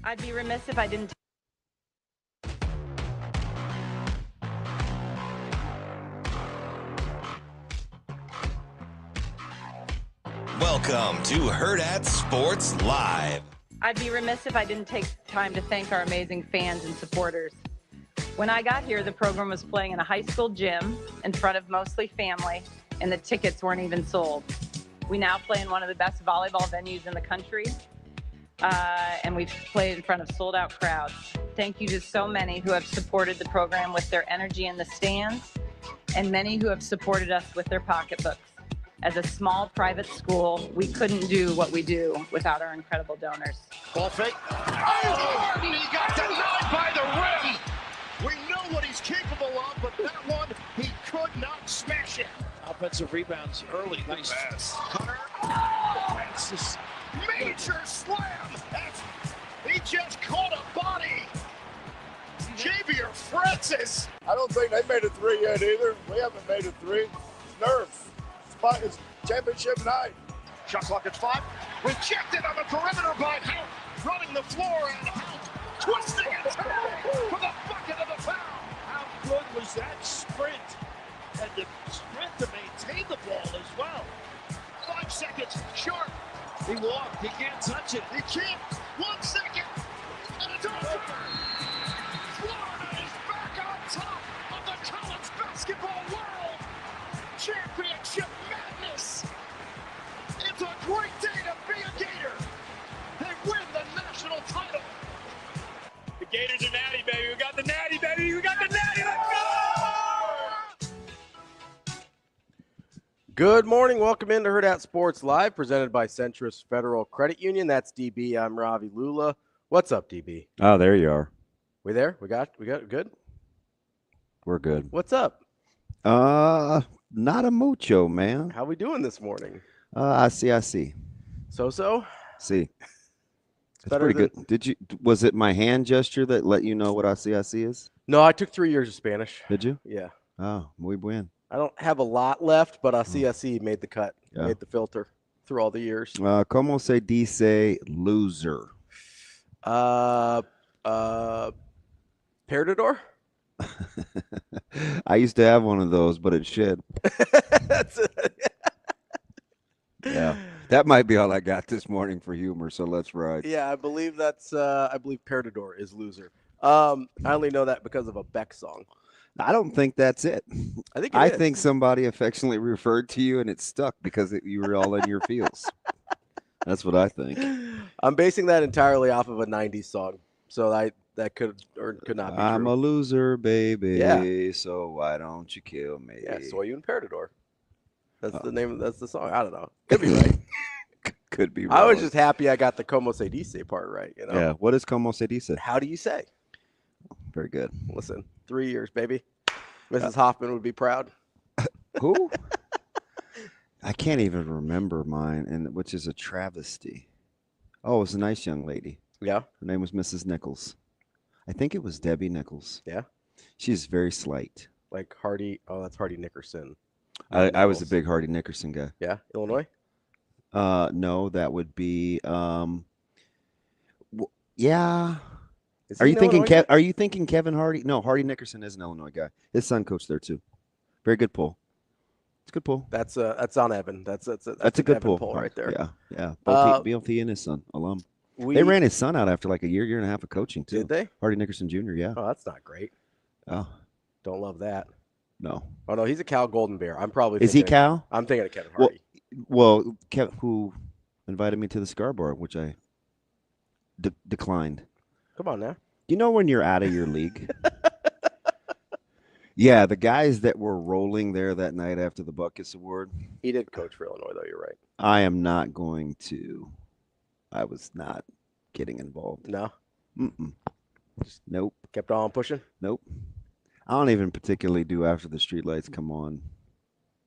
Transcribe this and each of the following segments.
I'd be remiss if I didn't. Welcome to Hurrdat Sports Live. I'd be remiss if I didn't take time to thank our amazing fans and supporters. When I got here, the program was playing in a high school gym in front of mostly family, and the tickets weren't even sold. We now play in one of the best volleyball venues in the country, and we've played in front of sold-out crowds. Thank you to so many who have supported the program with their energy in the stands, and many who have supported us with their pocketbooks. As a small private school, we couldn't do what we do without our incredible donors. Ball fake. Oh, Gardner, he got denied by the rim. We know what he's capable of, but that one, he could not smash it. Offensive rebounds early. Nice pass. Cutter. Oh, it's this major slam. He just caught a body. Xavier Francis. I don't think they made a three yet either. We haven't made a three. It's nerves. It's championship night. Shot clock at 5. Rejected on the perimeter by Hout. Running the floor and Hout twisting and turning for the bucket of the foul. How good was that sprint? And the sprint to maintain the ball as well. 5 seconds. Sharp. He walked. He can't touch it. He can't. 1 second. And it's over. Florida is back on top of the college basketball world. Championship madness. It's a great day to be a Gator. They win the national title. The Gators are natty, baby. We got the natty, baby. We got the natty. Let's go! Good morning. Welcome into Hurrdat Sports Live, presented by Centris Federal Credit Union. That's DB. I'm Ravi. Lulla. What's up, DB? Oh, there you are. We there? We got good? We're good. What's up? Not a mucho, man. How we doing this morning? I see. So? See. It's better pretty good. Was it my hand gesture that let you know what I see is? No, I took 3 years of Spanish. Did you? Yeah. Oh, muy bien. I don't have a lot left, but CSE made the cut, made the filter through all the years. ¿Cómo se dice loser? Perdedor? I used to have one of those, but it shed. Yeah. That might be all I got this morning for humor, so let's ride. Yeah, I believe Perdedor is loser. I only know that because of a Beck song. I don't think that's it. I think somebody affectionately referred to you and it stuck because you were all in your feels. That's what I think. I'm basing that entirely off of a 90s song. So that could or could not be I'm true. a loser, baby. Yeah. So why don't you kill me? Yeah, Soy you and Perdedor. That's the name. That's the song. I don't know. Could be right. Could be right. I was just happy I got the Como se dice part right. You know. Yeah. What is como se dice? How do you say? Very good. Listen, 3 years, baby. Mrs. Hoffman would be proud. Who? I can't even remember mine, and which is a travesty. Oh, it was a nice young lady. Yeah. Her name was Mrs. Nichols. I think it was Debbie Nichols. Yeah. She's very slight. Like Hardy. Oh, that's Hardy Nickerson. I was a big Hardy Nickerson guy. Yeah. Illinois? No, that would be yeah. Is Are he you an thinking Illinois guy? Are you thinking Kevin Hardy? No, Hardy Nickerson is an Illinois guy. His son coached there too. Very good pull. It's a good pull. That's on Evan. That's a an good Evan pull right there. Yeah. Both he and his son, alum. They ran his son out after like a year and a half of coaching too. Did they? Hardy Nickerson Jr. Yeah. Oh, that's not great. Oh, Don't love that. no. Oh no, he's a Cal Golden Bear. I'm probably. Is he Cal? I'm thinking of Kevin Hardy. Well, Kevin, who invited me to the Scarborough, which I declined. Come on now. You know when you're out of your league? Yeah, the guys that were rolling there that night after the Buckus Award. He did coach for Illinois, though. You're right. I was not getting involved. No. Nope. Kept on pushing. Nope. I don't even particularly do after the streetlights come on.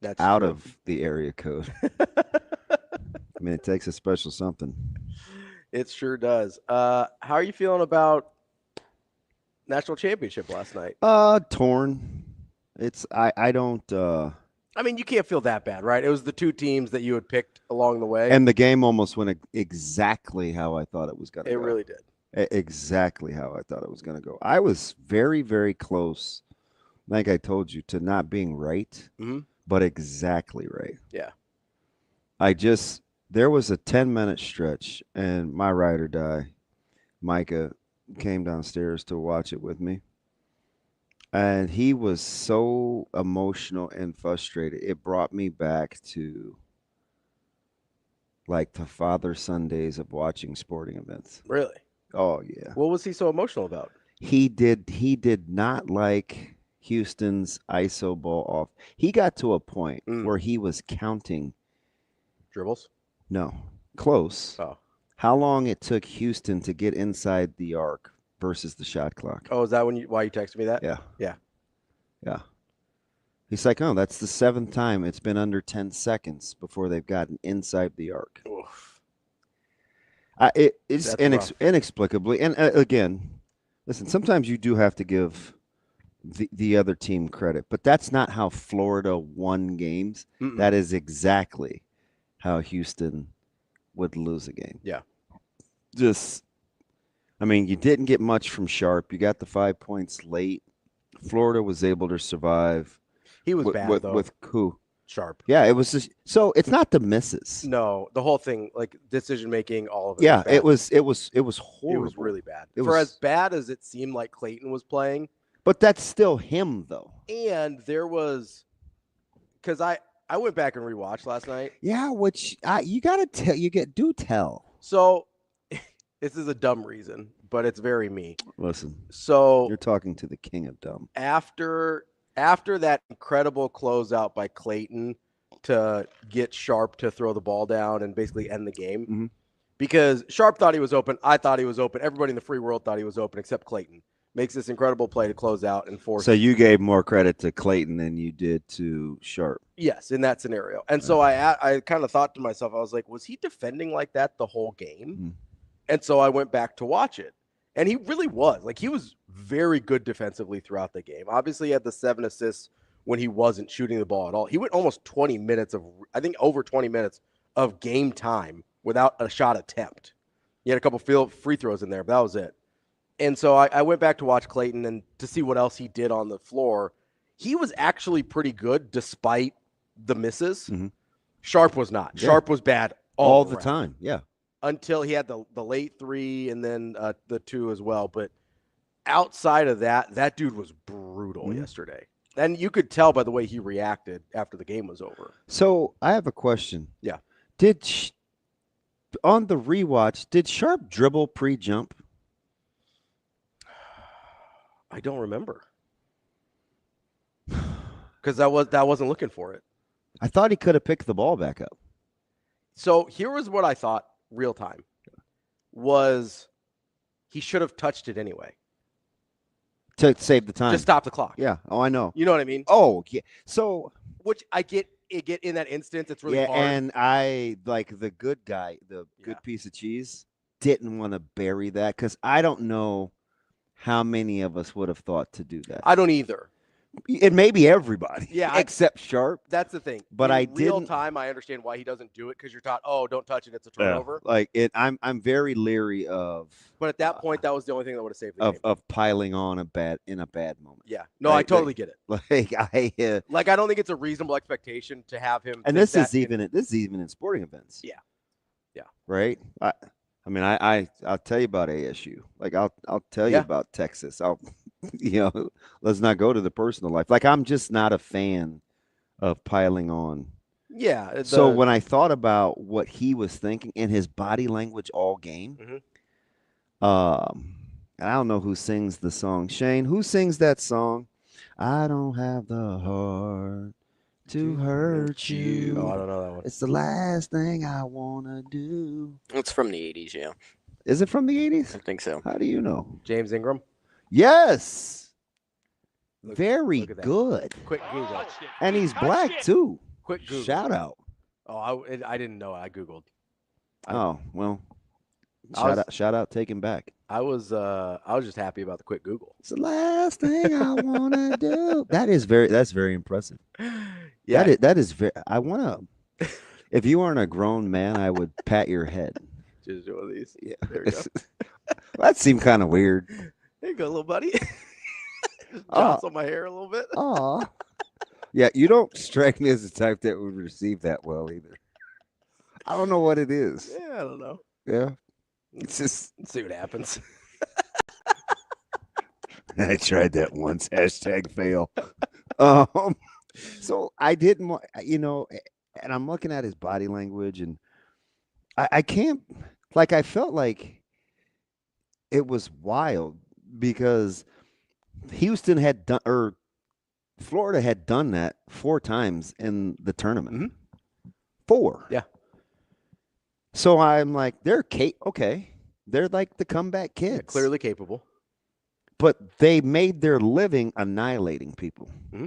That's out true. of the area code. I mean, it takes a special something. It sure does. How are you feeling about national championship last night? Torn. I don't. I mean, you can't feel that bad, right? It was the two teams that you had picked along the way. And the game almost went exactly how I thought it was going to go. It really did. Exactly how I thought it was going to go. I was very, very close, like I told you, to not being right, but exactly right. Yeah. There was a 10-minute stretch, and my ride or die, Micah, came downstairs to watch it with me. And he was so emotional and frustrated. It brought me back to like the father-son days of watching sporting events. Really? Oh yeah. What was he so emotional about? He did not like Houston's ISO ball off. He got to a point where he was counting. Dribbles? No. Close. Oh. How long it took Houston to get inside the arc versus the shot clock. Oh, is that why you texted me that? Yeah. Yeah. Yeah. He's like, oh, that's the 7th time it's been under 10 seconds before they've gotten inside the arc. Oof. It's inexplicably. And again, listen, sometimes you do have to give the other team credit, but that's not how Florida won games. That is exactly how Houston would lose a game. Yeah. You didn't get much from Sharp. You got the 5 points late. Florida was able to survive. He was bad, though. With who? Sharp. Yeah, it was just, so it's not the misses. No, the whole thing, like decision making, all of it. Yeah, was it was horrible. It was really bad. As bad as it seemed like Clayton was playing. But that's still him, though. And there was, because I went back and rewatched last night. Yeah, which you got to tell, do tell. So this is a dumb reason, but it's very me. Listen, so you're talking to the king of dumb. After that incredible closeout by Clayton to get Sharp to throw the ball down and basically end the game, because Sharp thought he was open, I thought he was open, everybody in the free world thought he was open except Clayton. Makes this incredible play to close out and force. So you gave more credit to Clayton than you did to Sharp. Yes, in that scenario. And so I kind of thought to myself, I was like, was he defending like that the whole game? And so I went back to watch it. And he really was. Like, he was very good defensively throughout the game. Obviously, he had the 7 assists when he wasn't shooting the ball at all. He went almost 20 minutes over 20 minutes of game time without a shot attempt. He had a couple free throws in there, but that was it. And so I went back to watch Clayton and to see what else he did on the floor. He was actually pretty good despite the misses. Sharp was not. Yeah. Sharp was bad all the time. Yeah. Until he had the late 3 and then the 2 as well. But outside of that dude was brutal yesterday. And you could tell by the way he reacted after the game was over. So I have a question. Yeah. On the rewatch, did Sharp dribble pre-jump? I don't remember. Because I wasn't looking for it. I thought he could have picked the ball back up. So here was what I thought real time was he should have touched it anyway. To save the time. To stop the clock. Yeah. Oh, I know. You know what I mean? Oh, yeah. So which I get in that instance, it's really hard. And I, like the good guy, the good piece of cheese, didn't want to bury that because I don't know how many of us would have thought to do that. I don't either. It may be everybody. Yeah. Except Sharp. That's the thing. But in real time, I understand why he doesn't do it because you're taught, oh, don't touch it. It's a turnover. I'm very leery of. But at that point, that was the only thing that would have saved the game. Of piling on in a bad moment. Yeah. No, I totally get it. I don't think it's a reasonable expectation to have him. And this is even in sporting events. Yeah. Yeah. Right. I'll tell you about ASU. Like I'll tell you about Texas. Let's not go to the personal life. Like I'm just not a fan of piling on. Yeah. So when I thought about what he was thinking and his body language all game, and I don't know who sings the song. Shane, who sings that song? I don't have the heart to hurt you. Oh, I don't know that one. It's the last thing I want to do. It's from the 80s, yeah. Is it from the 80s? I think so. How do you know? James Ingram? Yes. Very good. Quick Google. And he's black, too. Quick Google. Shout out. Oh, I didn't know. I Googled. Oh, well. Shout out, take him back. I was just happy about the quick Google. It's the last thing I want to do. That's very impressive. Yeah. That is very, I want to, if you weren't a grown man, I would pat your head. Just one of these. Yeah. There we go. That seemed kind of weird. There you go, little buddy. Just jostle my hair a little bit. Aw. Yeah, you don't strike me as the type that would receive that well either. I don't know what it is. Yeah, I don't know. Yeah. It's just Let's see what happens. I tried that once. #fail. So I didn't want, and I'm looking at his body language, and I can't, like, I felt like it was wild because Houston had done, or Florida had done that 4 times in the tournament. Mm-hmm. 4. Yeah. So I'm like, they're okay. They're like the comeback kids. Yeah, clearly capable. But they made their living annihilating people. Mm-hmm.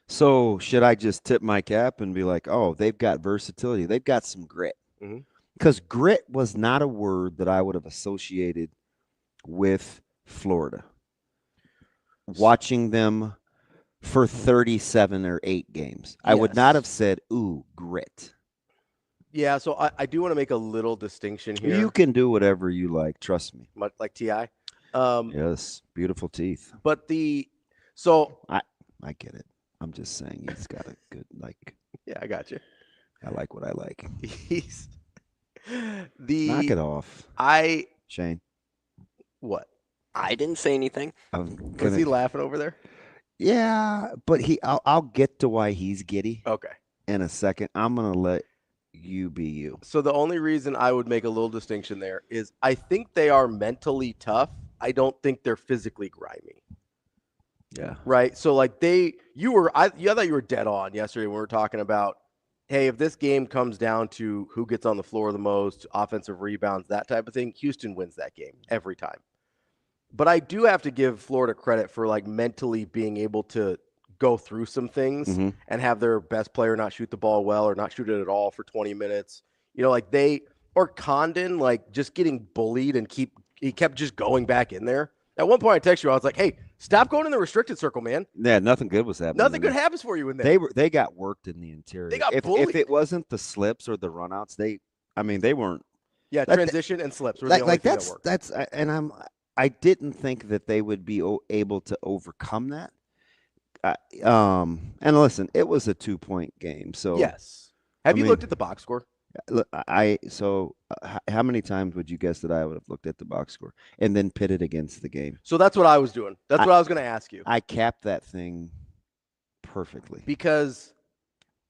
So should I just tip my cap and be like, oh, they've got versatility. They've got some grit. Mm-hmm. Because grit was not a word that I would have associated with Florida. Watching them for 37 or 8 games. I would not have said, ooh, grit. Yeah, so I do want to make a little distinction here. You can do whatever you like. Trust me. Much like T.I. Yes, beautiful teeth. But I get it. I'm just saying he's got a good, like. Yeah, I got you. I like what I like. He's Knock it off. Shane. What? I didn't say anything. Was he laughing over there? Yeah, but I'll get to why he's giddy. Okay. In a second. I'm gonna let you be you. So the only reason I would make a little distinction there is I think they are mentally tough. I don't think they're physically grimy. Yeah. Right. So like I thought you were dead on yesterday when we were talking about, hey, if this game comes down to who gets on the floor the most, offensive rebounds, that type of thing, Houston wins that game every time. But I do have to give Florida credit for like mentally being able to go through some things and have their best player not shoot the ball well or not shoot it at all for 20 minutes. Or Condon, like just getting bullied and he kept just going back in there. At one point I texted you, I was like, hey, stop going in the restricted circle, man. Yeah, nothing good was happening. Nothing good happens for you in there. They got worked in the interior. They got bullied. If it wasn't the slips or the runouts, they weren't. Yeah, transition and slips were the only thing that worked. I didn't think that they would be able to overcome that. And listen, it was a 2-point game. So yes. Have you looked at the box score? Look, how many times would you guess that I would have looked at the box score and then pitted against the game? So that's what I was doing. That's what I was going to ask you. I capped that thing perfectly. Because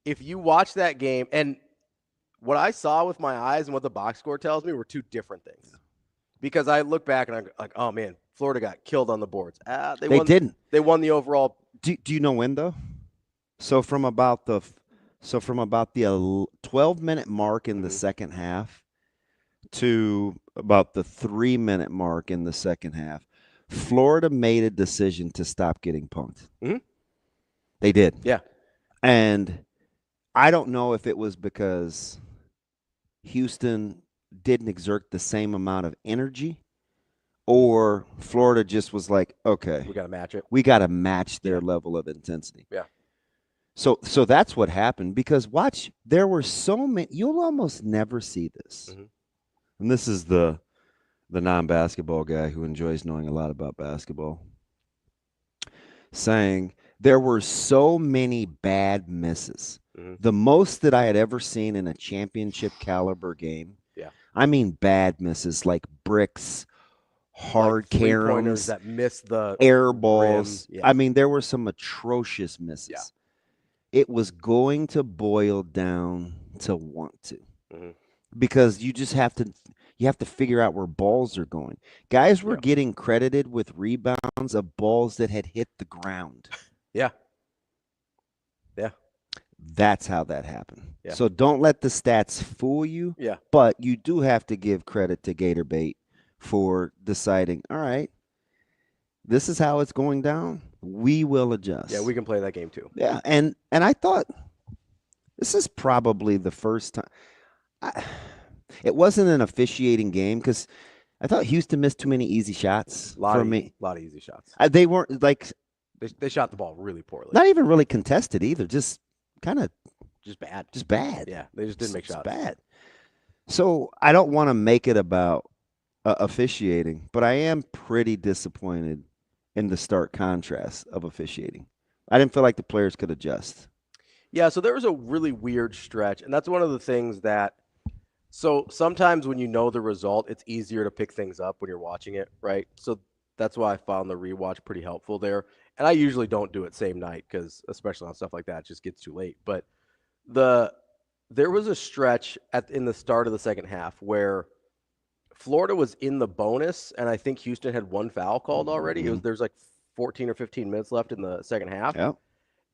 if you watch that game, and what I saw with my eyes and what the box score tells me were 2 different things. Because I look back and I'm like, oh man, Florida got killed on the boards. They didn't. They won the overall. Do you know when though? So from about the 12-minute mark in the second half to about the 3-minute mark in the second half, Florida made a decision to stop getting punked. Mm-hmm. They did. Yeah. And I don't know if it was because Houston didn't exert the same amount of energy or Florida just was like, okay, we got to match it. We got to match their level of intensity. Yeah. So that's what happened because watch, there were so many, you'll almost never see this. Mm-hmm. And this is the non-basketball guy who enjoys knowing a lot about basketball saying there were so many bad misses. Mm-hmm. The most that I had ever seen in a championship caliber game. Yeah. I mean bad misses like bricks, hard like caroms that missed the air balls. Yeah. I mean, there were some atrocious misses. Yeah. It was going to boil down to want to. Mm-hmm. Because you just have to figure out where balls are going. Guys were getting credited with rebounds of balls that had hit the ground. Yeah. Yeah. That's how that happened. Yeah. So don't let the stats fool you. Yeah. But you do have to give credit to Gatorbait for deciding, all right, this is how it's going down. We will adjust. Yeah, we can play that game too. Yeah, and I thought this is probably the first time. It wasn't an officiating game because I thought Houston missed too many easy shots for me. A lot of easy shots. They weren't like they shot the ball really poorly. Not even really contested either. Just kind of just bad. Just bad. Yeah, they just didn't make shots. Bad. So I don't want to make it about officiating, but I am pretty disappointed in the stark contrast of officiating. I didn't feel like the players could adjust. Yeah, so there was a really weird stretch, and that's one of the things that so sometimes when you know the result, it's easier to pick things up when you're watching it, right? So that's why I found the rewatch pretty helpful there. And I usually don't do it same night because especially on stuff like that, it just gets too late. But the there was a stretch in the start of the second half where Florida was in the bonus, and I think Houston had one foul called already. There's like 14 or 15 minutes left in the second half. Yeah.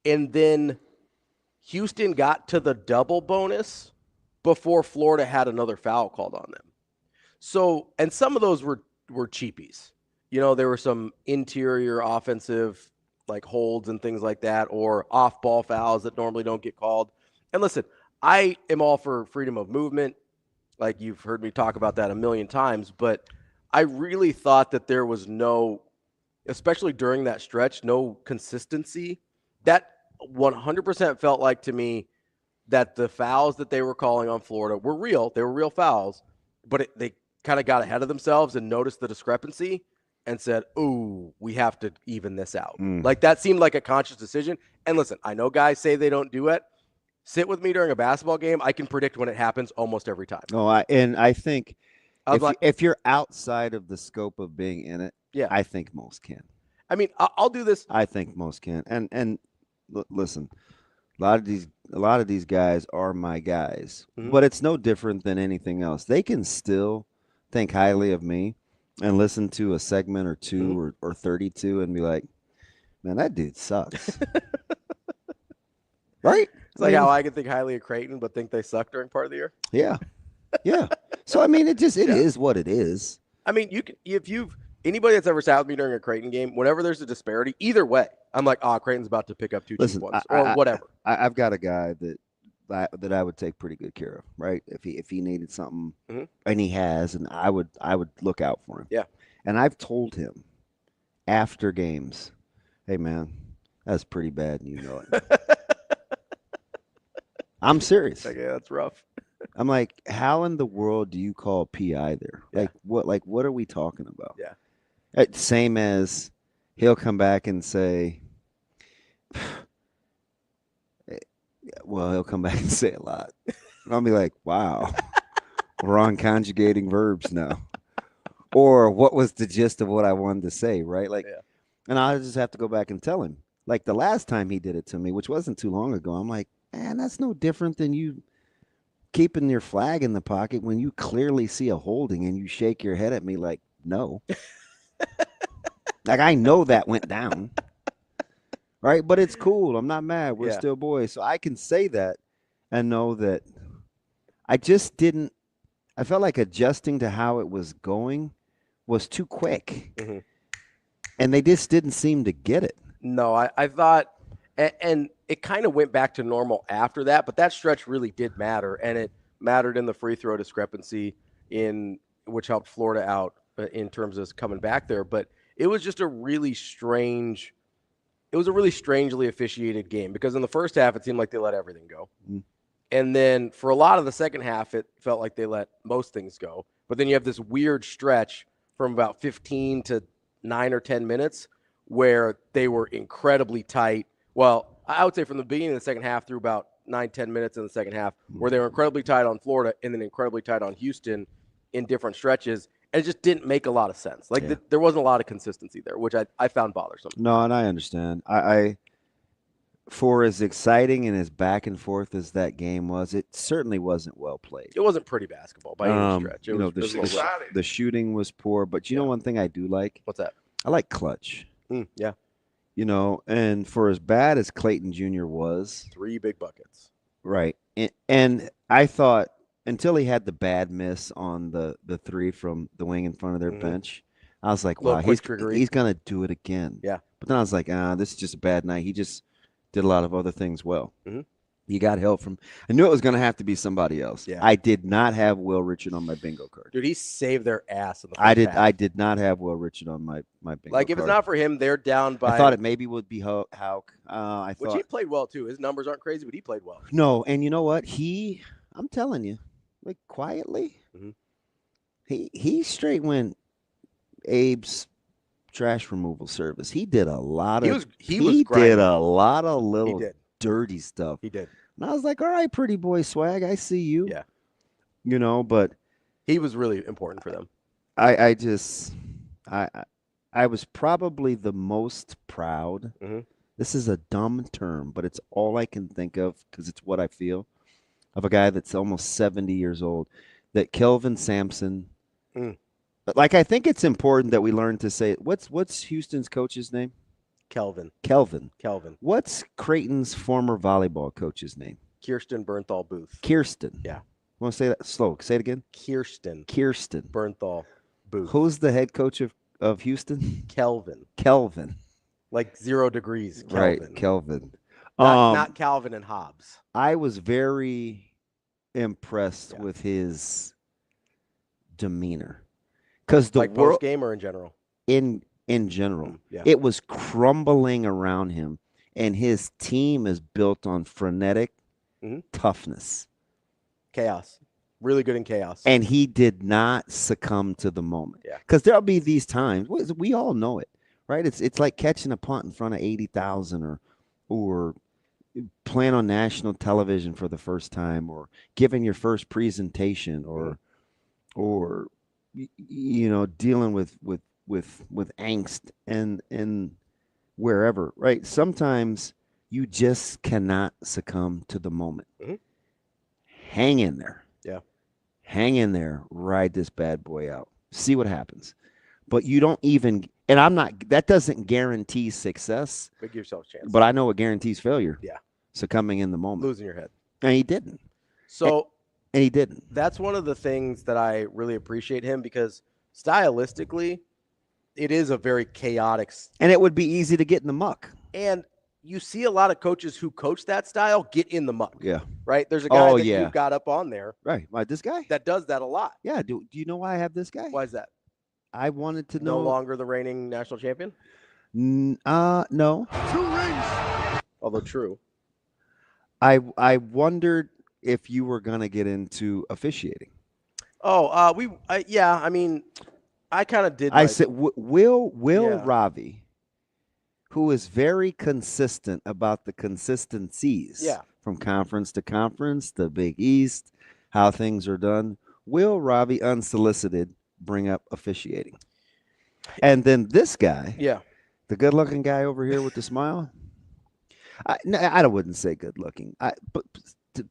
And then Houston got to the double bonus before Florida had another foul called on them. So, and some of those were cheapies. You know, there were some interior offensive like holds and things like that, or off-ball fouls that normally don't get called. And listen, I am all for freedom of movement. Like you've heard me talk about that a million times, but I really thought that there was no, especially during that stretch, no consistency. That 100% felt like to me that the fouls that they were calling on Florida were real. They were real fouls, but they kind of got ahead of themselves and noticed the discrepancy and said, ooh, we have to even this out. Like that seemed like a conscious decision. And listen, I know guys say they don't do it. Sit with me during a basketball game. I can predict when it happens almost every time. Oh, I think like, if you're outside of the scope of being in it, yeah, I think most can. I mean, I'll do this. I think most can. And listen, a lot of these guys are my guys, but it's no different than anything else. They can still think highly of me and listen to a segment or two or 32 and be like, man, that dude sucks. Right? It's like how I can think highly of Creighton, but think they suck during part of the year. Yeah. Yeah. So, I mean, it is what it is. I mean, anybody that's ever sat with me during a Creighton game, whenever there's a disparity, either way, I'm like, Creighton's about to pick up two cheap ones or whatever. I've got a guy that I would take pretty good care of, right? If he needed something, and he has, and I would look out for him. Yeah. And I've told him after games, hey man, that's pretty bad, and you know it. I'm serious. Okay, that's rough. I'm like, how in the world do you call PI there? Yeah. What are we talking about? Yeah. Same as he'll come back and say, well, he'll come back and say a lot. And I'll be like, wow, we're on conjugating verbs now. Or what was the gist of what I wanted to say, right? Like, and I'll just have to go back and tell him. Like the last time he did it to me, which wasn't too long ago, I'm like, man, that's no different than you keeping your flag in the pocket when you clearly see a holding and you shake your head at me like, no. Like, I know that went down. Right? But it's cool. I'm not mad. We're still boys. So I can say that and know that I just didn't – I felt like adjusting to how it was going was too quick. And they just didn't seem to get it. No, I thought – and it kind of went back to normal after that, but that stretch really did matter, and it mattered in the free throw discrepancy which helped Florida out in terms of coming back there. But it was just a really strangely officiated game because in the first half it seemed like they let everything go. And then for a lot of the second half, it felt like they let most things go. But then you have this weird stretch from about 15 to 9 or 10 minutes where they were incredibly tight. Well, I would say from the beginning of the second half through about 9-10 minutes in the second half where they were incredibly tight on Florida and then incredibly tight on Houston in different stretches. And it just didn't make a lot of sense. Like there wasn't a lot of consistency there, which I found bothersome. No, and I understand. I for as exciting and as back and forth as that game was, it certainly wasn't well played. It wasn't pretty basketball by any stretch. The shooting was poor, but you know one thing I do like? What's that? I like clutch. Yeah. You know, and for as bad as Clayton Jr. was. 3 big buckets. Right. And I thought until he had the bad miss on the 3 from the wing in front of their bench, I was like, wow, he's going to do it again. Yeah. But then I was like, this is just a bad night. He just did a lot of other things well. He got help from – I knew it was going to have to be somebody else. Yeah. I did not have Will Richard on my bingo card. Dude, he saved their ass in the first half. I did not have Will Richard on my bingo card. Like, if it's not for him, they're down by – I thought it maybe would be Hauk. Which he played well, too. His numbers aren't crazy, but he played well. No, and you know what? I'm telling you, like, quietly, He straight went Abe's trash removal service. He did a lot of He was did grinding. a lot of He little did. dirty stuff. He did. And I was like, all right, pretty boy swag, I see you. Yeah. You know, but He was really important for them. I was probably the most proud. Mm-hmm. This is a dumb term, but it's all I can think of because it's what I feel of a guy that's almost 70 years old. That Kelvin Sampson. But like, I think it's important that we learn to say what's Houston's coach's name? Kelvin. What's Creighton's former volleyball coach's name? Kirsten Bernthal Booth. Kirsten. Yeah. Want to say that slow? Say it again. Kirsten Bernthal Booth. Who's the head coach of Houston? Kelvin. Like 0 degrees. Kelvin. Right, Kelvin. Not Calvin and Hobbes. I was very impressed with his demeanor, because the like world post game or in general. In general, yeah. It was crumbling around him, and his team is built on frenetic toughness, chaos. Really good in chaos. And he did not succumb to the moment. Yeah, because there'll be these times. We all know it, right? It's like catching a punt in front of 80,000, or playing on national television for the first time, or giving your first presentation, or you know, dealing with angst and wherever, right? Sometimes you just cannot succumb to the moment. Hang in there. Yeah. Hang in there. Ride this bad boy out. See what happens. But you don't even, and that doesn't guarantee success. But give yourself a chance. But I know it guarantees failure. Yeah. Succumbing in the moment. Losing your head. And he didn't. So. And he didn't. That's one of the things that I really appreciate him, because stylistically, it is a very chaotic. And it would be easy to get in the muck. And you see a lot of coaches who coach that style get in the muck. Yeah. Right? There's a guy that you've got up on there. Right. Like this guy? That does that a lot. Yeah. Do you know why I have this guy? Why is that? I wanted to know. No longer the reigning national champion? No. 2 rings. Although true. I wondered if you were going to get into officiating. Yeah, I mean, I kind of did. I said, will Ravi, who is very consistent about the consistencies from conference to conference, the Big East, how things are done, will Ravi, unsolicited, bring up officiating? And then this guy, the good-looking guy over here with the smile, I wouldn't say good-looking, but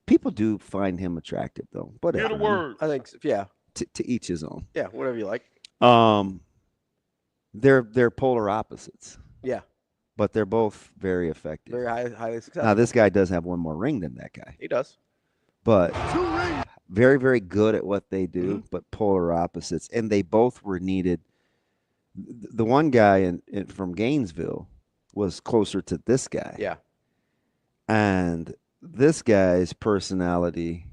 people do find him attractive, though. But Hear the word. I think, yeah. To each his own. Yeah, whatever you like. They're polar opposites. Yeah. But they're both very effective. Very highly successful. Now, this guy does have one more ring than that guy. He does. But very, very good at what they do, but polar opposites. And they both were needed. The one guy from Gainesville was closer to this guy. Yeah. And this guy's personality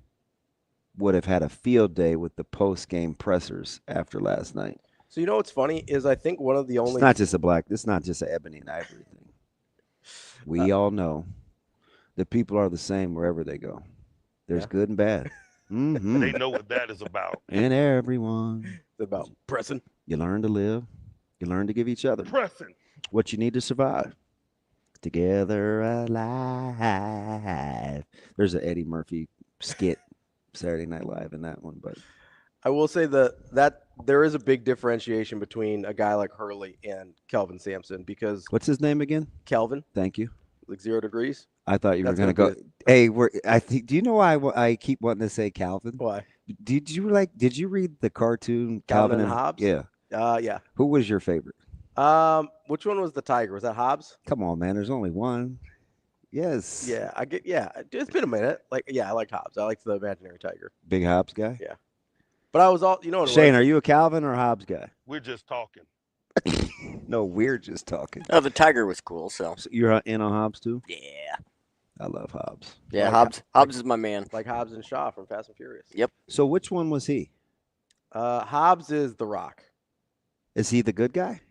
would have had a field day with the post-game pressers after last night. So you know what's funny is I think one of the only. It's not just an ebony and ivory thing. We all know that people are the same wherever they go. There's good and bad. Mm-hmm. They know what that is about. And everyone. It's about pressing. You learn to live. You learn to give each other Pressing what you need to survive. Together alive. There's an Eddie Murphy skit, Saturday Night Live, in that one. But I will say that there is a big differentiation between a guy like Hurley and Kelvin Sampson, because what's his name again? Kelvin. Thank you. Like 0 degrees. I thought you were going to go. Hey, do you know why I keep wanting to say Calvin? Why? Did you read the cartoon Calvin and Hobbes? Yeah. Yeah. Who was your favorite? Which one was the tiger? Was that Hobbes? Come on, man. There's only one. Yes. Yeah, it's been a minute. I liked Hobbes. I liked the imaginary tiger. Big Hobbes guy? Yeah. But I was all, you know what Shane, are you a Calvin or Hobbes guy? We're just talking. No, we're just talking. Oh, the tiger was cool, so you're in on Hobbes too? Yeah. I love Hobbes. Yeah, Hobbes is my man. Like Hobbes and Shaw from Fast and Furious. Yep. So which one was he? Hobbes is The Rock. Is he the good guy?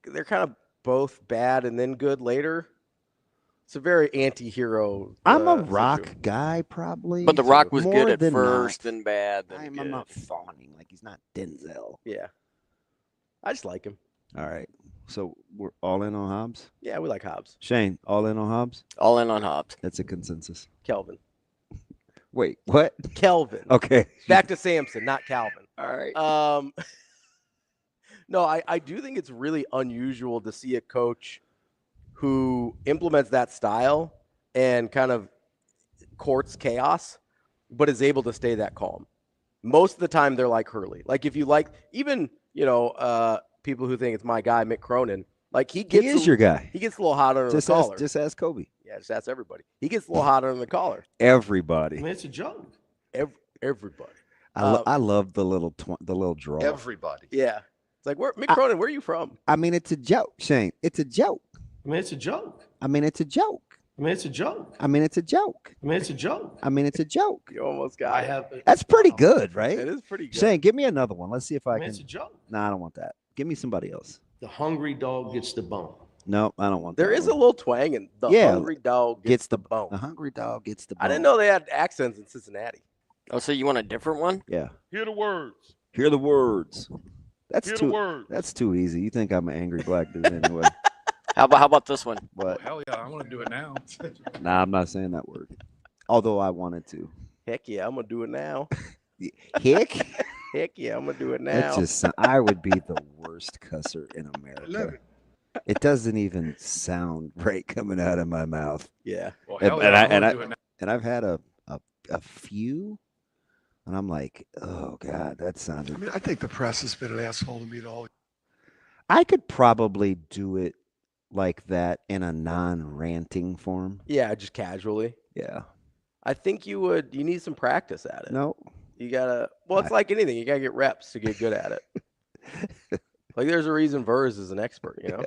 They're kind of both bad and then good later. It's a very anti-hero. I'm a Rock situation. guy, probably. But The Rock was More good at than first, not. then bad, then I'm good. not fawning like he's not Denzel. Yeah, I just like him. All right. So we're all in on Hobbs? Yeah, we like Hobbs. Shane, all in on Hobbs? All in on Hobbs. That's a consensus. Kelvin. Wait, what? Kelvin. Okay. Back to Samson, not Calvin. All right. No, I do think it's really unusual to see a coach who implements that style and kind of courts chaos, but is able to stay that calm. Most of the time, they're like Hurley. Like if you like, even people who think it's my guy, Mick Cronin. Like he is your guy. He gets a little hot under the collar. Just ask Kobe. Yeah, just ask everybody. He gets a little hot under the collar. Everybody. I mean, it's a joke. Everybody. I love the little draw. Everybody. Yeah. It's like, Mick Cronin, where are you from? I mean, it's a joke, Shane. It's a joke. I mean, it's a joke. I mean, it's a joke. I mean, it's a joke. I mean, it's a joke. I mean, it's a joke. I mean, it's a joke. You almost got it. That's pretty good, right? It is pretty good. Shane, give me another one. Let's see if I I mean, can. it's a joke. No, I don't want that. Give me somebody else. The hungry dog gets the bone. No, I don't want There that. is a little twang in the hungry dog gets the bone. The hungry dog gets the bone. I didn't know they had accents in Cincinnati. Oh, so you want a different one? Yeah. Hear the words. Hear the words. That's Hear too. the words. That's too easy. You think I'm an angry black dude anyway? How about this one? But Hell yeah, I want to do it now. nah, I'm not saying that word. Although I wanted to. Heck yeah, I'm gonna do it now. Hick. Heck yeah, I'm gonna do it That now. just. I would be the worst cusser in America. It doesn't even sound right coming out of my mouth. Yeah. Well, And, hell and yeah, I I and wanna I do it now. and I've had a few, and I'm like, oh God, that sounded. I mean, I think the press has been an asshole to me all. I could probably do it like that in a non-ranting form. Yeah, just casually. Yeah. I think you would. You need some practice at it. No. You gotta. Well, it's like anything. You gotta get reps to get good at it. Like there's a reason Vers is an expert. You know.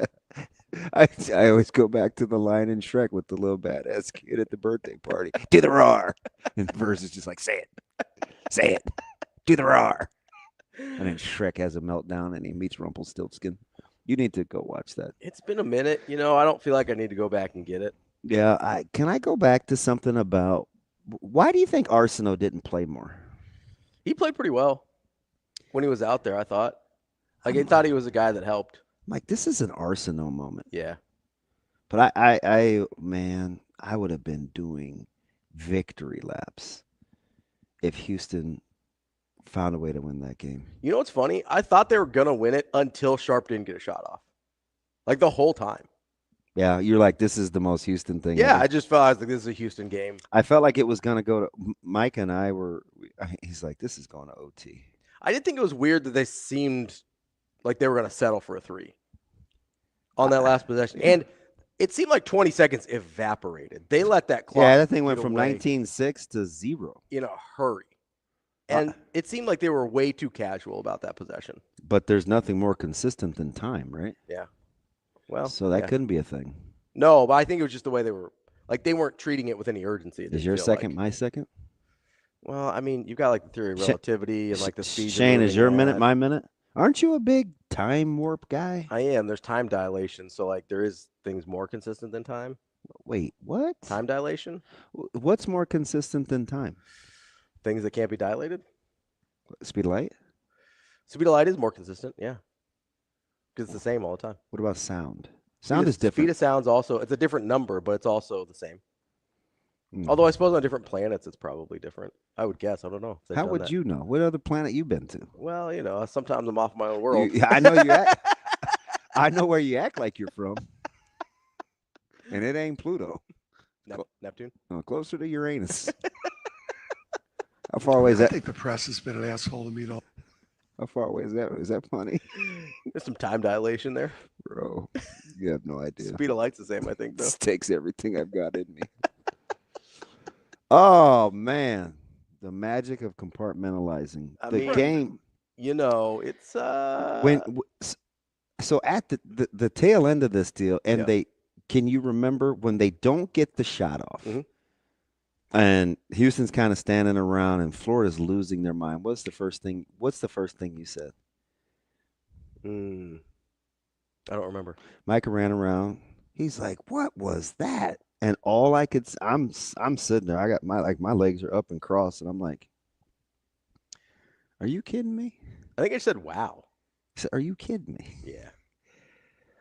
I always go back to the line in Shrek with the little badass kid at the birthday party. Do the roar. And Vers is just like, say it. Do the roar. And then Shrek has a meltdown and he meets Rumpelstiltskin. You need to go watch that. It's been a minute. You know, I don't feel like I need to go back and get it. Yeah. Can I go back to something about why do you think Arsenault didn't play more? He played pretty well when he was out there. I thought. Like I thought he was a guy that helped. I'm like, this is an Arsenault moment. Yeah. But I would have been doing victory laps if Houston found a way to win that game. You know what's funny? I thought they were gonna win it until Sharp didn't get a shot off. Like the whole time. Yeah, you're like, this is the most Houston thing. Yeah, ever. I just felt like this is a Houston game. I felt like it was going to go to Mike and I were. He's like, this is going to OT. I did think it was weird that they seemed like they were going to settle for a 3 on that last possession. And it seemed like 20 seconds evaporated. They let that clock. Yeah, that thing went get from away 19-6 to 0. in a hurry. And it seemed like they were way too casual about that possession. But there's nothing more consistent than time, right? Yeah. Well, So that yeah. couldn't be a thing. No, but I think it was just the way they were. Like they weren't treating it with any urgency. Is your second my second? Well, I mean, you've got like the theory of relativity and like the speed. Shane, is your minute at. my minute? Aren't you a big time warp guy? I am. There's time dilation, so like there is things more consistent than time. Wait, what? Time dilation? What's more consistent than time? Things that can't be dilated? Speed of light? Speed of light is more consistent, yeah. Because it's the same all the time. What about sound? Sound is Speed different. of sound's also, it's a different number, but it's also the same. Mm. Although I suppose on different planets, it's probably different. I would guess. I don't know. if they've How done would that. you know? What other planet you been to? Well, you know, sometimes I'm off my own world. I know you act. I know where you act like you're from. And it ain't Pluto. Neptune? No, closer to Uranus. How far away is I that? think the press has been an asshole to me all. How far away is that? Is that funny? There's some time dilation there. Bro, you have no idea. Speed of light's the same, I think, though. This takes everything I've got in me. Oh, man. The magic of compartmentalizing. I The mean, game. You know, it's So at the tail end of this deal, and Yeah. can you remember when they don't get the shot off? Mhm. And Houston's kind of standing around and Florida's losing their mind. What's the first thing you said? I don't remember. Micah ran around. He's like, what was that? And all I could, I'm sitting there. I got my legs are up and crossed, and I'm like, "Are you kidding me?" I think I said, "Wow." I said, "Are you kidding me?" Yeah.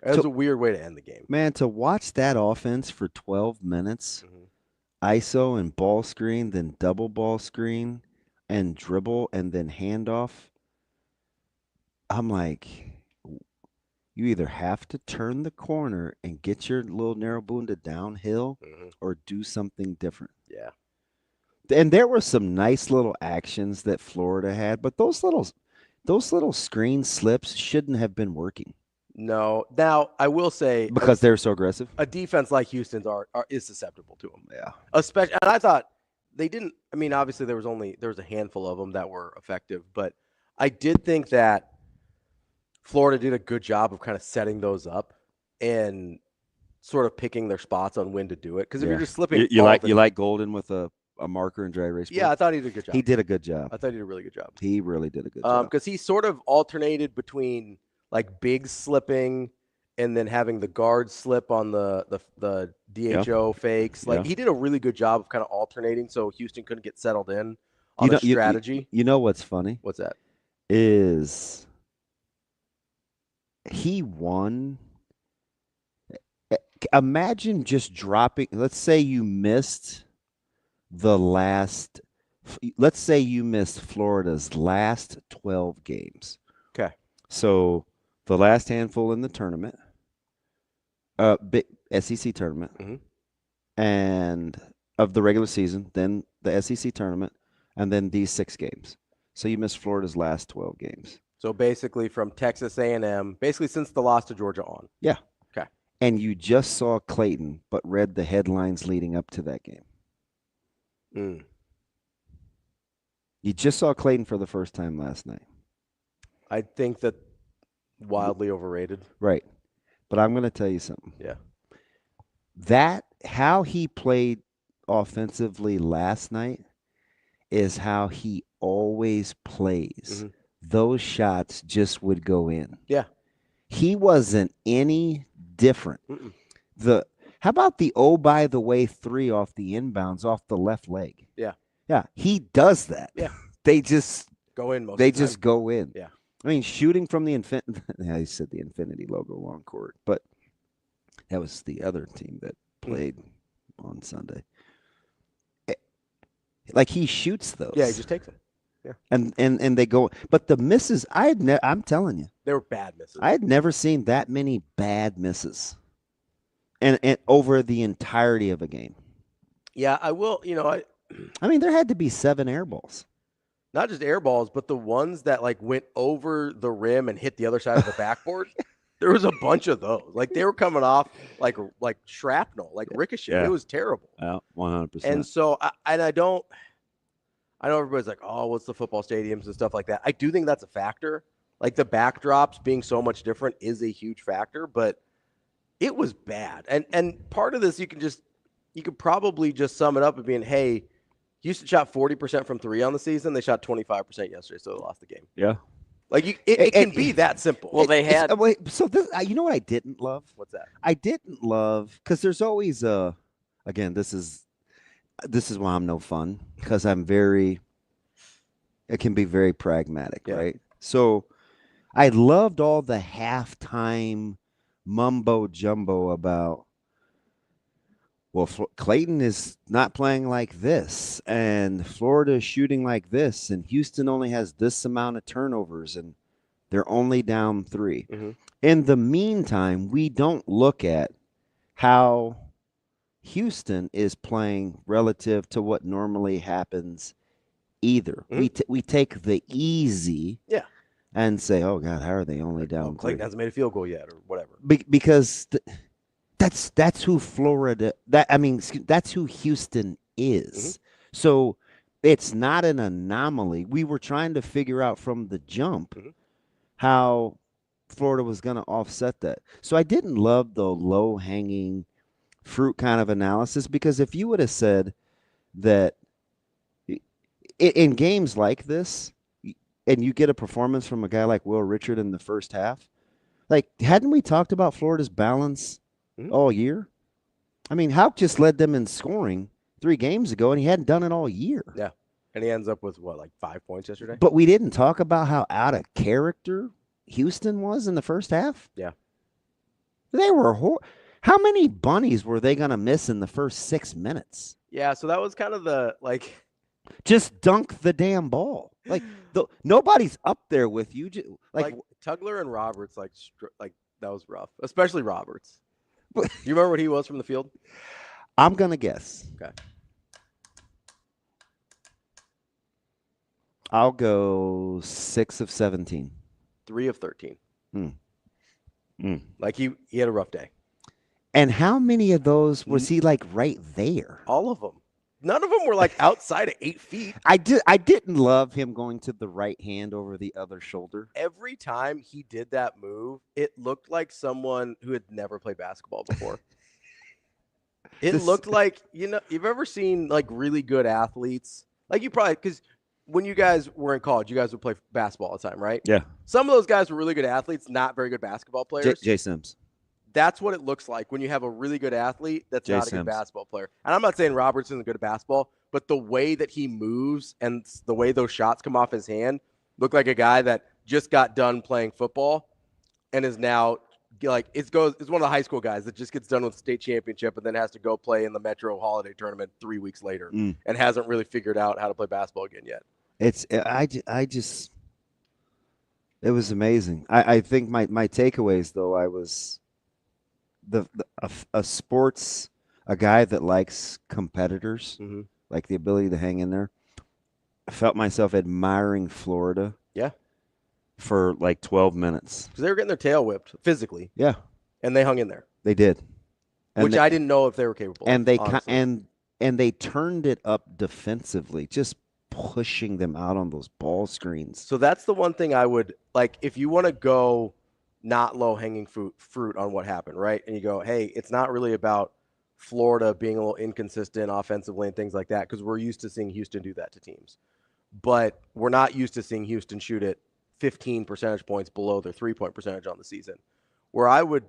That was a weird way to end the game. Man, to watch that offense for 12 minutes, ISO and ball screen, then double ball screen, and dribble, and then handoff. I'm like, you either have to turn the corner and get your little narrow bunda downhill or do something different. Yeah. And there were some nice little actions that Florida had, but those little screen slips shouldn't have been working. No. Now, I will say, because they're so aggressive. A defense like Houston's is susceptible to them. Yeah. Especially, and I thought they didn't. I mean, obviously there was a handful of them that were effective, but I did think that Florida did a good job of kind of setting those up and sort of picking their spots on when to do it. Because if you're just slipping, you like Golden with a marker and dry erase board? Yeah, I thought he did a good job. He did a good job. I thought he did a really good job. He really did a good job. Because he sort of alternated between like big slipping and then having the guard slip on the DHO fakes. Like he did a really good job of kind of alternating so Houston couldn't get settled in on the strategy. You know what's funny? What's that? Is he won. Imagine just dropping. Let's say you missed Florida's last 12 games. Okay. So the last handful in the tournament, big SEC tournament, and of the regular season, then the SEC tournament, and then these 6 games. So you missed Florida's last 12 games. So basically from Texas A&M, basically since the loss to Georgia on. Yeah. Okay. And you just saw Clayton, but read the headlines leading up to that game. You just saw Clayton for the first time last night. I think that wildly overrated. Right. But I'm going to tell you something. Yeah. How he played offensively last night is how he always plays. Those shots just would go in. Yeah. He wasn't any different. How about the by the way 3 off the inbounds off the left leg? Yeah. Yeah, he does that. Yeah. They just go in most They of the just time. go in. Yeah. I mean, shooting from the infinity. I said the infinity logo long court, but that was the other team that played on Sunday. Like he shoots those. Yeah, he just takes it. Yeah. And they go, but the misses, I'm telling you, they were bad misses. I had never seen that many bad misses, and over the entirety of a game. Yeah, I will. I mean, there had to be 7 air balls. Not just air balls, but the ones that like went over the rim and hit the other side of the backboard. There was a bunch of those. Like they were coming off like shrapnel, like ricochet. Yeah. It was terrible. 100%. And so I know everybody's like, oh, what's the football stadiums and stuff like that. I do think that's a factor. Like the backdrops being so much different is a huge factor, but it was bad. And part of this you could probably just sum it up as being, hey, Houston shot 40% from 3 on the season. They shot 25% yesterday, so they lost the game. Yeah. Like it can be that simple. Well, they had. So this, you know what I didn't love? What's that? I didn't love because there's always again, this is why I'm no fun because it can be very pragmatic, right? So I loved all the halftime mumbo jumbo about, well, Clayton is not playing like this, and Florida is shooting like this, and Houston only has this amount of turnovers, and they're only down 3. In the meantime, we don't look at how Houston is playing relative to what normally happens either. We take the easy and say, oh, God, how are they only down 3? Clayton hasn't made a field goal yet or whatever. Because that's who that's who Houston is. So it's not an anomaly. We were trying to figure out from the jump how Florida was going to offset that. So I didn't love the low-hanging fruit kind of analysis because if you would have said that in games like this and you get a performance from a guy like Will Richard in the first half, like hadn't we talked about Florida's balance all year? I mean, Houck just led them in scoring 3 games ago, and he hadn't done it all year. Yeah. And he ends up with, what, like 5 points yesterday? But we didn't talk about how out of character Houston was in the first half. Yeah. They were how many bunnies were they going to miss in the first 6 minutes? Yeah, so that was kind of the, like... Just dunk the damn ball. Like, nobody's up there with you. Like Tugler and Roberts, like that was rough, especially Roberts. Do you remember what he was from the field? I'm going to guess. Okay. I'll go 6 of 17. 3 of 13. Like he had a rough day. And how many of those was he like right there? All of them. None of them were like outside of 8 feet. I didn't love him going to the right hand over the other shoulder. Every time he did that move, it looked like someone who had never played basketball before. It looked like, you've ever seen like really good athletes? Like you probably, because when you guys were in college, you guys would play basketball all the time, right? Yeah. Some of those guys were really good athletes, not very good basketball players. Jay Sims. That's what it looks like when you have a really good athlete that's Jay not a Sims. good basketball player. And I'm not saying Robertson isn't good at basketball, but the way that he moves and the way those shots come off his hand look like a guy that just got done playing football and is now like it's one of the high school guys that just gets done with the state championship and then has to go play in the Metro Holiday Tournament 3 weeks later and hasn't really figured out how to play basketball again yet. It was amazing. I think my takeaways though, I was a guy that likes competitors, like the ability to hang in there. I felt myself admiring Florida. Yeah. For like 12 minutes. Because they were getting their tail whipped physically. Yeah. And they hung in there. They did. Which I didn't know if they were capable of. And they turned it up defensively, just pushing them out on those ball screens. So that's the one thing I would like if you want to go not low-hanging fruit on what happened, right? And you go, hey, it's not really about Florida being a little inconsistent offensively and things like that because we're used to seeing Houston do that to teams. But we're not used to seeing Houston shoot it 15 percentage points below their three-point percentage on the season. Where I would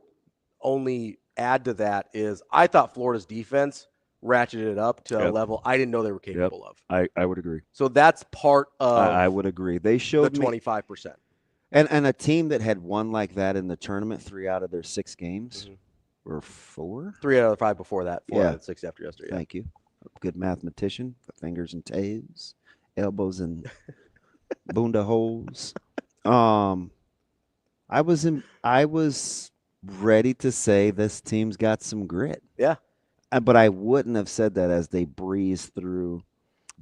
only add to that is I thought Florida's defense ratcheted it up to a level I didn't know they were capable of. I would agree. So that's part of I would agree. They showed the 25%. And a team that had won like that in the tournament 3 out of their 6 games or 4? 3 out of 5 before that. 4 out of 6 after yesterday. Yeah. Thank you. Good mathematician. Fingers and toes, elbows and bunda holes. I was ready to say this team's got some grit. Yeah. But I wouldn't have said that as they breezed through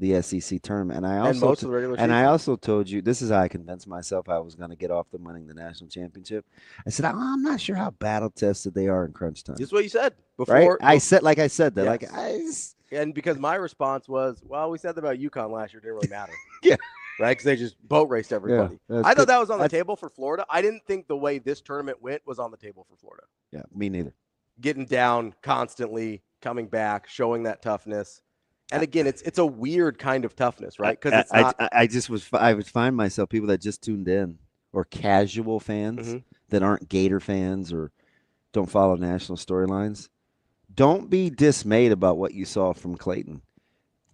the SEC tournament. And I also told you, this is how I convinced myself I was going to get off them winning the national championship. I said, I'm not sure how battle tested they are in crunch time. This is what you said before. Right? I said that. Yes. And because my response was, well, we said that about UConn last year. It didn't really matter. Yeah. Right? Because they just boat raced everybody. Yeah, I thought that was on the table for Florida. I didn't think the way this tournament went was on the table for Florida. Yeah, me neither. Getting down constantly, coming back, showing that toughness. And again, it's a weird kind of toughness, right? Because it's not. I would find myself people that just tuned in or casual fans that aren't Gator fans or don't follow national storylines. Don't be dismayed about what you saw from Clayton.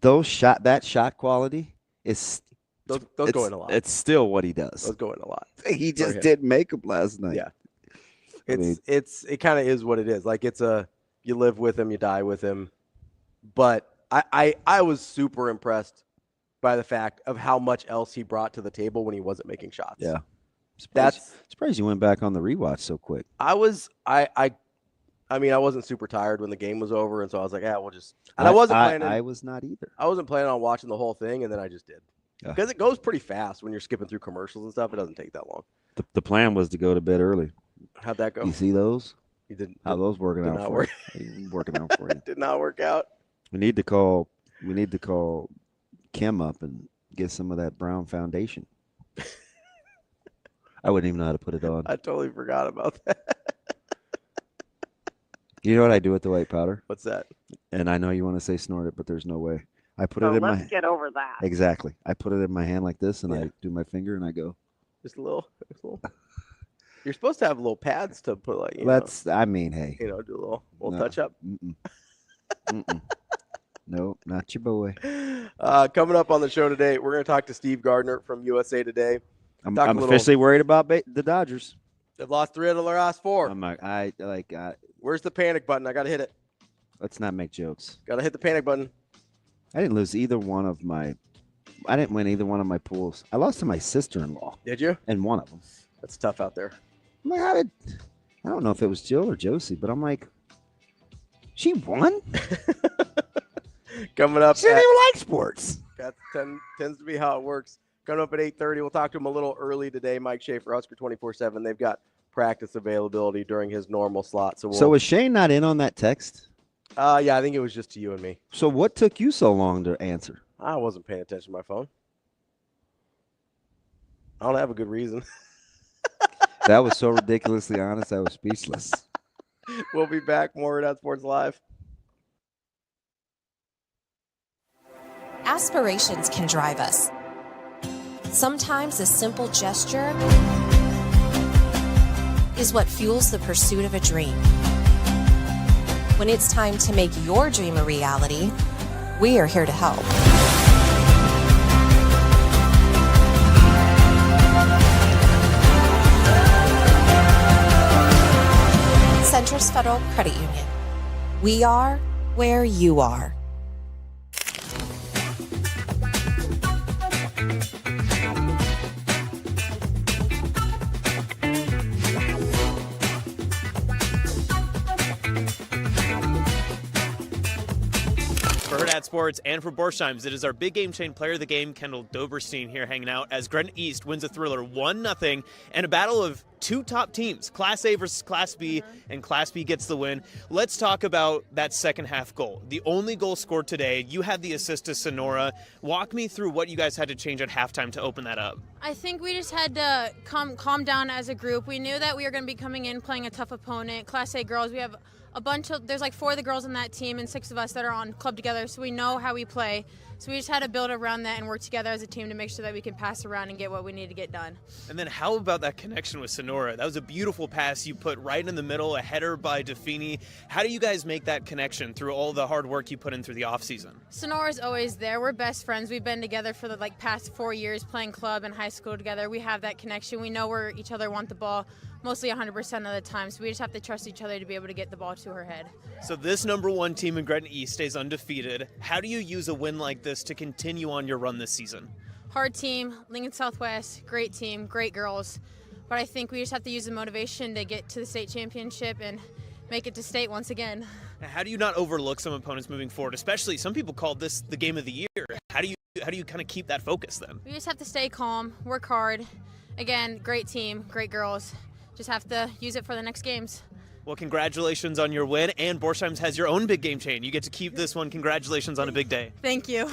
That shot quality is those go in a lot. It's still what he does. Those go in a lot. He just didn't make them last night. Yeah, it kind of is what it is. Like you live with him, you die with him. But I was super impressed by the fact of how much else he brought to the table when he wasn't making shots. Yeah, surprised you went back on the rewatch so quick. I wasn't super tired when the game was over, and so I was like, we'll just. And I wasn't planning. I was not either. I wasn't planning on watching the whole thing, and then I just did because it goes pretty fast when you're skipping through commercials and stuff. It doesn't take that long. The plan was to go to bed early. How'd that go? You see those? You didn't. How those working out for you? Working out for you. Did not work out. We need to call Kim up and get some of that brown foundation. I wouldn't even know how to put it on. I totally forgot about that. You know what I do with the white powder? What's that? And I know you want to say snort it, but there's no way. I put it in my. Let's get over that. Exactly. I put it in my hand like this, and I do my finger, and I go. Just a little. You're supposed to have little pads to put like. Let's. I mean, hey. Do a little touch up. Mm-mm. Nope, not your boy. Coming up on the show today, we're going to talk to Steve Gardner from USA Today. I'm officially worried about the Dodgers. They've lost 3 out of their last 4. Where's the panic button? I got to hit it. Let's not make jokes. Got to hit the panic button. I didn't win either one of my pools. I lost to my sister-in-law. Did you? In one of them. That's tough out there. I'm like, I don't know if it was Jill or Josie, but I'm like, she won? Coming up. She didn't even like sports. That tends to be how it works. Coming up at 8:30, we'll talk to him a little early today. Mike Schaefer, Husker 24/7. They've got practice availability during his normal slot. So was Shane not in on that text? Yeah, I think it was just to you and me. So what took you so long to answer? I wasn't paying attention to my phone. I don't have a good reason. That was so ridiculously honest, I was speechless. We'll be back. More Hurrdat Sports Live. Aspirations can drive us. Sometimes a simple gesture is what fuels the pursuit of a dream. When it's time to make your dream a reality, we are here to help. Centris Federal Credit Union. We are where you are. For Hurrdat Sports and for Borsheim's, it is our big game chain player of the game, Kendall Doberstein, here hanging out as Gardner East wins a thriller 1-0 and a battle of 2 top teams, Class A versus Class B, and Class B gets the win. Let's talk about that second half goal. The only goal scored today, you had the assist to Sonora. Walk me through what you guys had to change at halftime to open that up. I think we just had to calm down as a group. We knew that we were going to be coming in playing a tough opponent. Class A girls, we have there's like 4 of the girls on that team and 6 of us that are on club together, so we know how we play. So we just had to build around that and work together as a team to make sure that we can pass around and get what we need to get done. And then how about that connection with Sonora? That was a beautiful pass you put right in the middle, a header by Defini. How do you guys make that connection through all the hard work you put in through the offseason? Sonora's always there. We're best friends. We've been together for the past 4 years playing club and high school together. We have that connection. We know where each other want the ball mostly 100% of the time, so we just have to trust each other to be able to get the ball to her head. So this #1 team in Gardner East stays undefeated. How do you use a win like this to continue on your run this season? Hard team, Lincoln Southwest, great team, great girls, but I think we just have to use the motivation to get to the state championship and make it to state once again. How do you not overlook some opponents moving forward, especially some people call this the game of the year? How do you kind of keep that focus then? We just have to stay calm, work hard. Again, great team, great girls. Just have to use it for the next games. Well, congratulations on your win, and Borsheim's has your own big game chain. You get to keep this one. Congratulations on a big day. Thank you.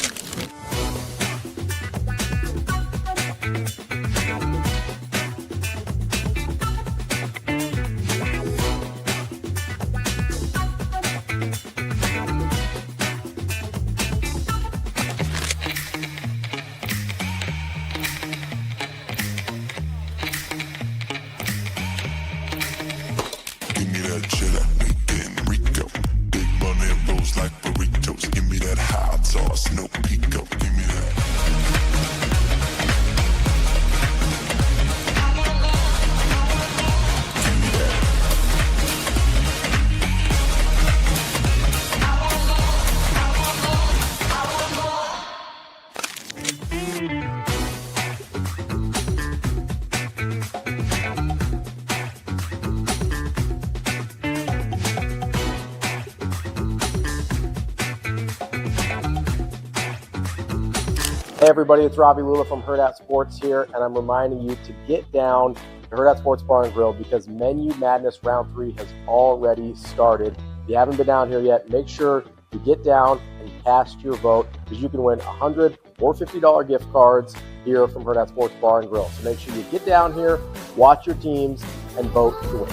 Hey everybody, it's Ravi Lulla from Hurrdat Sports here, and I'm reminding you to get down to Hurrdat Sports Bar and Grill because Menu Madness Round 3 has already started. If you haven't been down here yet, make sure you get down and cast your vote because you can win $100 or $50 gift cards here from Hurrdat Sports Bar and Grill. So make sure you get down here, watch your teams, and vote to win.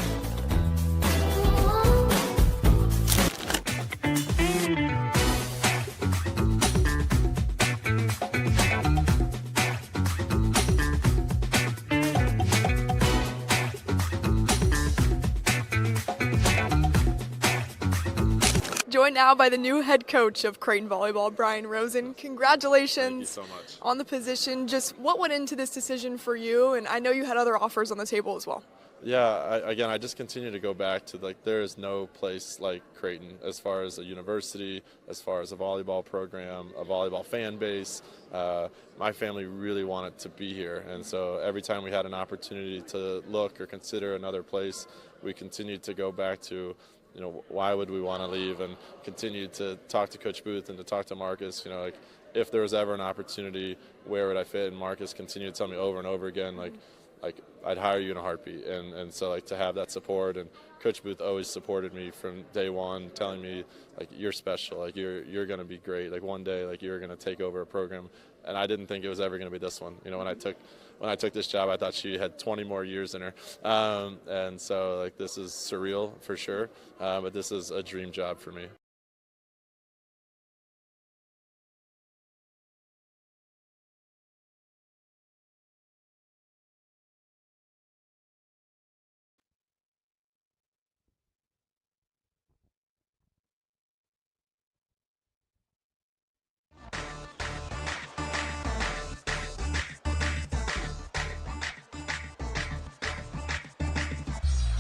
joined now by the new head coach of Creighton Volleyball, Brian Rosen. Congratulations Thank you so much. on the position. Just what went into this decision for you? And I know you had other offers on the table as well. Yeah, I just continue to go back to, like, there is no place like Creighton as far as a university, as far as a volleyball program, a volleyball fan base. My family really wanted to be here, and so every time we had an opportunity to look or consider another place, we continued to go back to, you know, why would we want to leave, and continue to talk to Coach Booth and to talk to Marcus, you know, like, if there was ever an opportunity, where would I fit? And Marcus continued to tell me over and over again, like I'd hire you in a heartbeat. And so, like, to have that support, and Coach Booth always supported me from day one, telling me, like, you're special, like, you're going to be great, like, one day, like, you're going to take over a program. And I didn't think it was ever going to be this one. You know, when I took this job, I thought she had 20 more years in her. And so, like, this is surreal for sure, but this is a dream job for me.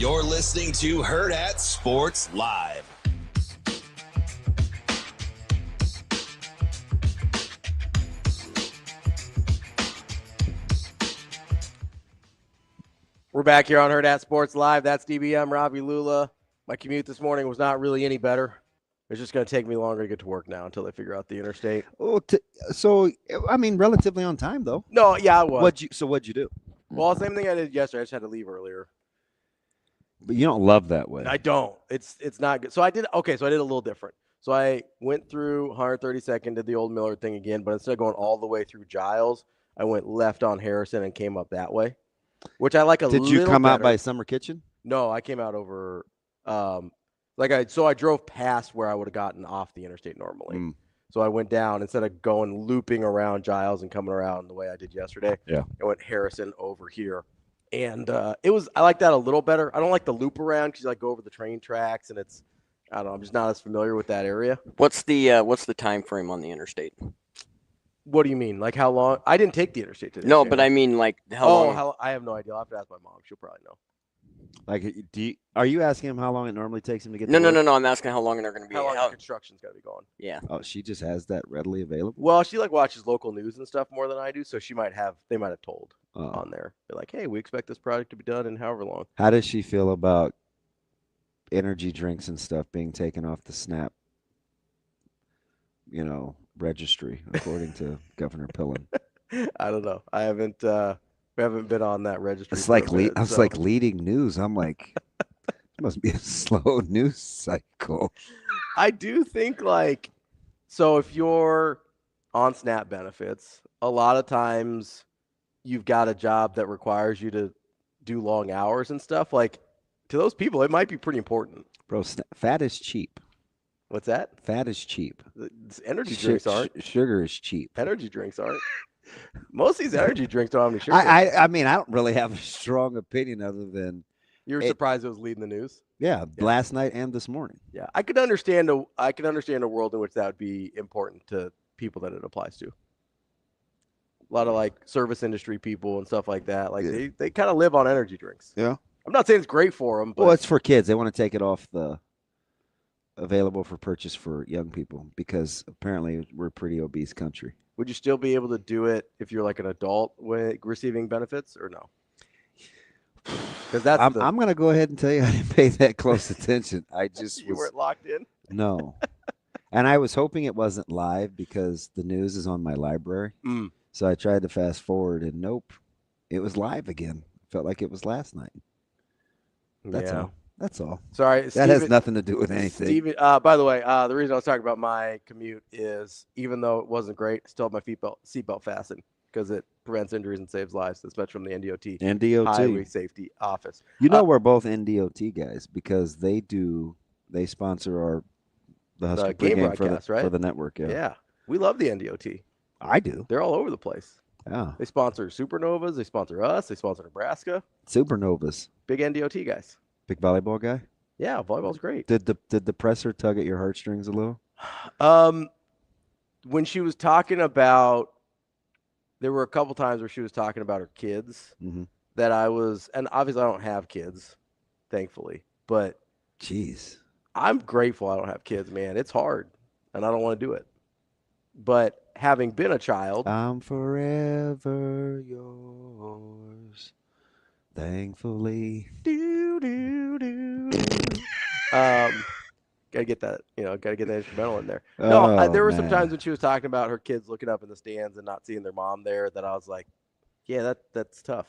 You're listening to Hurrdat Sports Live. We're back here on Hurrdat Sports Live. That's DBM, Ravi, Lulla. My commute this morning was not really any better. It's just going to take me longer to get to work now until they figure out the interstate. Oh, so, I mean, relatively on time, though. No, yeah, I was. What'd you do? Well, same thing I did yesterday. I just had to leave earlier. But you don't love that way. I don't. It's not good. So I did a little different. So I went through 132nd, did the old Miller thing again, but instead of going all the way through Giles, I went left on Harrison and came up that way, which I like a little better. Did you come out by Summer Kitchen? No, I came out over I drove past where I would have gotten off the interstate normally. So I went down instead of going looping around Giles and coming around the way I did yesterday. Yeah. I went Harrison over here. And I like that a little better. I don't like the loop around because you like go over the train tracks and it's, I don't know, I'm just not as familiar with that area. What's the time frame on the interstate? What do you mean? Like how long? I didn't take the interstate today. No, but I mean like how long? I have no idea. I'll have to ask my mom. She'll probably know. Like, are you asking him how long it normally takes him to get? No. I'm asking how long they're going to be. How long the construction's got to be going? Yeah. Oh, she just has that readily available. Well, she watches local news and stuff more than I do, so they might have told on there. They're like, hey, we expect this project to be done in however long. How does she feel about energy drinks and stuff being taken off the SNAP? Registry, according to Governor Pillen. I don't know. I haven't. We haven't been on that registry. It's like like leading news. I'm like, it must be a slow news cycle. I do think so if you're on SNAP benefits, a lot of times you've got a job that requires you to do long hours and stuff. Like to those people, it might be pretty important. Bro, fat is cheap. What's that? Fat is cheap. Energy drinks aren't. Sugar is cheap. Energy drinks aren't. Most of these energy drinks don't have any sugar. I mean, I don't really have a strong opinion other than you were surprised it was leading the news. Yeah, last night and this morning. Yeah, I could understand a world in which that would be important to people that it applies to. A lot of service industry people and stuff like that. They kind of live on energy drinks. Yeah, I'm not saying it's great for them, but well, it's for kids. They want to take it off the available for purchase for young people because apparently we're a pretty obese country. Would you still be able to do it if you're like an adult receiving benefits or no? Because I'm going to go ahead and tell you I didn't pay that close attention. I just you weren't locked in. No, and I was hoping it wasn't live because the news is on my library. So I tried to fast forward and nope, it was live again. Felt like it was last night. That's all. That's all. Sorry, that has nothing to do with anything. Steven, by the way, the reason I was talking about my commute is even though it wasn't great, I still have my seatbelt fastened because it prevents injuries and saves lives. That's much from the NDOT. Highway Safety Office. We're both NDOT guys because they sponsor the Husker game broadcast, right? For the network. Yeah. Yeah, we love the NDOT. I do. They're all over the place. Yeah. They sponsor Supernovas. They sponsor us. They sponsor Nebraska. Supernovas. Big NDOT guys. Big volleyball guy? Yeah, volleyball's great. Did the presser tug at your heartstrings a little? When she was talking about, there were a couple times where she was talking about her kids that I was, and obviously I don't have kids, thankfully, but jeez, I'm grateful I don't have kids, man. It's hard, and I don't want to do it. But having been a child, I'm forever yours, thankfully. Gotta get that, gotta get that instrumental in there. No, there were some times when she was talking about her kids looking up in the stands and not seeing their mom there that I was like, yeah, that's tough.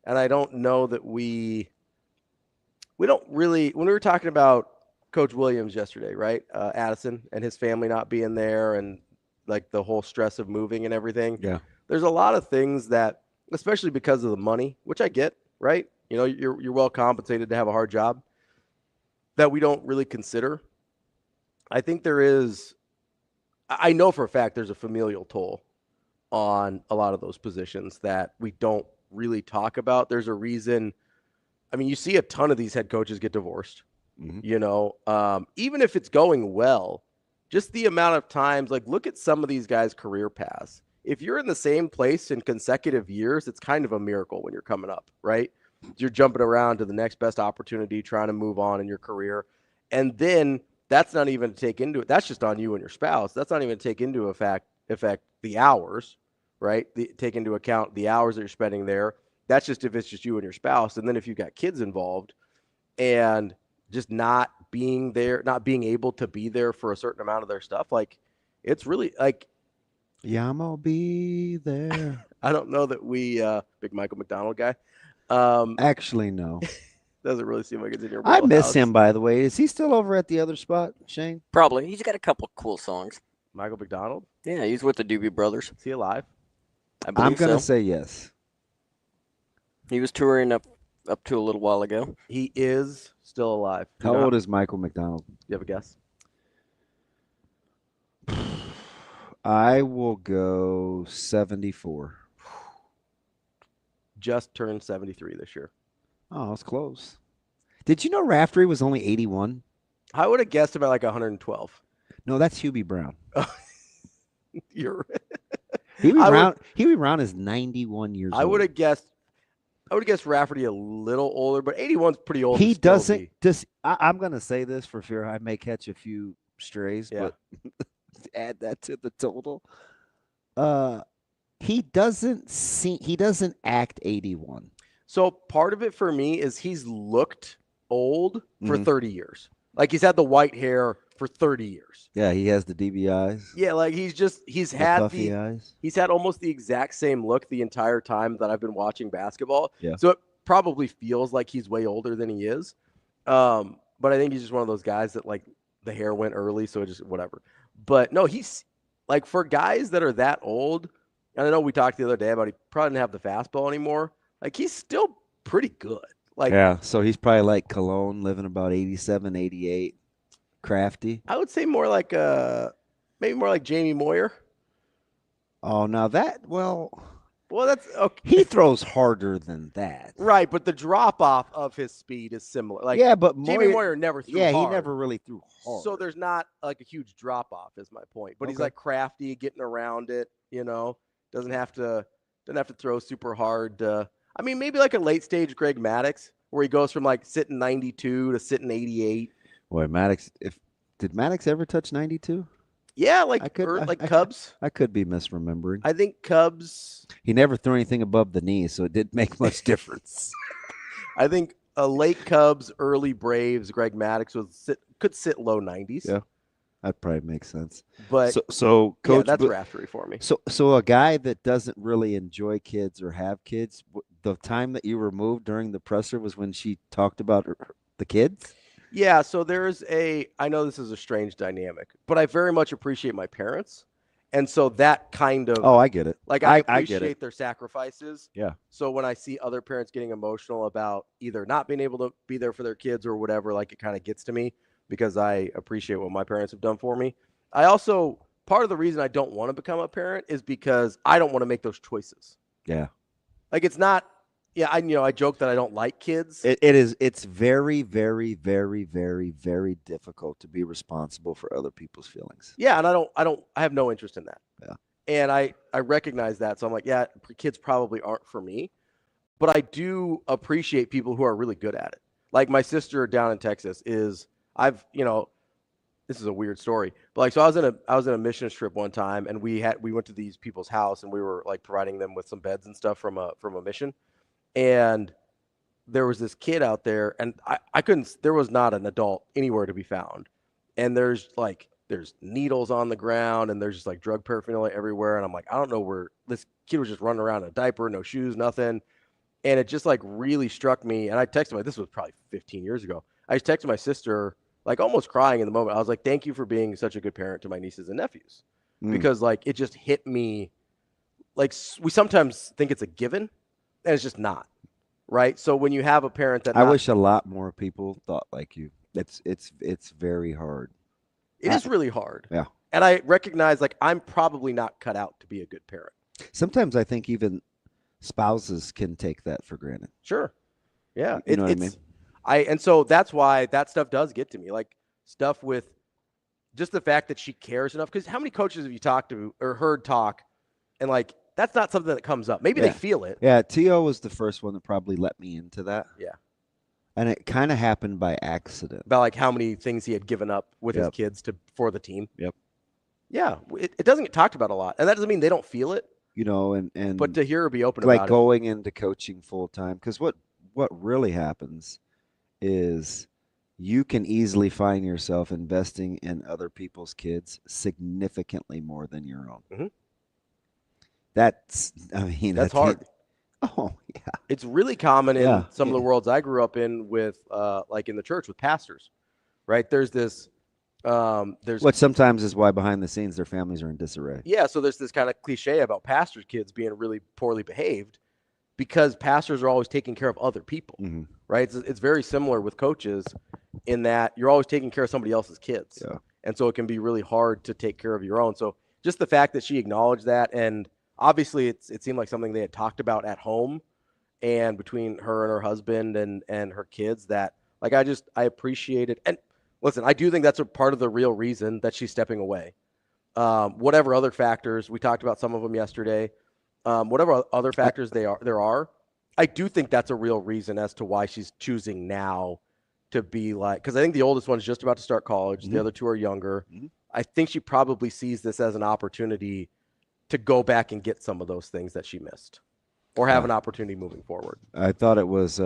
And I don't know that we don't really, when we were talking about Coach Williams yesterday, right? Addison and his family not being there and like the whole stress of moving and everything. Yeah. There's a lot of things that, especially because of the money, which I get, right? You're well compensated to have a hard job, that we don't really consider. I think I know for a fact there's a familial toll on a lot of those positions that we don't really talk about. There's a reason. I mean, you see a ton of these head coaches get divorced, even if it's going well, just the amount of times, like look at some of these guys' career paths. If you're in the same place in consecutive years, it's kind of a miracle when you're coming up, right? You're jumping around to the next best opportunity, trying to move on in your career. And then that's not even to take into it. That's just on you and your spouse. That's not even to take into effect the hours, right? Take into account the hours that you're spending there. That's just if it's just you and your spouse. And then if you've got kids involved and just not being there, not being able to be there for a certain amount of their stuff, like it's really like, yeah, I'm gonna be there. I don't know that we, big Michael McDonald guy. Actually, no. Doesn't really seem like it's in your I miss wheelhouse. him, by the way. Is he still over at the other spot, Shane? Probably. He's got a couple cool songs. Michael McDonald? Yeah, he's with the Doobie Brothers. Is he alive? I believe I'm gonna so. say yes. He was touring up to a little while ago. He is still alive. How old is Michael McDonald? Do you have a guess? I will go 74. Just turned 73 this year. Oh, it's close. Did you know Raftery was only 81? I would have guessed about like 112. No, that's Hubie Brown. You're Hubie Brown is 91 years old. I would have guessed Rafferty a little older, but 81's pretty old. He doesn't. I'm going to say this for fear I may catch a few strays, but add that to the total. He doesn't act 81. So part of it for me is he's looked old for 30 years. Like he's had the white hair for 30 years. Yeah, he has the DB eyes. Yeah, like he's had puffy eyes. He's had almost the exact same look the entire time that I've been watching basketball. Yeah. So it probably feels like he's way older than he is. But I think he's just one of those guys that like the hair went early, so it just whatever. But no, he's like for guys that are that old, and I know we talked the other day about he probably didn't have the fastball anymore. Like he's still pretty good. Like yeah, so he's probably like Cologne, living about 87, 88. Crafty. I would say more like maybe more like Jamie Moyer. Oh, now well that's okay. He throws harder than that. Right, but the drop off of his speed is similar. Like yeah, but Jamie Moyer never threw hard. he never really threw hard. So there's not like a huge drop off is my point. But he's like crafty, getting around it, doesn't have to throw super hard. I mean, maybe like a late stage Greg Maddux where he goes from like sitting 92 to sitting 88. Boy, Maddux, did Maddux ever touch 92? Yeah, Cubs. I could be misremembering. I think Cubs. He never threw anything above the knee, so it didn't make much difference. I think a late Cubs, early Braves, Greg Maddux could sit low 90s. Yeah, that probably makes sense. But so Coach, that's Raftery for me. So a guy that doesn't really enjoy kids or have kids, the time that you were moved during the presser was when she talked about the kids? Yeah, so I know this is a strange dynamic, but I very much appreciate my parents. And so that kind of. Oh, I get it. Like I appreciate their sacrifices. Yeah. So when I see other parents getting emotional about either not being able to be there for their kids or whatever, like it kind of gets to me because I appreciate what my parents have done for me. I also, part of the reason I don't want to become a parent is because I don't want to make those choices. Yeah. Like it's not Yeah, I joke that I don't like kids. It's very, very, very, very, very difficult to be responsible for other people's feelings. Yeah, and I have no interest in that. Yeah. And I recognize that. So I'm like, yeah, kids probably aren't for me. But I do appreciate people who are really good at it. Like my sister down in Texas this is a weird story. But like, so I was in a missions trip one time, and we went to these people's house, and we were like providing them with some beds and stuff from a mission. And there was this kid out there, and there was not an adult anywhere to be found. And there's needles on the ground, and there's just like drug paraphernalia everywhere. And I'm like, I don't know where this kid was, just running around in a diaper, no shoes, nothing. And it just like really struck me. And I texted this was probably 15 years ago. I just texted my sister, like almost crying in the moment. I was like, thank you for being such a good parent to my nieces and nephews. Because like, it just hit me. Like, we sometimes think it's a given, and it's just not. Right. So when you have a parent that I wish a lot more people thought like you. It's very hard. It is really hard. Yeah. And I recognize like I'm probably not cut out to be a good parent. Sometimes I think even spouses can take that for granted. Sure. Yeah. You know what I mean? And so that's why that stuff does get to me. Like stuff with just the fact that she cares enough. Because how many coaches have you talked to or heard talk, and like that's not something that comes up. Maybe they feel it. Yeah, T.O. was the first one that probably let me into that. Yeah. And it kind of happened by accident. About like how many things he had given up with his kids for the team. Yep. Yeah. It doesn't get talked about a lot. And that doesn't mean they don't feel it. But to hear her be open like about going into coaching full time, because what really happens is you can easily find yourself investing in other people's kids significantly more than your own. Mm-hmm. That's hard. Oh, yeah. It's really common in some of the worlds I grew up in with, like in the church with pastors, right? There's this, what sometimes is why behind the scenes their families are in disarray. Yeah. So there's this kind of cliche about pastors' kids being really poorly behaved because pastors are always taking care of other people, right? It's very similar with coaches in that you're always taking care of somebody else's kids. Yeah. And so it can be really hard to take care of your own. So just the fact that she acknowledged that, and obviously it seemed like something they had talked about at home and between her and her husband and her kids, that like I appreciate it. And listen, I do think that's a part of the real reason that she's stepping away. Whatever other factors, we talked about some of them yesterday, whatever other factors there are, I do think that's a real reason as to why she's choosing now to be like, because I think the oldest one is just about to start college. The other two are younger. I think she probably sees this as an opportunity to go back and get some of those things that she missed or have an opportunity moving forward. I thought it was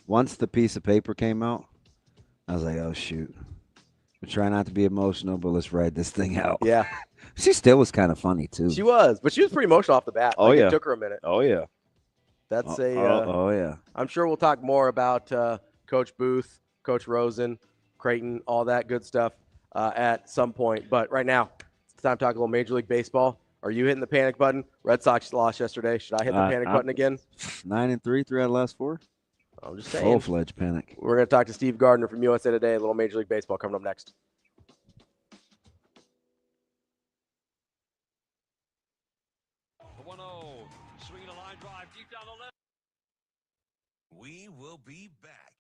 once the piece of paper came out, I was like, oh, shoot. We're trying not to be emotional, but let's ride this thing out. Yeah. She still was kind of funny, too. She was, but she was pretty emotional off the bat. Oh, yeah. It took her a minute. Oh, yeah. That's yeah. I'm sure we'll talk more about Coach Booth, Coach Rosen, Creighton, all that good stuff at some point. But right now, it's time to talk a little Major League Baseball. Are you hitting the panic button? Red Sox lost yesterday. Should I hit the panic button again? 9-3, 3 out of the last 4. I'm just saying. Full-fledged panic. We're going to talk to Steve Gardner from USA Today. A little Major League Baseball coming up next. We will be back.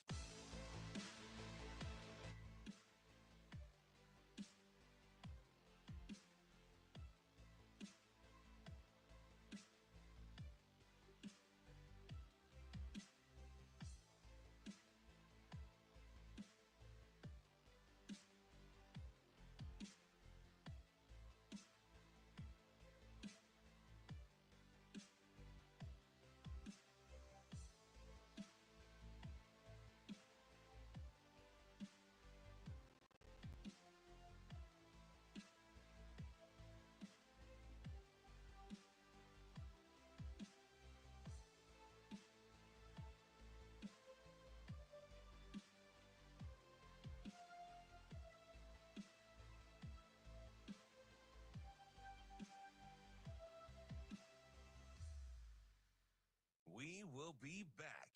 We will be back.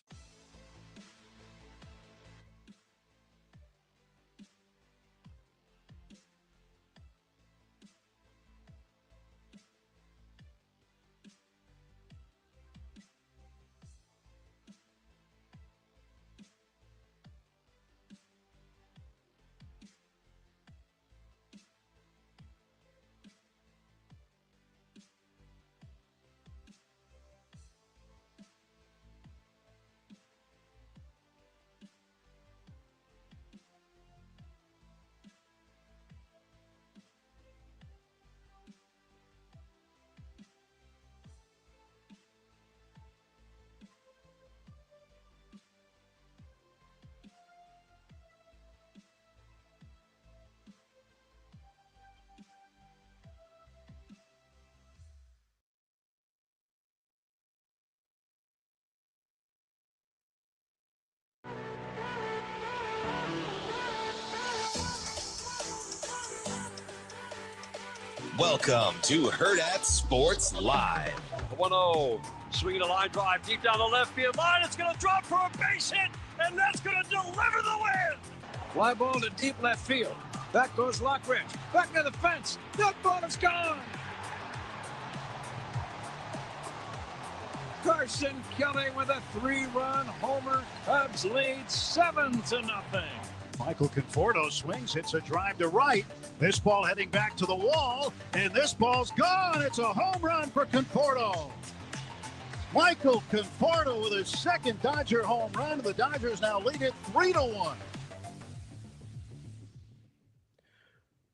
Welcome to Hurrdat Sports Live. 1-0. Swinging a line drive deep down the left field line. It's going to drop for a base hit, and that's going to deliver the win. Fly ball to deep left field. Back goes Lockridge. Back to the fence. That ball is gone. Carson Kelly with a 3-run homer. Cubs lead 7-0. Michael Conforto swings, hits a drive to right. This ball heading back to the wall, and this ball's gone. It's a home run for Conforto. Michael Conforto with his second Dodger home run. The Dodgers now lead it 3-1.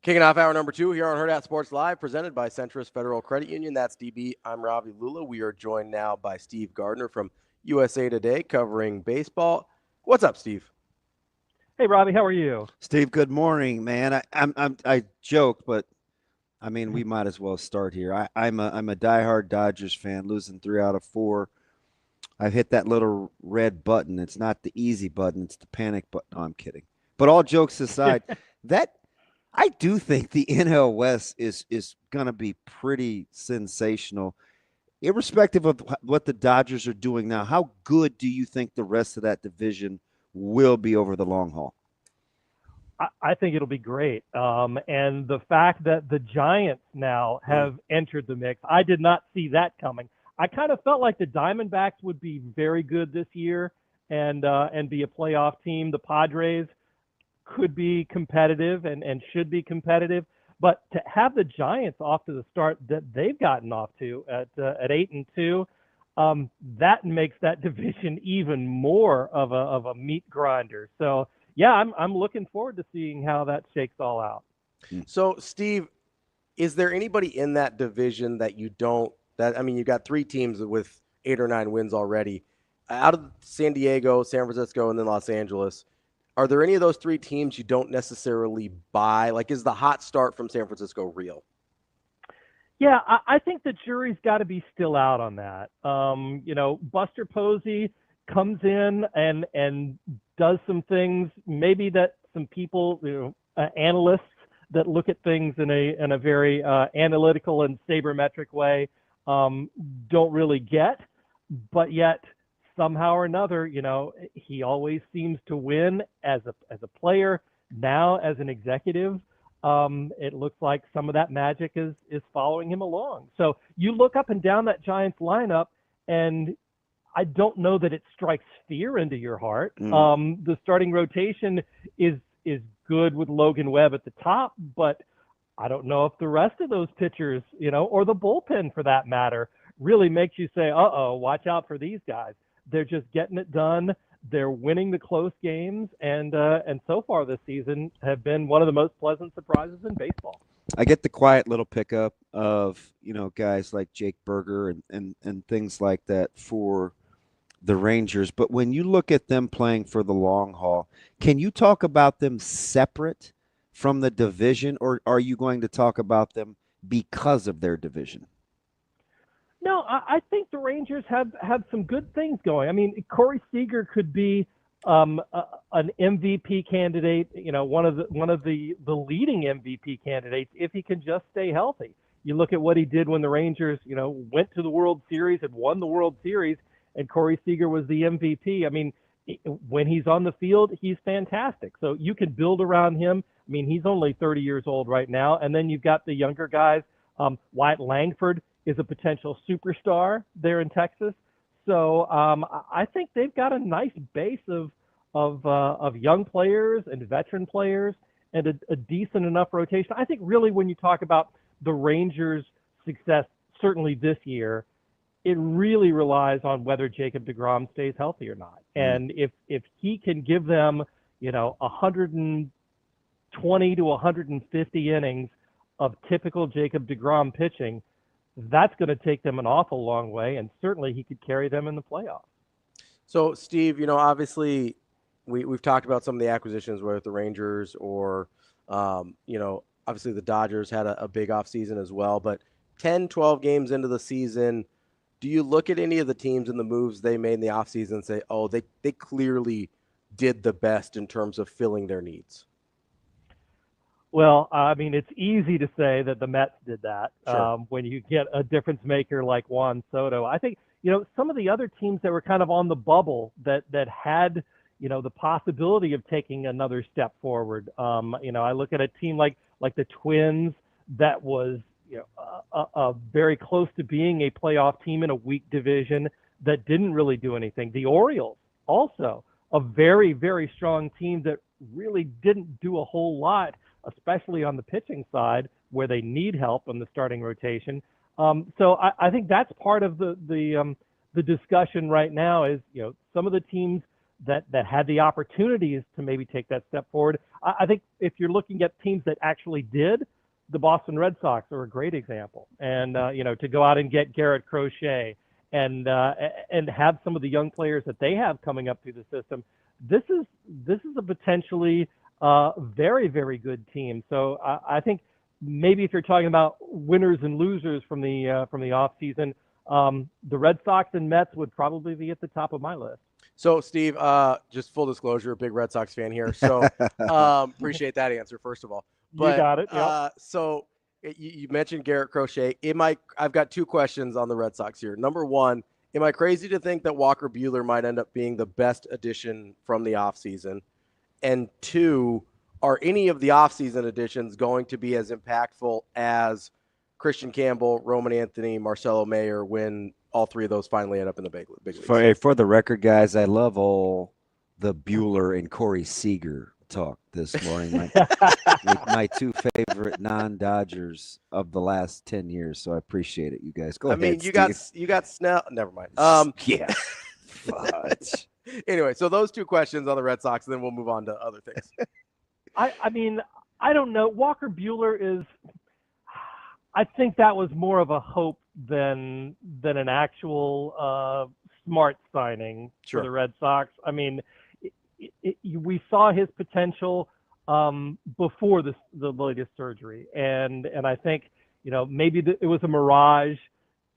Kicking off hour number 2 here on Hurrdat Sports Live, presented by Centris Federal Credit Union. That's DB. I'm Ravi Lulla. We are joined now by Steve Gardner from USA Today covering baseball. What's up, Steve? Hey, Ravi, how are you? Steve, good morning, man. I joke, but I mean, we might as well start here. I'm a diehard Dodgers fan, losing 3 out of 4. I've hit that little red button. It's not the easy button. It's the panic button. No, I'm kidding. But all jokes aside, I do think the NL West is going to be pretty sensational, irrespective of what the Dodgers are doing now. How good do you think the rest of that division will be over the long haul? I think it'll be great. And the fact that the Giants now have entered the mix, I did not see that coming. I kind of felt like the Diamondbacks would be very good this year and be a playoff team. The Padres could be competitive and should be competitive. But to have the Giants off to the start that they've gotten off to at 8-2, that makes that division even more of a meat grinder. So, yeah, I'm looking forward to seeing how that shakes all out. So, Steve, is there anybody in that division that you got 3 teams with 8 or 9 wins already. Out of San Diego, San Francisco, and then Los Angeles, are there any of those 3 teams you don't necessarily buy? Like, is the hot start from San Francisco real? Yeah, I think the jury's got to be still out on that. Buster Posey comes in and does some things maybe that some people, analysts that look at things in a very analytical and sabermetric way don't really get, but yet somehow or another, he always seems to win as a player. Now as an executive, it looks like some of that magic is following him along. So you look up and down that Giants lineup, and I don't know that it strikes fear into your heart. The starting rotation is good with Logan Webb at the top, but I don't know if the rest of those pitchers, or the bullpen for that matter, really makes you say, watch out for these guys. They're just getting it done. They're winning the close games, and so far this season have been one of the most pleasant surprises in baseball. I get the quiet little pickup of, guys like Jake Berger and things like that for the Rangers. But when you look at them playing for the long haul, can you talk about them separate from the division, or are you going to talk about them because of their division? No, I think the Rangers have some good things going. I mean, Corey Seager could be an MVP candidate, one of the leading MVP candidates if he can just stay healthy. You look at what he did when the Rangers, went to the World Series and won the World Series, and Corey Seager was the MVP. I mean, when he's on the field, he's fantastic. So you can build around him. I mean, he's only 30 years old right now. And then you've got the younger guys. Wyatt Langford is a potential superstar there in Texas. So I think they've got a nice base of young players and veteran players and a decent enough rotation. I think really when you talk about the Rangers' success, certainly this year, it really relies on whether Jacob deGrom stays healthy or not. And if he can give them, 120 to 150 innings of typical Jacob deGrom pitching, that's going to take them an awful long way, and certainly he could carry them in the playoffs. So, Steve, obviously we've talked about some of the acquisitions, whether the Rangers or, obviously the Dodgers had a big offseason as well. But 10, 12 games into the season, do you look at any of the teams and the moves they made in the offseason and say, oh, they clearly did the best in terms of filling their needs? Well, I mean, it's easy to say that the Mets did that when you get a difference maker like Juan Soto. I think, some of the other teams that were kind of on the bubble that had, the possibility of taking another step forward. I look at a team like the Twins that was, very close to being a playoff team in a weak division that didn't really do anything. The Orioles also a very, very strong team that really didn't do a whole lot, especially on the pitching side where they need help in the starting rotation. So I think that's part of the discussion right now is, some of the teams that had the opportunities to maybe take that step forward. I think if you're looking at teams that actually did, the Boston Red Sox are a great example. And, to go out and get Garrett Crochet and have some of the young players that they have coming up through the system, this is a potentially very, very good team. So I think maybe if you're talking about winners and losers from the off season, the Red Sox and Mets would probably be at the top of my list. So, Steve, just full disclosure, big Red Sox fan here. So appreciate that answer, first of all. But, you got it. Yep. So you mentioned Garrett Crochet. I've got two questions on the Red Sox here. Number one, am I crazy to think that Walker Buehler might end up being the best addition from the offseason? And two, are any of the offseason additions going to be as impactful as Christian Campbell, Roman Anthony, Marcelo Mayer when all three of those finally end up in the big leagues? For the record, guys, I love all the Buehler and Corey Seager talk this morning. My two favorite non-Dodgers of the last 10 years. So I appreciate it, you guys. Go ahead. I mean, you got Snell. Never mind. Yeah. Fudge. Anyway, so those two questions on the Red Sox, and then we'll move on to other things. I mean, I don't know. Walker Buehler is. I think that was more of a hope than an actual smart signing for the Red Sox. I mean, we saw his potential before the latest surgery, and I think maybe it was a mirage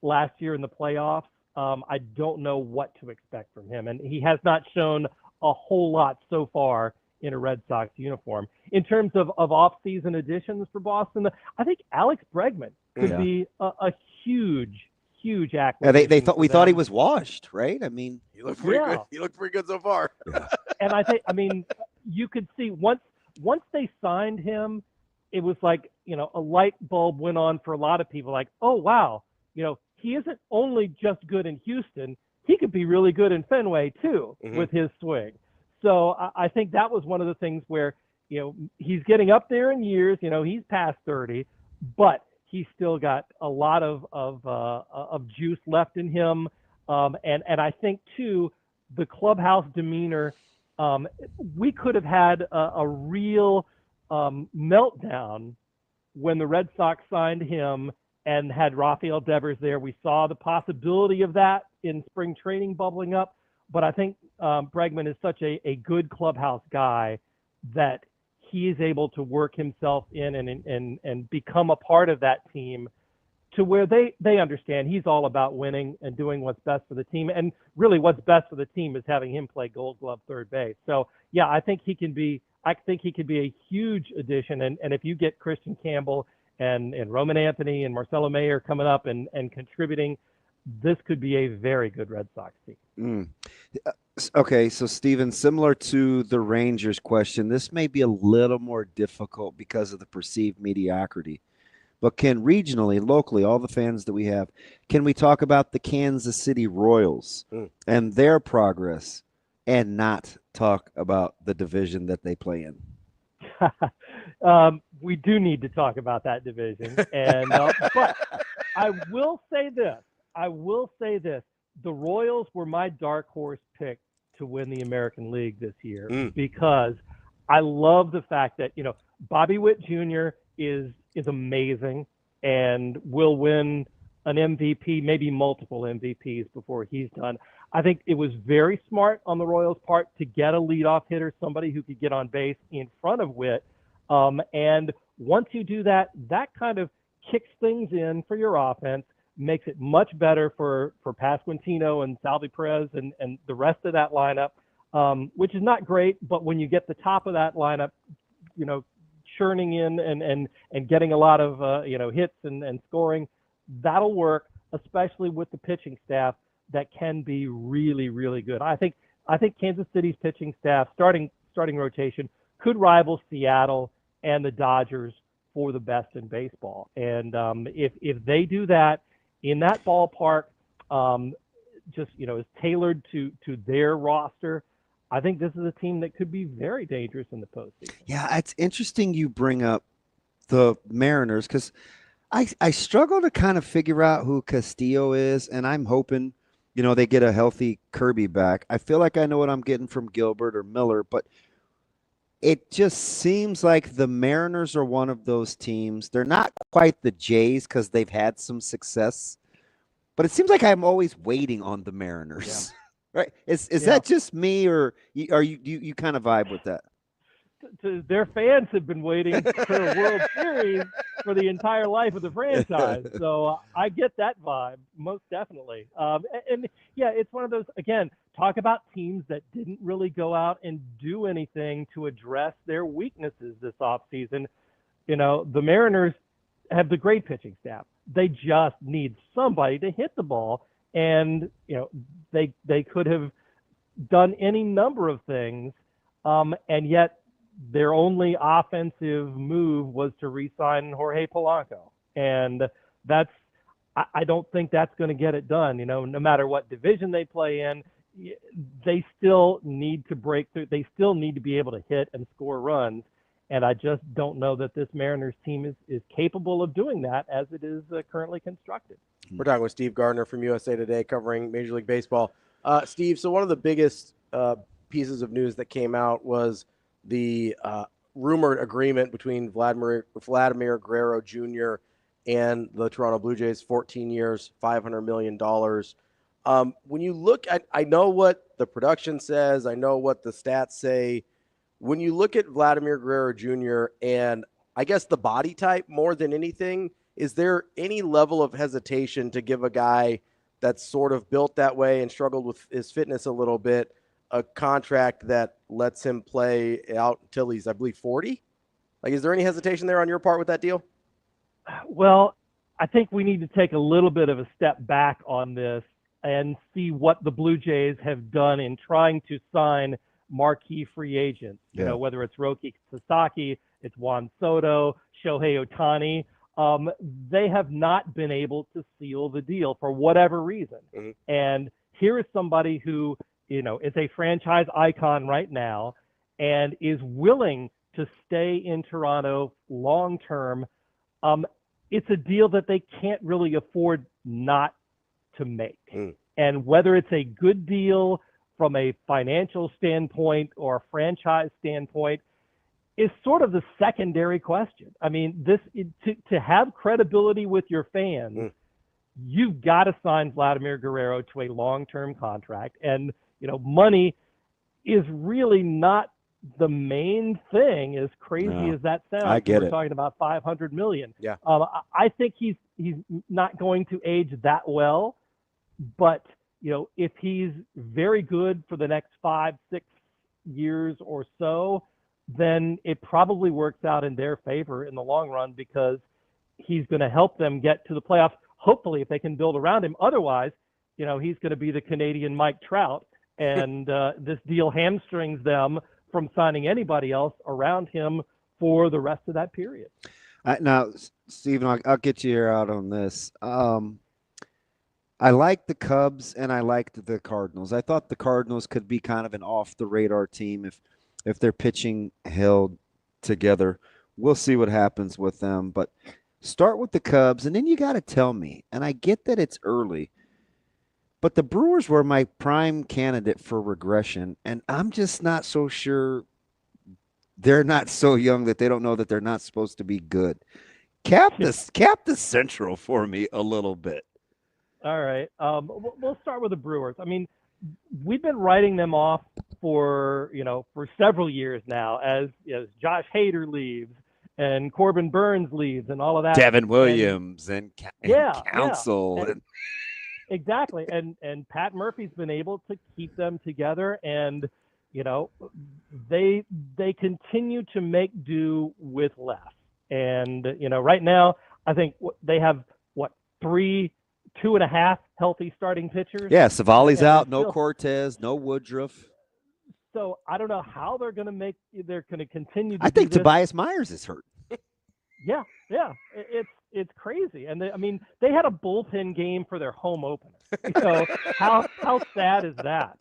last year in the playoffs. I don't know what to expect from him, and he has not shown a whole lot so far in a Red Sox uniform. In terms of off-season additions for Boston, I think Alex Bregman could be a huge acquisition. Yeah, we thought he was washed, right? I mean, he looked pretty good. He looked pretty good so far. Yeah. And I mean, you could see once they signed him, it was like, a light bulb went on for a lot of people. Like, oh wow, he isn't only just good in Houston; he could be really good in Fenway too with his swing. So I think that was one of the things where, he's getting up there in years. He's past 30, but he's still got a lot of juice left in him. And I think too, the clubhouse demeanor. We could have had a real meltdown when the Red Sox signed him and had Rafael Devers there. We saw the possibility of that in spring training bubbling up. But I think Bregman is such a good clubhouse guy that he is able to work himself in and become a part of that team to where they understand he's all about winning and doing what's best for the team. And really what's best for the team is having him play Gold Glove third base. So, yeah, I think he could be a huge addition. And if you get Christian Campbell and Roman Anthony and Marcelo Mayer coming up and contributing, this could be a very good Red Sox team. Okay, so Steven, similar to the Rangers question, this may be a little more difficult because of the perceived mediocrity. But can regionally, locally, all the fans that we have, can we talk about the Kansas City Royals and their progress and not talk about the division that they play in? We do need to talk about that division. And but I will say this. The Royals were my dark horse pick to win the American League this year because I love the fact that, Bobby Witt Jr. is amazing and will win an MVP, maybe multiple MVPs before he's done. I think it was very smart on the Royals' part to get a leadoff hitter, somebody who could get on base in front of Witt. And once you do that, that kind of kicks things in for your offense, makes it much better for Pasquantino and Salvi Perez and the rest of that lineup, which is not great. But when you get the top of that lineup, churning in and getting a lot of hits and scoring. That'll work, especially with the pitching staff that can be really, really good. I think Kansas City's pitching staff, starting rotation, could rival Seattle and the Dodgers for the best in baseball. And if they do that in that ballpark, is tailored to their roster, I think this is a team that could be very dangerous in the postseason. Yeah, it's interesting you bring up the Mariners because I struggle to kind of figure out who Castillo is, and I'm hoping, they get a healthy Kirby back. I feel like I know what I'm getting from Gilbert or Miller, but it just seems like the Mariners are one of those teams. They're not quite the Jays because they've had some success, but it seems like I'm always waiting on the Mariners. Yeah. Right? Is that just me, or are you kind of vibe with that? Their fans have been waiting for a World Series for the entire life of the franchise. So I get that vibe, most definitely. It's one of those, again, talk about teams that didn't really go out and do anything to address their weaknesses this offseason. The Mariners have the great pitching staff. They just need somebody to hit the ball. And, they could have done any number of things, and yet their only offensive move was to re-sign Jorge Polanco. And I don't think that's going to get it done. No matter what division they play in, they still need to break through. They still need to be able to hit and score runs. And I just don't know that this Mariners team is capable of doing that as it is currently constructed. We're talking with Steve Gardner from USA Today covering Major League Baseball. Steve, so one of the biggest pieces of news that came out was the rumored agreement between Vladimir Guerrero Jr. and the Toronto Blue Jays, 14 years, $500 million. When you look at, I know what the production says, I know what the stats say. When you look at Vladimir Guerrero Jr. and I guess the body type more than anything, is there any level of hesitation to give a guy that's sort of built that way and struggled with his fitness a little bit a contract that lets him play out until he's, I believe, 40? Like, is there any hesitation there on your part with that deal? Well, I think we need to take a little bit of a step back on this and see what the Blue Jays have done in trying to sign marquee free agents. You know, whether it's Roki Sasaki, it's Juan Soto, Shohei Ohtani. They have not been able to seal the deal for whatever reason. Mm-hmm. And here is somebody who, is a franchise icon right now and is willing to stay in Toronto long term. It's a deal that they can't really afford not to make. And whether it's a good deal from a financial standpoint or a franchise standpoint is sort of the secondary question. I mean, to have credibility with your fans, you've got to sign Vladimir Guerrero to a long-term contract. And, money is really not the main thing, as crazy as that sounds. I get We're it. talking about $500 million. Yeah. I think he's not going to age that well, but if he's very good for the next 5-6 years or so, then it probably works out in their favor in the long run because he's going to help them get to the playoffs. Hopefully, if they can build around him. Otherwise, he's going to be the Canadian Mike Trout, and this deal hamstrings them from signing anybody else around him for the rest of that period. Now, Stephen, I'll get you out on this. I like the Cubs and I liked the Cardinals. I thought the Cardinals could be kind of an off-the-radar team if their pitching held together. We'll see what happens with them. But start with the Cubs, and then you got to tell me, and I get that it's early, but the Brewers were my prime candidate for regression, and I'm just not so sure they're not so young that they don't know that they're not supposed to be good. Cap the Central for me a little bit. All right. We'll start with the Brewers. I mean, we've been writing them off for several years now as Josh Hader leaves and Corbin Burns leaves and all of that. Devin Williams and Counsell. And exactly. And Pat Murphy's been able to keep them together. And, they continue to make do with less. And, right now, I think they have, 2.5 healthy starting pitchers? Yeah, Savali's out, no still, Cortez, no Woodruff. So I don't know how they're going to continue to I think do this. Tobias Myers is hurt. Yeah. It's crazy. And they had a bullpen game for their home opener. How sad is that?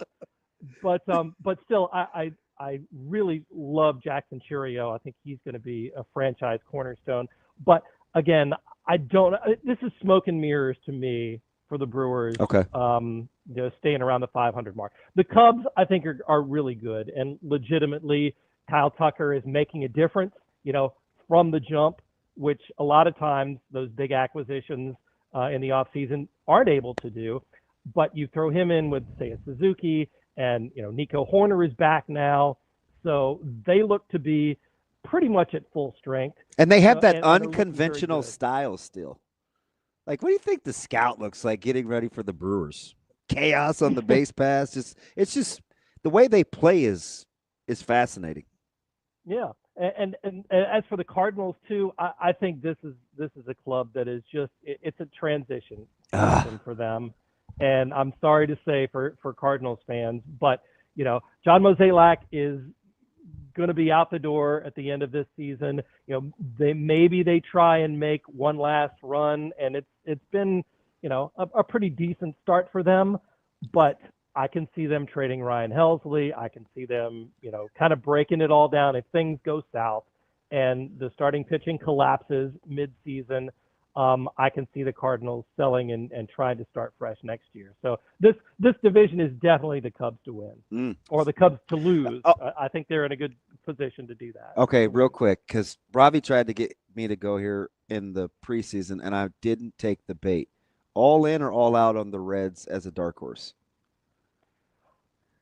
But still, I really love Jackson Churio. I think he's going to be a franchise cornerstone. But again, this is smoke and mirrors to me for the Brewers. Okay. Staying around the 500 mark. The Cubs, I think, are really good, and legitimately, Kyle Tucker is making a difference. From the jump, which a lot of times those big acquisitions in the offseason aren't able to do. But you throw him in with, say, a Suzuki, and Nico Horner is back now, so they look to be pretty much at full strength. And they have that and unconventional style still. Like, what do you think the scout looks like getting ready for the Brewers? Chaos on the base pass. It's just the way they play is fascinating. Yeah. And as for the Cardinals too, I think this is a club that is it's a transition for them. And I'm sorry to say for Cardinals fans, but John Mozeliak is going to be out the door at the end of this season. They try and make one last run, and it's been a pretty decent start for them, but I can see them trading Ryan Helsley. I can see them, kind of breaking it all down if things go south and the starting pitching collapses mid-season. I can see the Cardinals selling and trying to start fresh next year. So this division is definitely the Cubs to win or the Cubs to lose. I think they're in a good position to do that. Okay, real quick, because Ravi tried to get me to go here in the preseason, and I didn't take the bait. All in or all out on the Reds as a dark horse?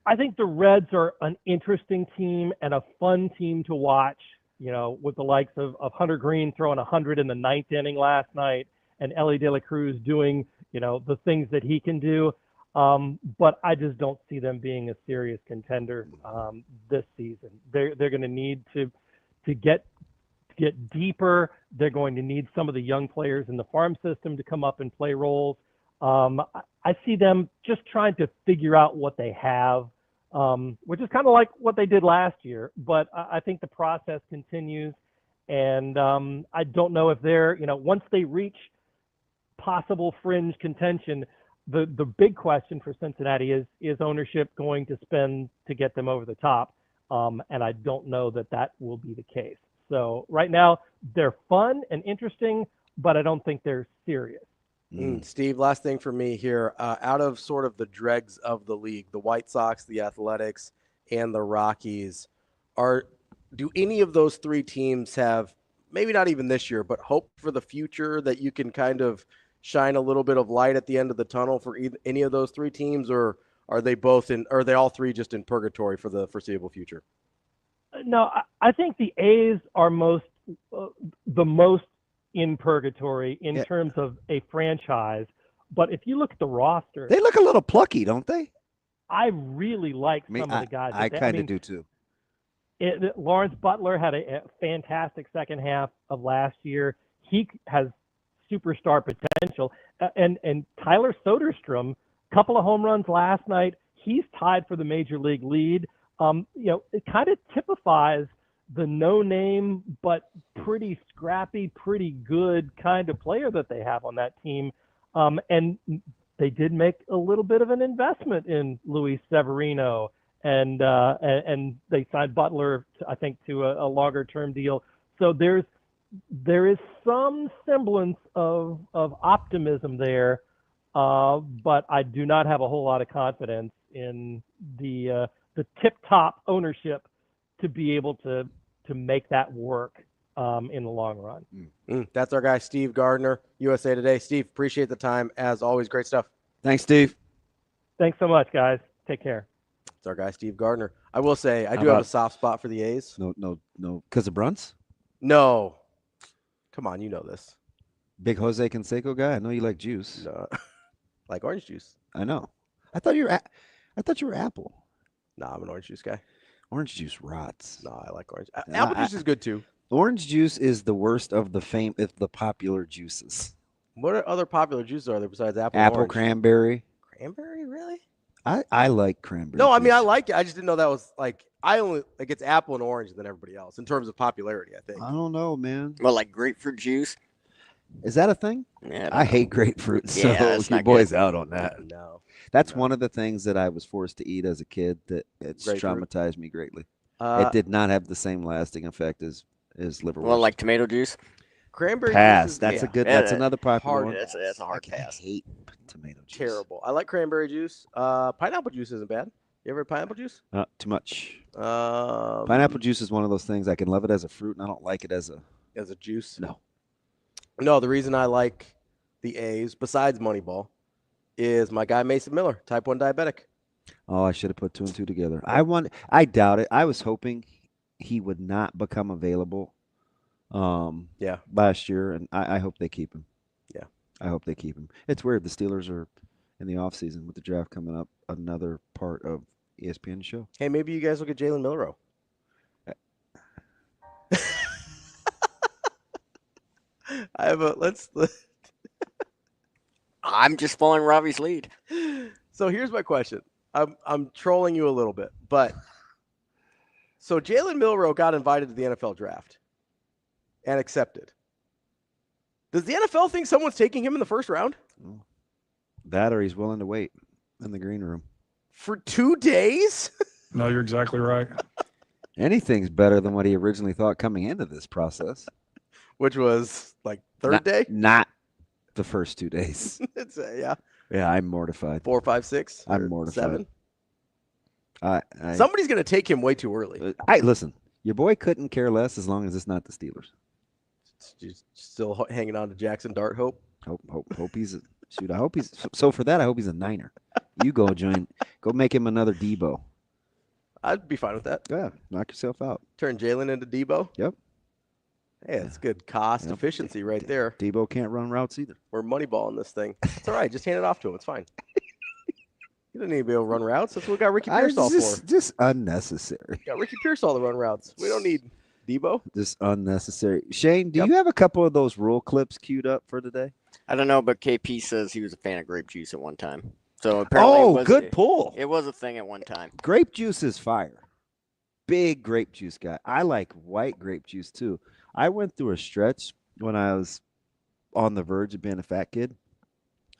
I think the Reds are an interesting team and a fun team to watch, with the likes of Hunter Green throwing 100 in the 9th inning last night and Ellie De La Cruz doing, the things that he can do. But I just don't see them being a serious contender this season. They're going to need to get deeper. They're going to need some of the young players in the farm system to come up and play roles. I see them just trying to figure out what they have, which is kind of like what they did last year. But I think the process continues, and I don't know if they're, once they reach possible fringe contention, the big question for Cincinnati is ownership going to spend to get them over the top? And I don't know that will be the case. So right now they're fun and interesting, but I don't think they're serious. Steve, last thing for me here. Out of sort of the dregs of the league, the White Sox, the Athletics, and the Rockies, do any of those three teams have, maybe not even this year, but hope for the future that you can kind of shine a little bit of light at the end of the tunnel for any of those three teams, or are they all three just in purgatory for the foreseeable future? No, I think the A's are the most in purgatory in terms of a franchise. But if you look at the roster, they look a little plucky, don't they? I really like some of the guys. I kind of do too. Lawrence Butler had a fantastic second half of last year. He has superstar potential. And Tyler Soderstrom, couple of home runs last night. He's tied for the major league lead. It kind of typifies the no-name but pretty scrappy, pretty good kind of player that they have on that team. And they did make a little bit of an investment in Luis Severino, and they signed Butler, I think, to a longer-term deal. So there is some semblance of optimism there, but I do not have a whole lot of confidence in the tip-top ownership to be able to make that work in the long run. That's our guy, Steve Gardner, USA Today. Steve, appreciate the time. As always, great stuff. Thanks, Steve. Thanks so much, guys. Take care. It's our guy, Steve Gardner. I will say, I do have a soft spot for the A's. No. Because of Bruns? No. Come on, you know this. Big Jose Canseco guy? I know you like juice. No. Like orange juice. I know. I thought you were Apple. No, I'm an orange juice guy. Orange juice rots. No, I like orange. Apple juice is good too. Orange juice is the worst of the popular juices. What other popular juices are there besides apple? Apple, and orange? cranberry. Cranberry, really? I like cranberry. No, I mean juice. I like it. I just didn't know that was like I only like it's apple and orange than everybody else in terms of popularity. I think. I don't know, man. Well, like grapefruit juice. Is that a thing? Yeah, I hate grapefruit, so Yeah, it's your not boy's good. out on that. No. That's one of the things that I was forced to eat as a kid that it's Grapefruit? traumatized me greatly. Uh, It did not have the same lasting effect as liverwurst. Well, like tomato juice. Cranberry pass. juice is That's a yeah, good. That's another popular hard one. pass. That's a hard pass. I hate tomato juice. Terrible. I like cranberry juice. Pineapple juice isn't bad. You ever had pineapple juice? Not too much. Um, Pineapple juice is one of those things I can love it as a fruit, and I don't like it as a juice. No. No, the reason I like the A's, besides Moneyball, is my guy Mason Miller, type 1 diabetic. Oh, I should have put 2 and 2 together. I doubt it. I was hoping he would not become available. Last year, and I hope they keep him. Yeah, I hope they keep him. It's weird. The Steelers are in the offseason with the draft coming up. Another part of ESPN's show. Hey, maybe you guys look at Jalen Milroe. I have a let's. I'm just following Ravi's lead. So here's my question. I'm trolling you a little bit, but so Jalen Milroe got invited to the NFL draft and accepted. Does the NFL think someone's taking him in the first round? That or he's willing to wait in the green room. For 2 days? No, you're exactly right. Anything's better than what he originally thought coming into this process. Which was like third day? Not the first 2 days. It's yeah. Yeah, I'm mortified. 4, 5, 6. I'm mortified. 7. I Somebody's going to take him way too early. listen. Your boy couldn't care less as long as it's not the Steelers. Still hanging on to Jackson Dart hope. Hope he's shoot. I hope he's so for that. I hope he's a Niner. You go make him another Debo. I'd be fine with that. Yeah, knock yourself out. Turn Jalen into Debo. Yep. Hey, it's good cost efficiency right there. Debo can't run routes either. We're moneyballing this thing. It's all right. Just hand it off to him. It's fine. You don't need to be able to run routes. That's what we got Ricky Pearsall for. Just unnecessary. Got Ricky Pearsall to run routes. We don't need Debo. Just unnecessary. Shane, do you have a couple of those rule clips queued up for today? I don't know, but KP says he was a fan of grape juice at one time. So apparently, good pull. It was a thing at one time. Grape juice is fire. Big grape juice guy. I like white grape juice too. I went through a stretch when I was on the verge of being a fat kid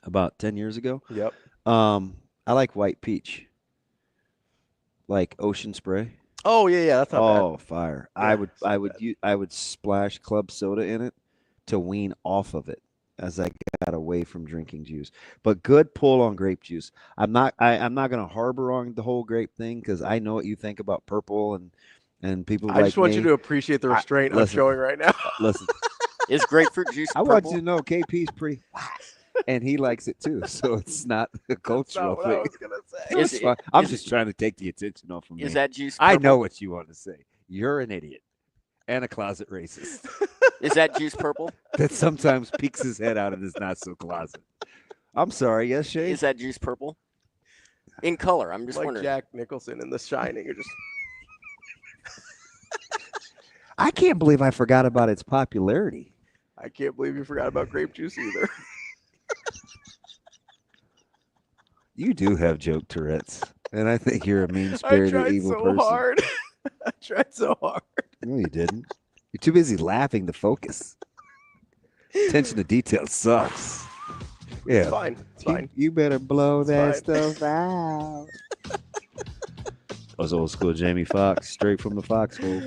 about 10 years ago. Yep. I like white peach. Like Ocean Spray. Oh yeah, that's not bad. Oh, fire. Yeah, I would splash club soda in it to wean off of it as I got away from drinking juice. But good pull on grape juice. I'm not going to harbor on the whole grape thing because I know what you think about purple and people I like just want me. you to appreciate the restraint I'm showing right now. Listen. Is grapefruit juice I purple? want you to know KP's pretty and he likes it too. So it's not a cultural That's not what I thing. was gonna say. It's fine. I'm just trying to take the attention off from me. Is that juice I purple? know what you want to say. You're an idiot and a closet racist. Is that juice purple? That sometimes peeks his head out of his not so closet. I'm sorry, yes, Shane? Is that juice purple? In color, I'm just like wondering. Jack Nicholson in The Shining. You're just I can't believe I forgot about its popularity. I can't believe you forgot about grape juice either. You do have joke Tourette's, and I think you're a I mean-spirited, tried evil so person. hard. I tried so hard. No, you didn't. You're too busy laughing to focus. Attention to detail sucks. Yeah, It's fine. It's fine. You better blow that fine. stuff out. That was old school Jamie Foxx, straight from the foxhole.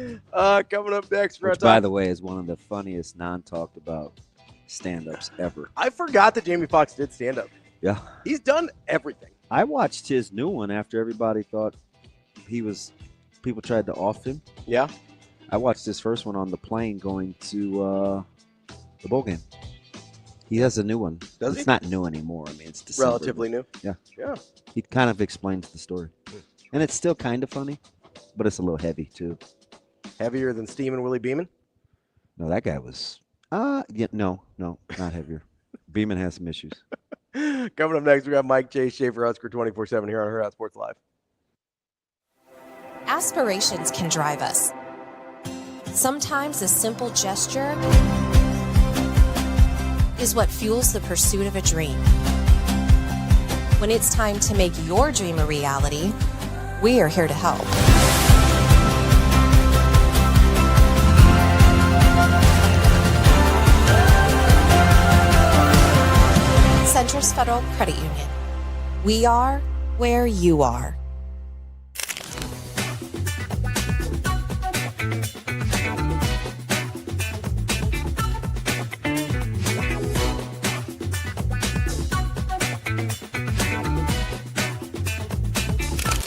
Coming up next, Which, by the way, is one of the funniest non-talked about stand-ups ever. I forgot that Jamie Foxx did stand up. Yeah. He's done everything. I watched his new one after everybody thought people tried to off him. Yeah. I watched his first one on the plane going to the bowl game. He has a new one. Does it's he? not new anymore. I mean, it's December. Relatively new. Yeah. Yeah. He kind of explains the story. And it's still kind of funny, but it's a little heavy too. Heavier than Steamin' Willie Beeman? No, that guy was no, not heavier. Beeman has some issues. Coming up next, we got Mike Chase, Schaefer, Husker 24/7 here on Hurrdat Sports Live. Aspirations can drive us. Sometimes a simple gesture is what fuels the pursuit of a dream. When it's time to make your dream a reality, we are here to help. Centris Federal Credit Union. We are where you are.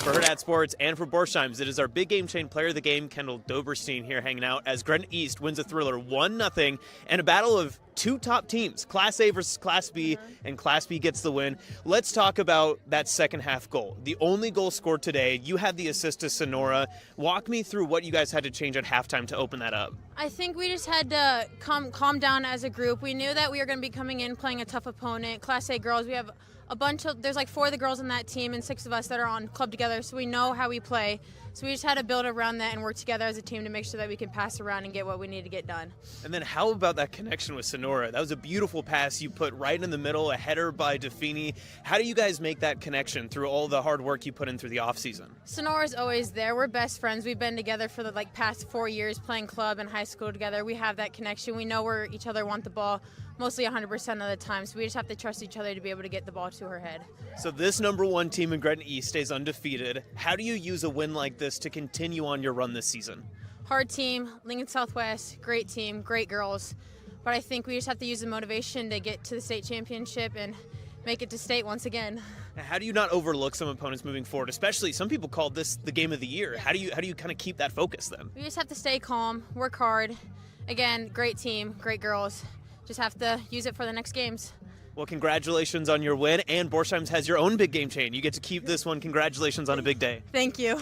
For Hurrdat Sports and for Borsheim's, it is our big game chain player of the game, Kendall Doberstein, here hanging out as Gardner East wins a thriller 1-0 and a battle of two top teams, Class A versus Class B, and Class B gets the win. Let's talk about that second half goal. The only goal scored today, you had the assist to Sonora. Walk me through what you guys had to change at halftime to open that up. I think we just had to calm down as a group. We knew that we were going to be coming in playing a tough opponent. Class A girls, we have there's like 4 of the girls on that team and 6 of us that are on club together, so we know how we play. So we just had to build around that and work together as a team to make sure that we can pass around and get what we need to get done. And then how about that connection with Sonora? That was a beautiful pass you put right in the middle, a header by Defini. How do you guys make that connection through all the hard work you put in through the offseason? Sonora's always there. We're best friends. We've been together for the past 4 years playing club and high school together. We have that connection. We know where each other want the ball mostly 100% of the time, so we just have to trust each other to be able to get the ball to her head. So this #1 team in Gardner East stays undefeated. How do you use a win like this to continue on your run this season? Hard team, Lincoln Southwest, great team, great girls, but I think we just have to use the motivation to get to the state championship and make it to state once again. How do you not overlook some opponents moving forward? Especially, some people call this the game of the year. How do you kind of keep that focus then? We just have to stay calm, work hard. Again, great team, great girls. Just have to use it for the next games. Well, congratulations on your win, and Borsheim's has your own big game chain. You get to keep this one. Congratulations on a big day. Thank you.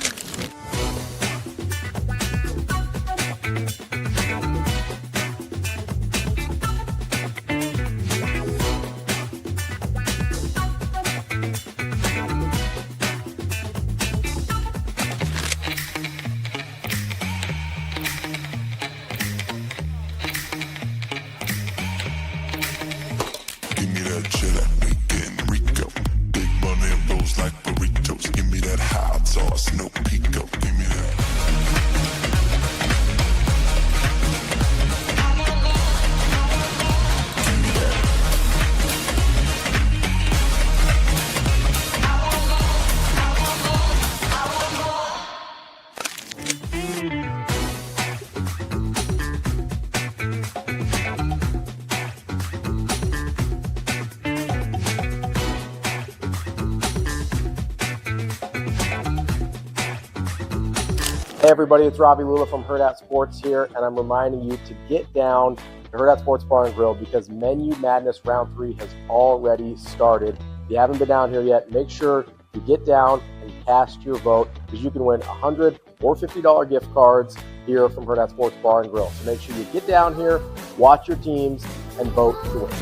Hey everybody, it's Ravi Lulla from Hurrdat Sports here, and I'm reminding you to get down to Hurrdat Sports Bar and Grill because Menu Madness Round 3 has already started. If you haven't been down here yet, make sure you get down and cast your vote because you can win $100 or $50 gift cards here from Hurrdat Sports Bar and Grill. So make sure you get down here, watch your teams, and vote to win.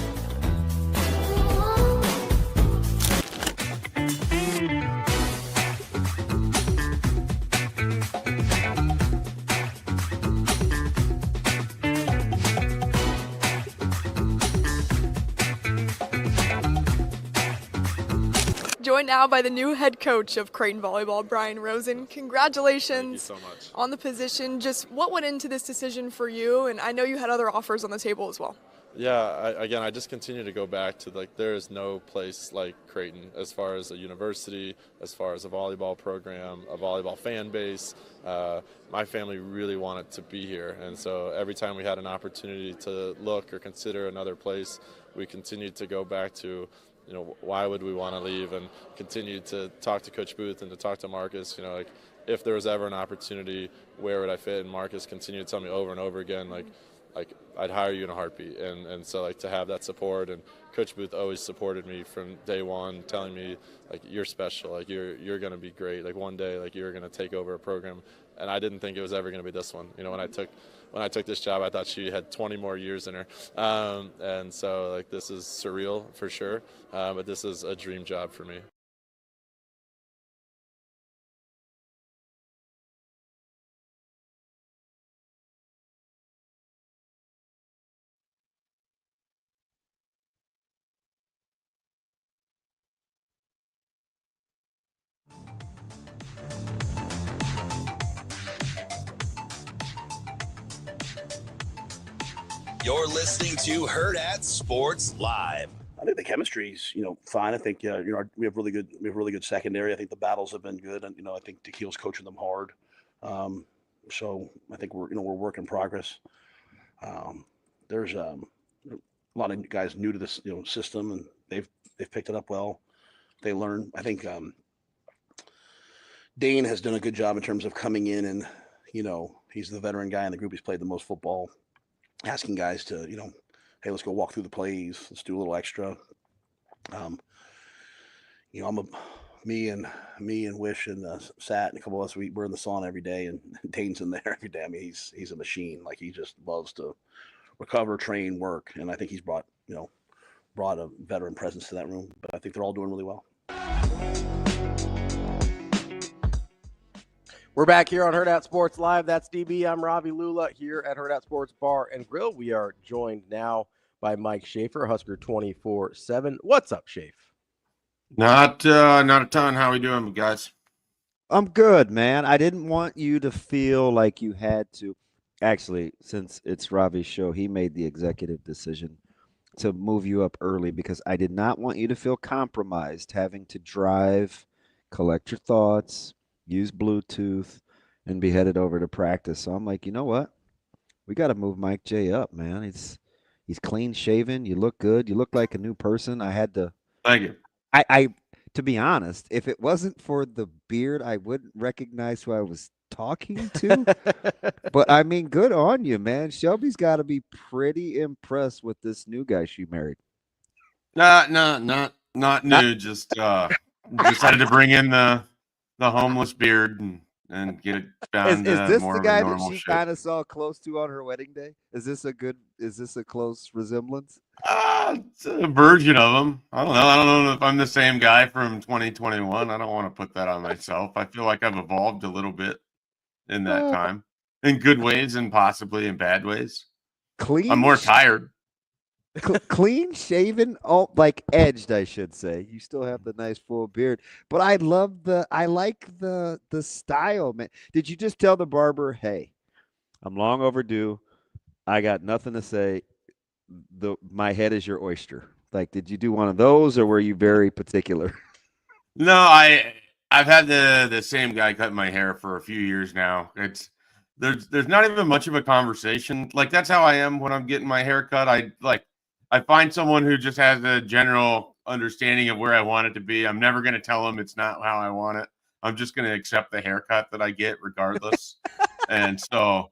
Joined now by the new head coach of Creighton Volleyball, Brian Rosen. Congratulations Thank you so much. on the position. Just what went into this decision for you? And I know you had other offers on the table as well. Yeah, I just continue to go back to there is no place like Creighton as far as a university, as far as a volleyball program, a volleyball fan base. My family really wanted to be here, and so every time we had an opportunity to look or consider another place, we continued to go back to, why would we want to leave, and continue to talk to Coach Booth and to talk to Marcus. If there was ever an opportunity, where would I fit? And Marcus continued to tell me over and over again, I'd hire you in a heartbeat. And so to have that support, and Coach Booth always supported me from day one, telling me you're special, you're going to be great. One day, you're going to take over a program. And I didn't think it was ever going to be this one. When I took this job, I thought she had 20 more years in her. And so this is surreal for sure. But this is a dream job for me. You're listening to Hurrdat Sports Live. I think the chemistry's, fine. I think, we have really good secondary. I think the battles have been good, and I think Tequil's coaching them hard. So I think we're work in progress. There's a lot of guys new to this system, and they've picked it up well. They learn. I think Dane has done a good job in terms of coming in and he's the veteran guy in the group. He's played the most football, asking guys to hey, let's go walk through the plays. Let's do a little extra. Me and Wish and Sat and a couple of us, we're in the sauna every day, and Dane's in there every day. I mean, he's a machine. Like, he just loves to recover, train, work, and I think he's brought a veteran presence to that room. But I think they're all doing really well. We're back here on Hurrdat Sports Live. That's DB. I'm Ravi. Lulla here at Hurrdat Sports Bar and Grill. We are joined now by Mike Schaefer, Husker 24/7. What's up, Schaefer? Not a ton. How we doing, guys? I'm good, man. I didn't want you to feel like you had to. Actually, since it's Ravi's show, he made the executive decision to move you up early because I did not want you to feel compromised having to drive, collect your thoughts, use Bluetooth, and be headed over to practice. So I'm like, you know what? We got to move Mike J up, man. He's clean shaven. You look good. You look like a new person. I had to. Thank you. I to be honest, if it wasn't for the beard, I wouldn't recognize who I was talking to. But I mean, good on you, man. Shelby's got to be pretty impressed with this new guy she married. Not new. Just decided to bring in the homeless beard and get it down. Is this more the of guy a that normal she shape. kind of saw close to on her wedding day? Is this a close resemblance? It's a version of him. I don't know if I'm the same guy from 2021. I don't want to put that on myself. I feel like I've evolved a little bit in that time, in good ways and possibly in bad ways. I'm more tired. Clean shaven, like edged, I should say. You still have the nice full beard, but I like the style, man. Did you just tell the barber, hey, I'm long overdue, I got nothing to say, my head is your oyster? Like, did you do one of those, or were you very particular? No, I've had the same guy cut my hair for a few years now. There's not even much of a conversation. Like, that's how I am when I'm getting my hair cut. I find someone who just has a general understanding of where I want it to be. I'm never going to tell them it's not how I want it. I'm just going to accept the haircut that I get regardless. And so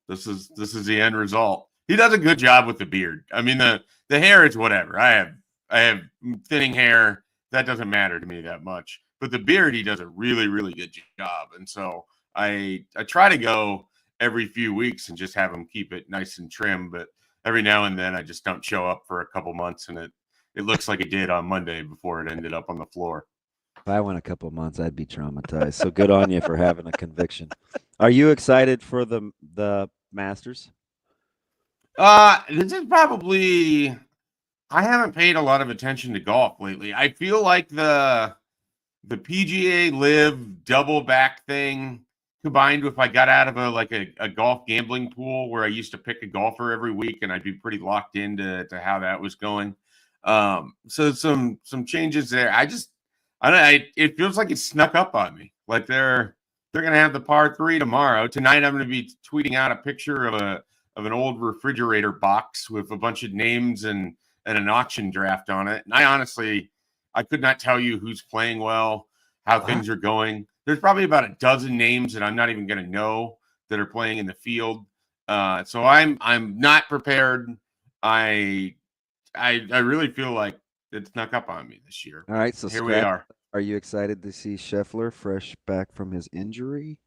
this is the end result. He does a good job with the beard. I mean, the hair is whatever. I have thinning hair. That doesn't matter to me that much. But the beard, he does a really, really good job. And so I try to go every few weeks and just have him keep it nice and trim. But every now and then I just don't show up for a couple months, and it looks like it did on Monday before it ended up on the floor. If I went a couple months, I'd be traumatized. So good on you for having a conviction. Are you excited for the Masters? This is probably, I haven't paid a lot of attention to golf lately. I feel like the PGA Live double back thing combined with I got out of a golf gambling pool where I used to pick a golfer every week, and I'd be pretty locked into how that was going. So some changes there. It feels like it snuck up on me. Like they're gonna have the par 3 tomorrow. Tonight I'm gonna be tweeting out a picture of an old refrigerator box with a bunch of names and an auction draft on it. And I could not tell you who's playing well, how things are going. There's probably about a dozen names that I'm not even going to know that are playing in the field. So I'm not prepared. I really feel like it snuck up on me this year. All right, so here we are. Are you excited to see Scheffler fresh back from his injury?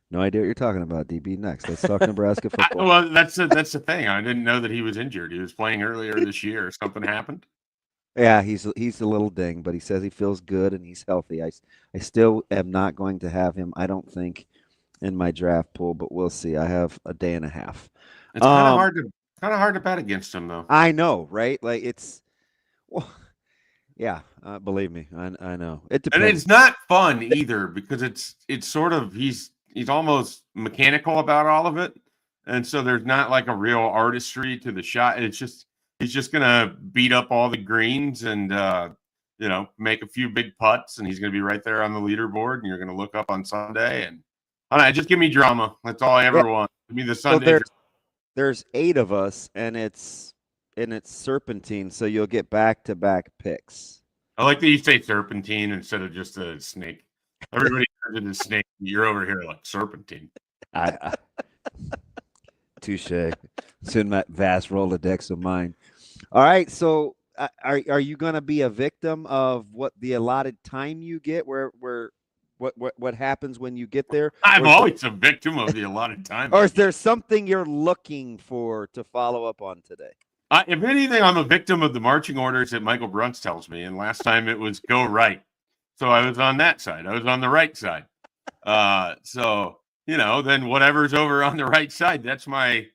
No idea what you're talking about, DB. Next, let's talk Nebraska football. Well, that's the thing. I didn't know that he was injured. He was playing earlier this year. Something happened. Yeah, he's a little ding, but he says he feels good and he's healthy. I still am not going to have him, I don't think, in my draft pool, but we'll see. I have a day and a half. It's kind of hard to bet against him, though. I know, right? Like believe me, I know. It depends. And it's not fun either because it's sort of he's almost mechanical about all of it. And so there's not like a real artistry to the shot. It's just he's just going to beat up all the greens and, make a few big putts, and he's going to be right there on the leaderboard, and you're going to look up on Sunday. And I don't know, just give me drama. That's all I ever want. Give me the Sunday. So there's 8 of us, and it's serpentine, so you'll get back-to-back picks. I like that you say serpentine instead of just a snake. Everybody turns into snake. You're over here like serpentine. Touche. It's in that vast Rolodex of mine. All right, so are you going to be a victim of what the allotted time you get? What happens when you get there? I'm always a victim of the allotted time. Or is there something you're looking for to follow up on today? If anything, I'm a victim of the marching orders that Michael Bruns tells me. And last time it was go right. So I was on that side. I was on the right side. Then whatever's over on the right side, that's my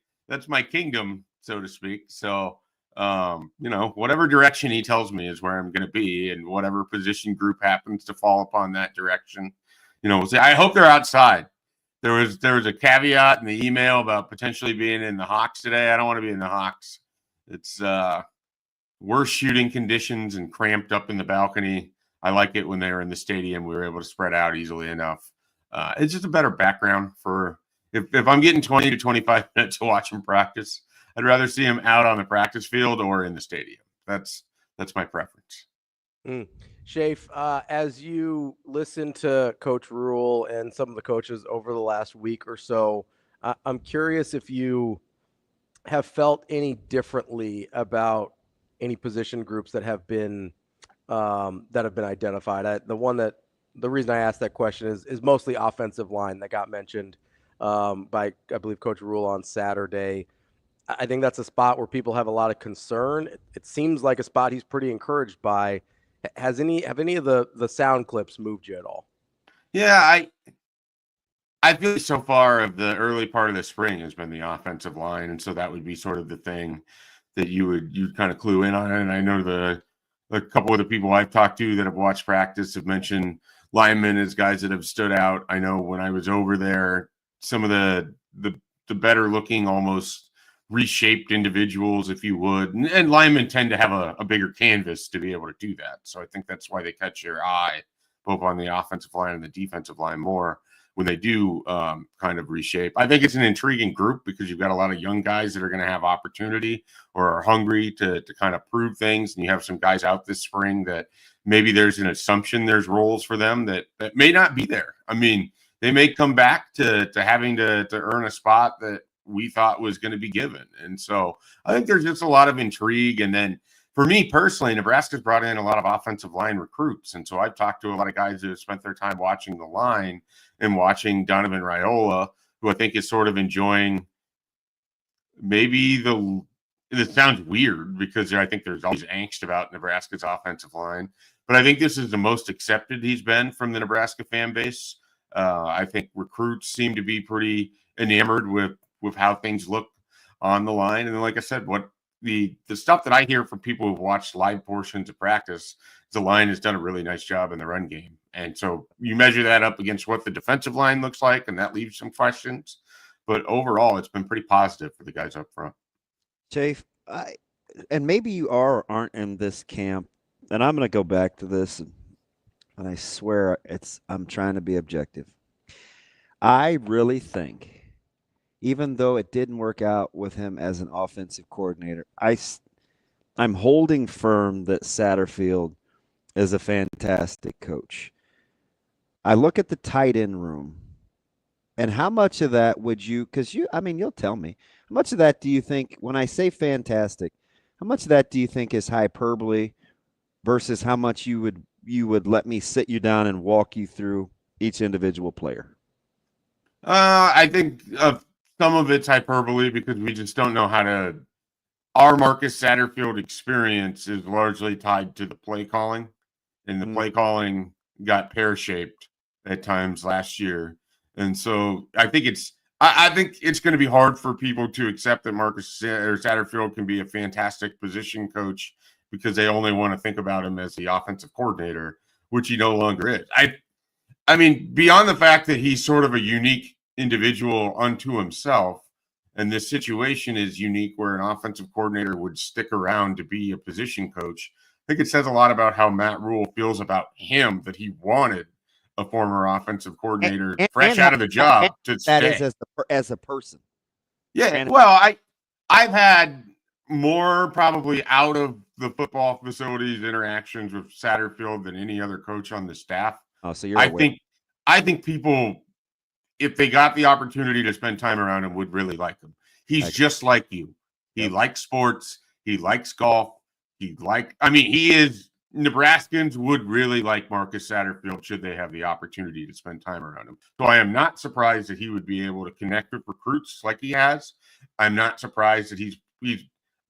kingdom, so to speak. So, whatever direction he tells me is where I'm going to be, and whatever position group happens to fall upon that direction, we'll see. I hope they're outside. There was a caveat in the email about potentially being in the Hawks today. I don't want to be in the Hawks. It's worse shooting conditions and cramped up in the balcony. I like it when they were in the stadium. We were able to spread out easily enough. It's just a better background for if I'm getting 20 to 25 minutes to watch him practice, I'd rather see him out on the practice field or in the stadium. That's my preference. Schaefer, as you listen to Coach Rule and some of the coaches over the last week or so, I'm curious if you have felt any differently about any position groups that have been identified. The reason I asked that question is mostly offensive line that got mentioned by, I believe, Coach Rule on Saturday. I think that's a spot where people have a lot of concern. It seems like a spot he's pretty encouraged by. Have any of the sound clips moved you at all? Yeah, I feel like so far of the early part of the spring has been the offensive line, and so that would be sort of the thing that you'd kind of clue in on. And I know a couple of the people I've talked to that have watched practice have mentioned linemen as guys that have stood out. I know when I was over there, some of the better looking, almost reshaped individuals, if you would, and linemen tend to have a bigger canvas to be able to do that. So I think that's why they catch your eye both on the offensive line and the defensive line more when they do kind of reshape. I think it's an intriguing group because you've got a lot of young guys that are going to have opportunity or are hungry to kind of prove things. And you have some guys out this spring that maybe there's an assumption there's roles for them that may not be there. I mean, they may come back to having to earn a spot that we thought was going to be given. And so I think there's just a lot of intrigue. And then for me personally, Nebraska's brought in a lot of offensive line recruits. And so I've talked to a lot of guys who have spent their time watching the line and watching Donovan Raiola, who I think is sort of enjoying maybe it sounds weird because I think there's always angst about Nebraska's offensive line, but I think this is the most accepted he's been from the Nebraska fan base. I think recruits seem to be pretty enamored with how things look on the line. And then, like I said, what the stuff that I hear from people who've watched live portions of practice, the line has done a really nice job in the run game. And so you measure that up against what the defensive line looks like, and that leaves some questions. But overall, it's been pretty positive for the guys up front. Chafe, and maybe you are or aren't in this camp, and I'm going to go back to this, and I swear I'm trying to be objective. I really think, even though it didn't work out with him as an offensive coordinator, I'm holding firm that Satterfield is a fantastic coach. I look at the tight end room, and how much of that would you, you'll tell me, how much of that do you think, when I say fantastic, how much of that do you think is hyperbole versus how much you would let me sit you down and walk you through each individual player? I think some of it's hyperbole because we just don't know how to. Our Marcus Satterfield experience is largely tied to the play calling, and the play calling got pear-shaped at times last year. And so I think it's going to be hard for people to accept that Marcus Satterfield can be a fantastic position coach because they only want to think about him as the offensive coordinator, which he no longer is. I mean, beyond the fact that he's sort of a unique individual unto himself, And this situation is unique where an offensive coordinator would stick around to be a position coach. I think it says a lot about how Matt Rule feels about him, that he wanted a former offensive coordinator fresh out of the job to that stay. is as a person. Yeah, well, I've had more probably out of the football facilities interactions with Satterfield than any other coach on the staff. Oh, so you're I think people, if they got the opportunity to spend time around him, would really like him. He's just like you. He likes sports. He likes golf. Nebraskans would really like Marcus Satterfield should they have the opportunity to spend time around him. So I am not surprised that he would be able to connect with recruits like he has. I'm not surprised that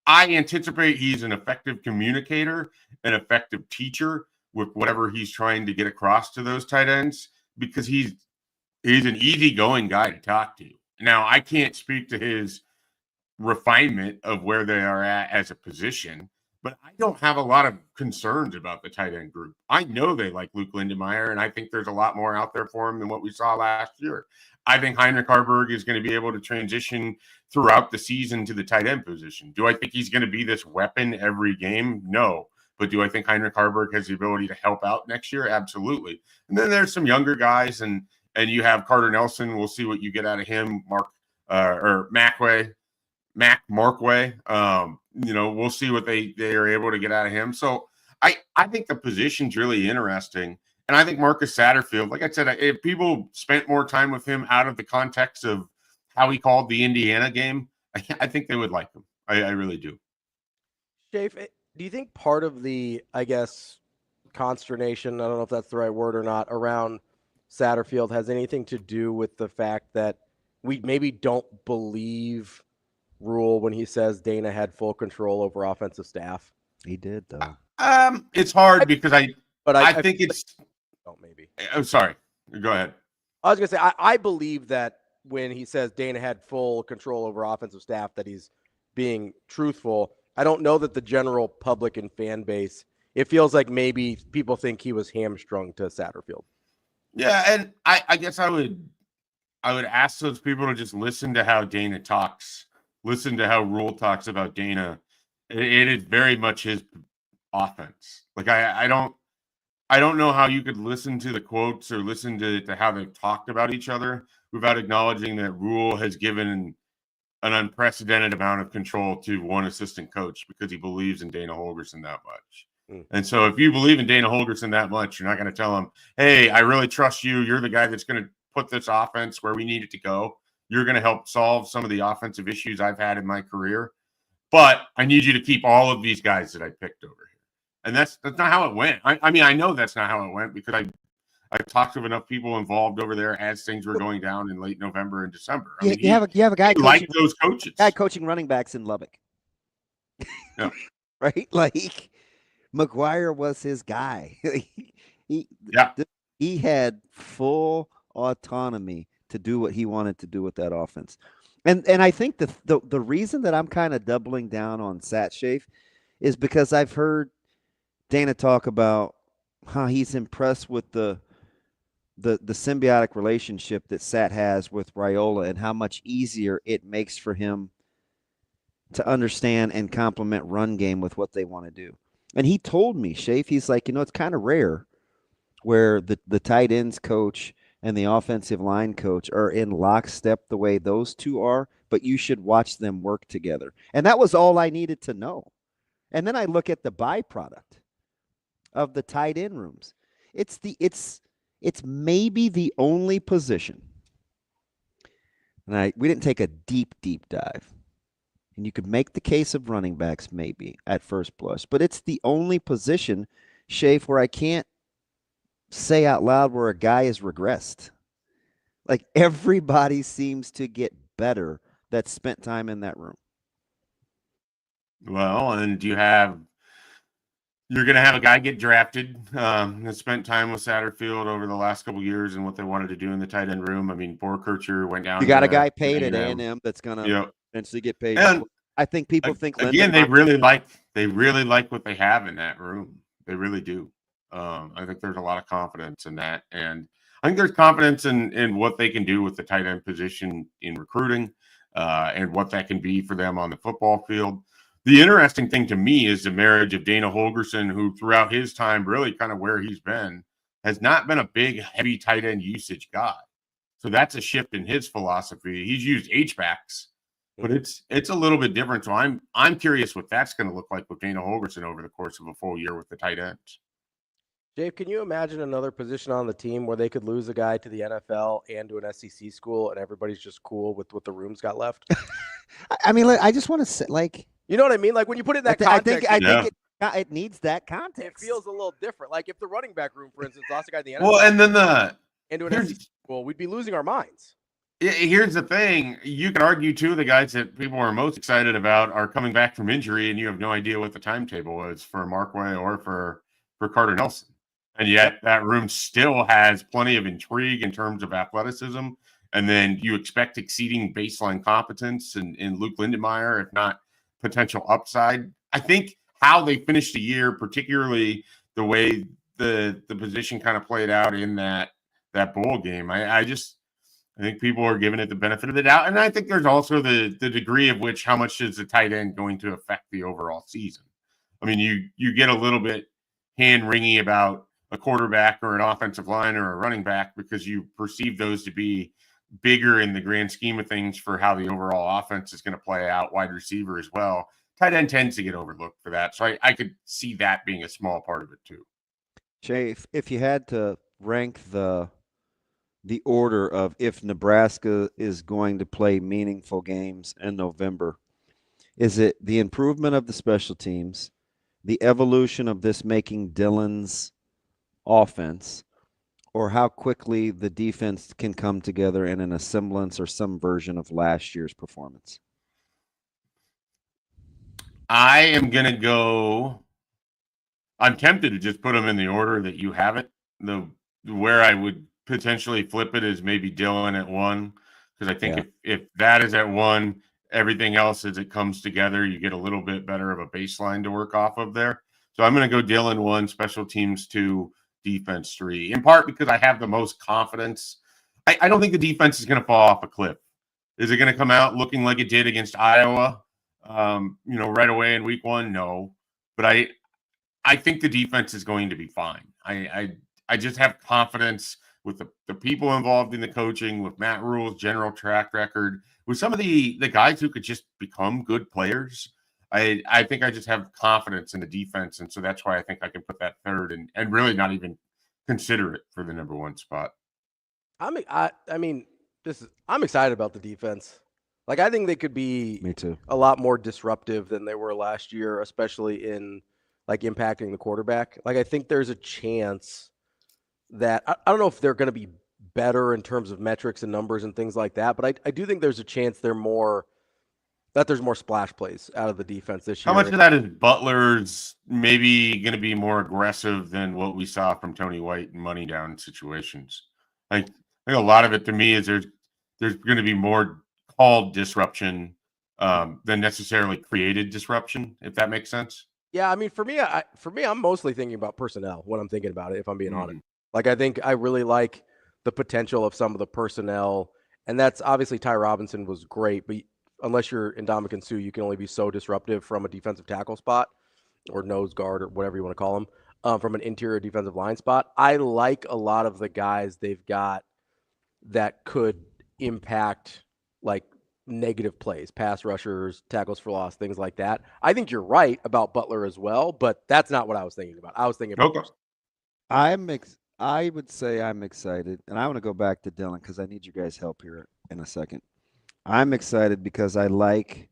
I anticipate he's an effective communicator, an effective teacher with whatever he's trying to get across to those tight ends, because he's an easygoing guy to talk to. Now, I can't speak to his refinement of where they are at as a position, but I don't have a lot of concerns about the tight end group. I know they like Luke Lindenmeyer, and I think there's a lot more out there for him than what we saw last year. I think Heinrich Harburg is going to be able to transition throughout the season to the tight end position. Do I think he's going to be this weapon every game? No. But do I think Heinrich Harburg has the ability to help out next year? Absolutely. And then there's some younger guys, and you have Carter Nelson. We'll see what you get out of him. Markway. We'll see what they are able to get out of him. So I think the position's really interesting. And I think Marcus Satterfield, like I said, if people spent more time with him out of the context of how he called the Indiana game, I think they would like him. I really do. Schaefer, do you think part of the, consternation, I don't know if that's the right word or not, around Satterfield has anything to do with the fact that we maybe don't believe Rule when he says Dana had full control over offensive staff? He did, though. It's hard because I think it's. Maybe. I'm sorry. Go ahead. I was going to say, I believe that when he says Dana had full control over offensive staff, that he's being truthful. I don't know that the general public and fan base, it feels like maybe people think he was hamstrung to Satterfield. Yeah, and I guess I would ask those people to just listen to how Dana talks, listen to how Rule talks about Dana. It is very much his offense. Like I don't know how you could listen to the quotes or listen to how they've talked about each other without acknowledging that Rule has given an unprecedented amount of control to one assistant coach because he believes in Dana Holgorsen that much. And so if you believe in Dana Holgorsen that much, you're not going to tell him, hey, I really trust you. You're the guy that's going to put this offense where we need it to go. You're going to help solve some of the offensive issues I've had in my career. But I need you to keep all of these guys that I picked over here. And that's not how it went. I know that's not how it went because I've talked to enough people involved over there as things were going down in late November and December. You have a guy like those coaches. Guy coaching running backs in Lubbock. Yeah. Right? Like McGuire was his guy. He had full autonomy to do what he wanted to do with that offense. And I think the reason that I'm kind of doubling down on Sat Schaefer is because I've heard Dana talk about how he's impressed with the symbiotic relationship that Sat has with Raiola and how much easier it makes for him to understand and complement run game with what they want to do. And he told me, Schaefer, he's like, it's kind of rare where the tight ends coach and the offensive line coach are in lockstep the way those two are, but you should watch them work together. And that was all I needed to know. And then I look at the byproduct of the tight end rooms. It's maybe the only position. And we didn't take a deep dive. And you could make the case of running backs maybe at first blush, but it's the only position, Schaefer, where I can't say out loud where a guy has regressed. Like everybody seems to get better that spent time in that room. Well, and you're going to have a guy get drafted that spent time with Satterfield over the last couple of years and what they wanted to do in the tight end room. I mean, Borkercher went down. You got a guy paid at A&M that's going to eventually get paid. And I think people think again they really like what they have in that room. They really do. I think there's a lot of confidence in that, and I think there's confidence in what they can do with the tight end position in recruiting. and what that can be for them on the football field. The interesting thing to me is the marriage of Dana Holgorsen, who throughout his time, really kind of where he's been, has not been a big, heavy tight end usage guy. So that's a shift in his philosophy. He's used H-backs, but it's a little bit different. So I'm curious what that's going to look like with Dana Holgorsen over the course of a full year with the tight ends. Dave, can you imagine another position on the team where they could lose a guy to the NFL and to an SEC school, and everybody's just cool with what the room's got left? I mean, I just want to say, like, you know what I mean? Like when you put it in that context, I think it needs that context. It feels a little different. Like if the running back room, for instance, lost a guy in the NFL, Well, and then into an SEC school, we'd be losing our minds. Here's the thing. You can argue, too, the guys that people are most excited about are coming back from injury, and you have no idea what the timetable is for Markway or for Carter Nelson. And yet that room still has plenty of intrigue in terms of athleticism. And then you expect exceeding baseline competence in Luke Lindenmeyer, if not potential upside. I think how they finished the year, particularly the way the position kind of played out in that bowl game, I think people are giving it the benefit of the doubt. And I think there's also the degree of which how much is the tight end going to affect the overall season. I mean, you get a little bit hand-wringy about a quarterback or an offensive line or a running back because you perceive those to be bigger in the grand scheme of things for how the overall offense is going to play out, wide receiver as well. Tight end tends to get overlooked for that. So I could see that being a small part of it too. Jay, if you had to rank the order of if Nebraska is going to play meaningful games in November, is it the improvement of the special teams, the evolution of this making Dylan's offense, or how quickly the defense can come together in an semblance or some version of last year's performance? I am going to go. I'm tempted to just put them in the order that you have it. Where I would potentially flip it is maybe Dylan at 1, because I think if that is at 1, everything else as it comes together, you get a little bit better of a baseline to work off of there. So I'm going to go Dylan 1, special teams 2, defense 3, in part because I have the most confidence. I don't think the defense is going to fall off a cliff. Is it going to come out looking like it did against Iowa, right away in week 1? No. But I think the defense is going to be fine. I just have confidence with the people involved in the coaching, with Matt Rule's general track record, with some of the guys who could just become good players. I think I just have confidence in the defense, and so that's why I think I can put that third and really not even consider it for the number 1 spot. I'm excited about the defense. Like I think they could be a lot more disruptive than they were last year, especially in like impacting the quarterback. Like I think there's a chance that I don't know if they're going to be better in terms of metrics and numbers and things like that, but I do think there's a chance there's more splash plays out of the defense this year. How much of that is Butler's maybe going to be more aggressive than what we saw from Tony White in money down situations? I think a lot of it to me is there's going to be more called disruption than necessarily created disruption, if that makes sense. Yeah, I mean, for me, I'm mostly thinking about personnel when I'm thinking about it, if I'm being honest. Like, I think I really like the potential of some of the personnel, and that's obviously Ty Robinson was great, but unless you're Ndamukong Suh, you can only be so disruptive from a defensive tackle spot or nose guard or whatever you want to call them, from an interior defensive line spot. I like a lot of the guys they've got that could impact like negative plays, pass rushers, tackles for loss, things like that. I think you're right about Butler as well, but that's not what I was thinking about. I was thinking about I would say I'm excited, and I want to go back to Dylan because I need you guys' help here in a second. I'm excited because I like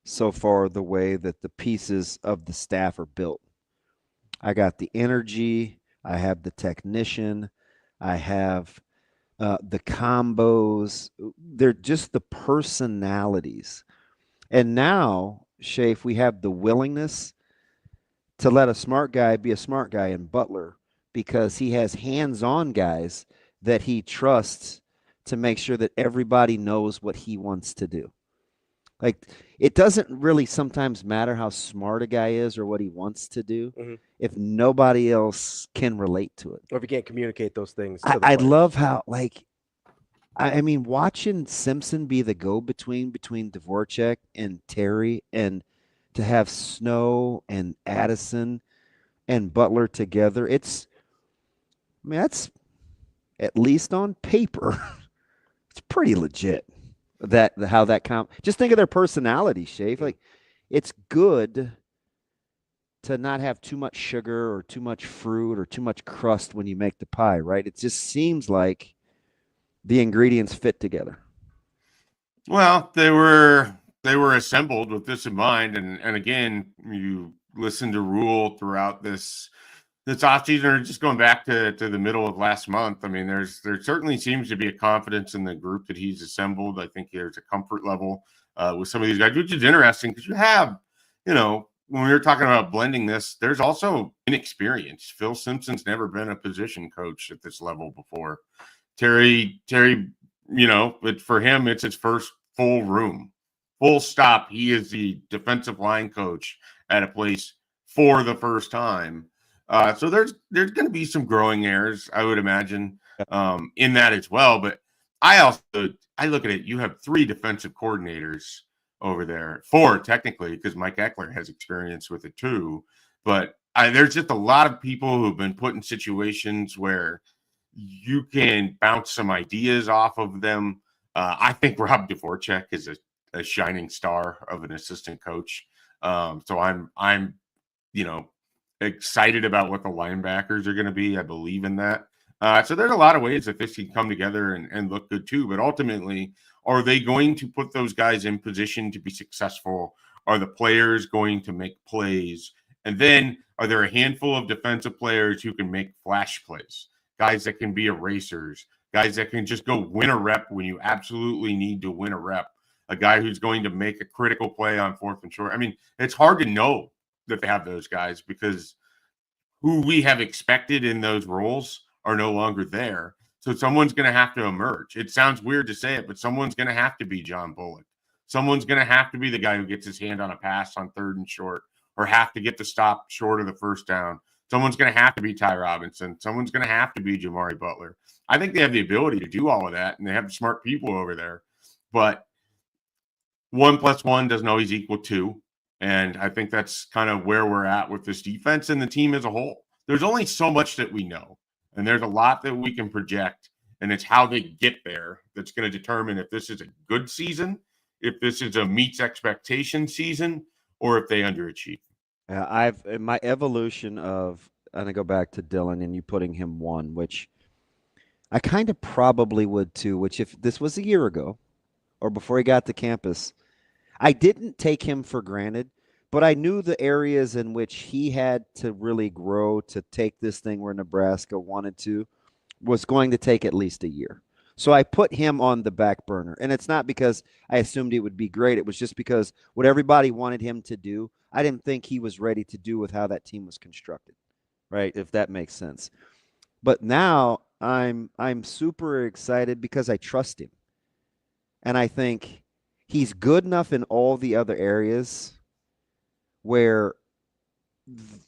so far the way that the pieces of the staff are built. I got the energy. I have the technician. I have the combos. They're just the personalities. And now, Schaefer, we have the willingness to let a smart guy be a smart guy in Butler because he has hands-on guys that he trusts to make sure that everybody knows what he wants to do. Like, it doesn't really sometimes matter how smart a guy is or what he wants to do if nobody else can relate to it. Or if you can't communicate those things. I love how, like, I mean, watching Simpson be the go-between between Dvorak and Terry, and to have Snow and Addison and Butler together, that's at least on paper, it's pretty legit. Just think of their personality, Schaefer. Like, it's good to not have too much sugar or too much fruit or too much crust when you make the pie, right? It just seems like the ingredients fit together. Well, they were assembled with this in mind, and again, you listen to Rule throughout this offseason, or just going back to the middle of last month. I mean, there certainly seems to be a confidence in the group that he's assembled. I think there's a comfort level with some of these guys, which is interesting because you have, when we were talking about blending this, there's also inexperience. Phil Simpson's never been a position coach at this level before. Terry, but for him, it's his first full room, full stop. He is the defensive line coach at a place for the first time. So there's going to be some growing errors, I would imagine, in that as well. But I look at it. You have 3 defensive coordinators over there, 4 technically, because Mike Eckler has experience with it too. But there's just a lot of people who've been put in situations where you can bounce some ideas off of them. I think Rob Dvorak is a shining star of an assistant coach. So I'm excited about what the linebackers are going to be. I believe in that. So there's a lot of ways that this can come together and look good too. But ultimately, are they going to put those guys in position to be successful? Are the players going to make plays? And then are there a handful of defensive players who can make flash plays? Guys that can be erasers, guys that can just go win a rep when you absolutely need to win a rep, a guy who's going to make a critical play on 4th and short. I mean, it's hard to know that they have those guys because who we have expected in those roles are no longer there. So someone's going to have to emerge. It sounds weird to say it, but someone's going to have to be John Bullock. Someone's going to have to be the guy who gets his hand on a pass on 3rd and short, or have to get the stop short of the first down. Someone's going to have to be Ty Robinson. Someone's going to have to be Jamari Butler. I think they have the ability to do all of that, and they have smart people over there. But 1 + 1 doesn't always equal 2. And I think that's kind of where we're at with this defense and the team as a whole. There's only so much that we know, and there's a lot that we can project, and it's how they get there that's going to determine if this is a good season, if this is a meets expectation season, or if they underachieve. My evolution of, and I go back to Dylan and you putting him 1, which I kind of probably would too, which if this was a year ago or before he got to campus, I didn't take him for granted, but I knew the areas in which he had to really grow to take this thing where Nebraska wanted to was going to take at least a year. So I put him on the back burner. And it's not because I assumed he would be great. It was just because what everybody wanted him to do, I didn't think he was ready to do with how that team was constructed, right? If that makes sense. But now I'm super excited because I trust him. And I think he's good enough in all the other areas where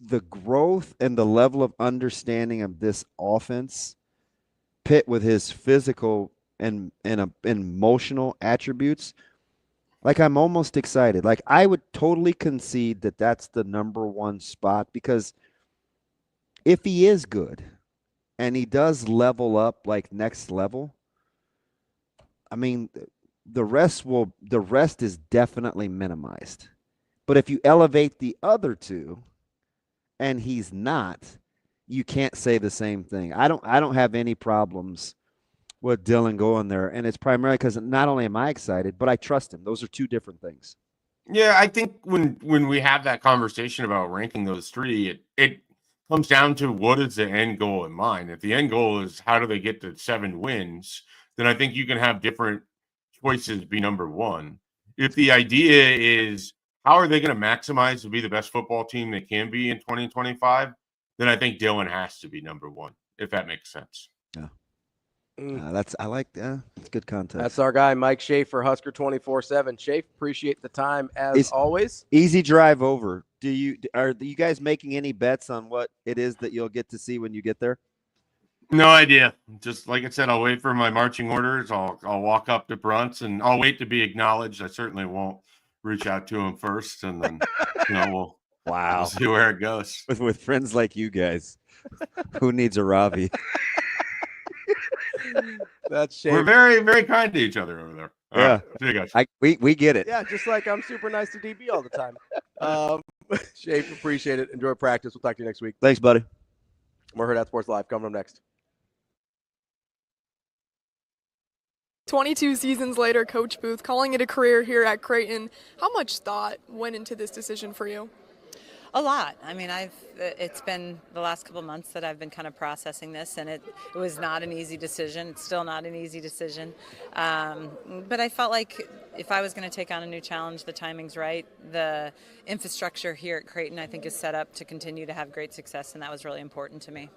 the growth and the level of understanding of this offense pit with his physical and emotional attributes, like I'm almost excited. Like I would totally concede that that's the number 1 spot, because if he is good and he does level up like next level, I mean, the rest is definitely minimized. But if you elevate the other 2 and he's not, you can't say the same thing. I don't have any problems with Dylan going there, and it's primarily because not only am I excited, but I trust him. Those are 2 different things. Yeah, I think when we have that conversation about ranking those 3, it comes down to what is the end goal in mind. If the end goal is how do they get to 7 wins, then I think you can have different choices be number 1. If the idea is how are they going to maximize to be the best football team they can be in 2025, then I think Dylan has to be number 1, if that makes sense. Yeah. That's good context. That's our guy, Mike Schaefer, Husker 24/7. Schaefer, appreciate the time as always. Easy drive over. Are you guys making any bets on what it is that you'll get to see when you get there? No idea. Just like I said, I'll wait for my marching orders. I'll walk up to Brunts and I'll wait to be acknowledged. I certainly won't reach out to him first, and then we'll see where it goes. With friends like you guys, who needs a Ravi? That's We're Schaefer. very, very kind to each other over there. All Yeah. right. See you guys. We get it. Yeah, just like I'm super nice to DB all the time. Schaefer, appreciate it. Enjoy practice. We'll talk to you next week. Thanks, buddy. More Hurrdat Sports Live coming up next. 22 seasons later, Coach Booth calling it a career here at Creighton. How much thought went into this decision for you? A lot. I mean, it's been the last couple months that I've been kind of processing this, and it was not an easy decision. It's still not an easy decision. But I felt like if I was going to take on a new challenge, the timing's right. The infrastructure here at Creighton, I think, is set up to continue to have great success, and that was really important to me.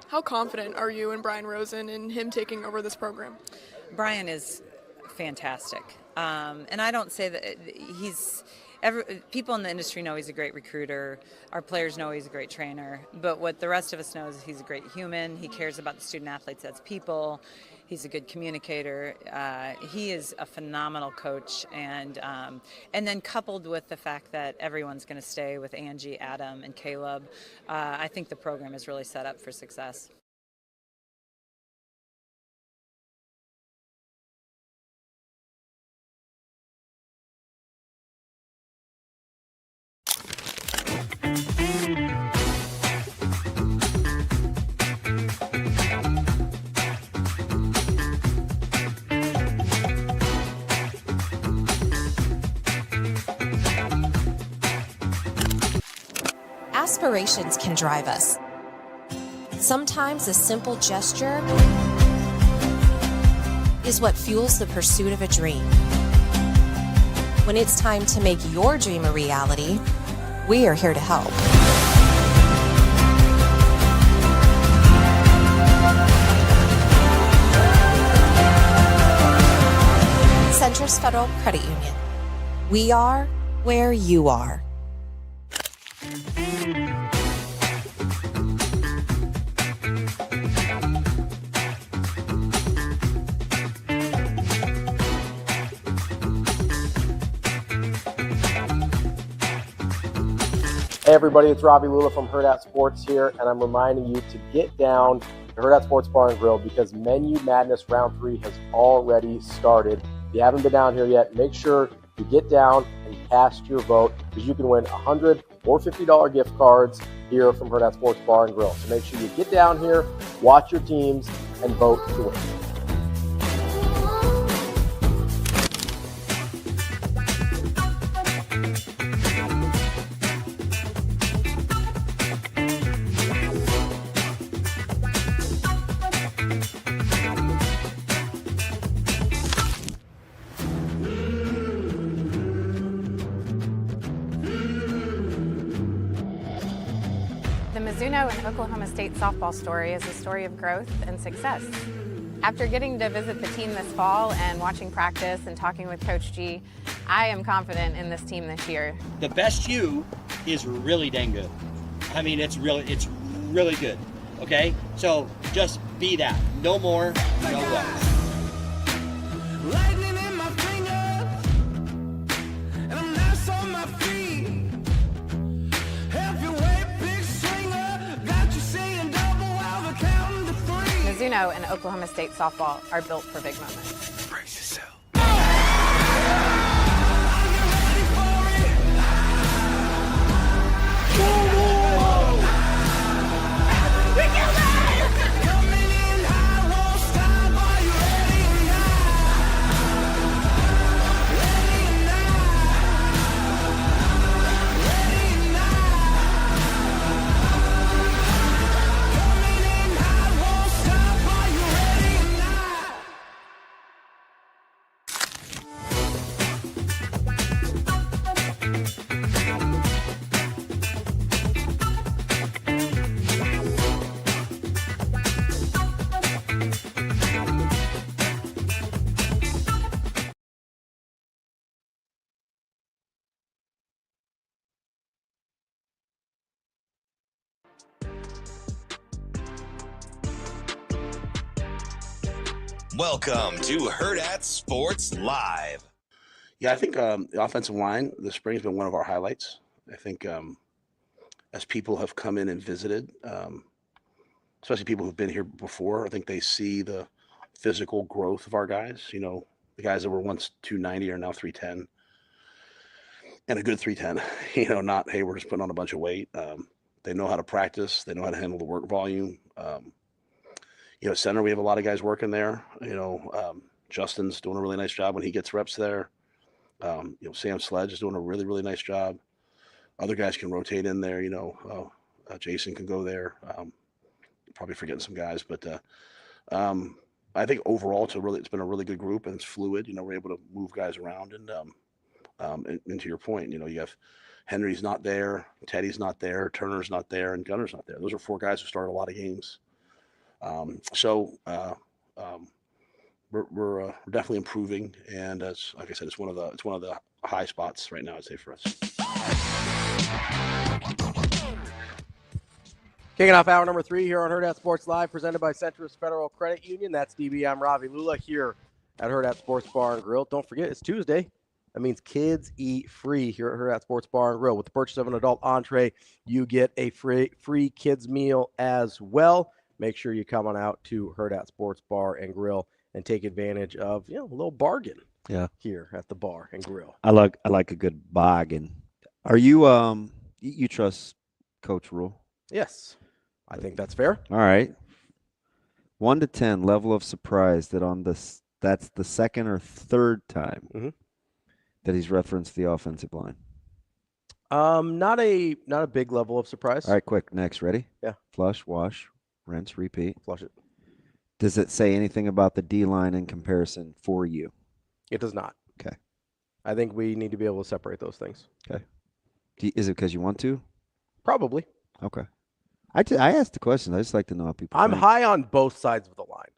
How confident are you in Brian Rosen and him taking over this program? Brian is fantastic. And I don't say that people in the industry know he's a great recruiter. Our players know he's a great trainer. But what the rest of us know is he's a great human. He cares about the student athletes as people. He's a good communicator. He is a phenomenal coach. And then coupled with the fact that everyone's going to stay with Angie, Adam, and Caleb, I think the program is really set up for success. Aspirations can drive us. Sometimes a simple gesture is what fuels the pursuit of a dream. When it's time to make your dream a reality, we are here to help. Centris Federal Credit Union. We are where you are. Hey everybody, it's Ravi Lulla from Hurrdat Sports here, and I'm reminding you to get down to Hurrdat Sports Bar and Grill because Menu Madness Round 3 has already started. If you haven't been down here yet, make sure you get down and cast your vote because you can win $100 or $50 gift cards here from Hurrdat Sports Bar and Grill. So make sure you get down here, watch your teams, and vote to win. The Mizuno and Oklahoma State softball story is a story of growth and success. After getting to visit the team this fall and watching practice and talking with Coach G, I am confident in this team this year. The best you is really dang good. I mean, it's really good, okay? So just be that. No more, no less. Lightning in my fingers, and I'm nice on my feet. Heavyweight big swinger, got you saying double while we're counting to three. Mizuno and Oklahoma State softball are built for big moments. Brace yourself. Welcome to Hurrdat Sports Live. Yeah, I think the offensive line this spring has been one of our highlights. I think as people have come in and visited, especially people who've been here before, I think they see the physical growth of our guys. You know, the guys that were once 290 are now 310. And a good 310, you know, not, hey, we're just putting on a bunch of weight. They know how to practice. They know how to handle the work volume. You know, center, we have a lot of guys working there. You know, Justin's doing a really nice job when he gets reps there. You know, Sam Sledge is doing a really, really nice job. Other guys can rotate in there. You know, Jason can go there. Probably forgetting some guys, but I think overall it's been a really good group, and it's fluid. You know, we're able to move guys around, and to your point, you know, you have Henry's not there, Teddy's not there, Turner's not there, and Gunner's not there. Those are 4 guys who started a lot of games. We're definitely improving, and as like I said, it's one of the high spots right now, I'd say, for us. Kicking off hour number 3 here on Hurrdat Sports Live, presented by Centris Federal Credit Union. That's DB. I'm Ravi. Lulla here at Hurrdat Sports Bar and Grill. Don't forget, it's Tuesday. That means kids eat free here at Hurrdat Sports Bar and Grill. With the purchase of an adult entree, you get a free kids meal as well. Make sure you come on out to Hurrdat Sports Bar and Grill and take advantage of, you know, a little bargain. Yeah. Here at the bar and grill. I like a good bargain. Are you you trust Coach Rule? Yes, I think that's fair. All right. 1 to 10 level of surprise that's the second or third time that he's referenced the offensive line. Not a big level of surprise. All right, quick. Next, ready? Yeah. Flush, wash, rinse, repeat. Flush it. Does it say anything about the D-line in comparison for you? It does not. Okay. I think we need to be able to separate those things. Okay. Is it because you want to? Probably. Okay. I asked the question. I just like to know how people I'm think. high on both sides of the line.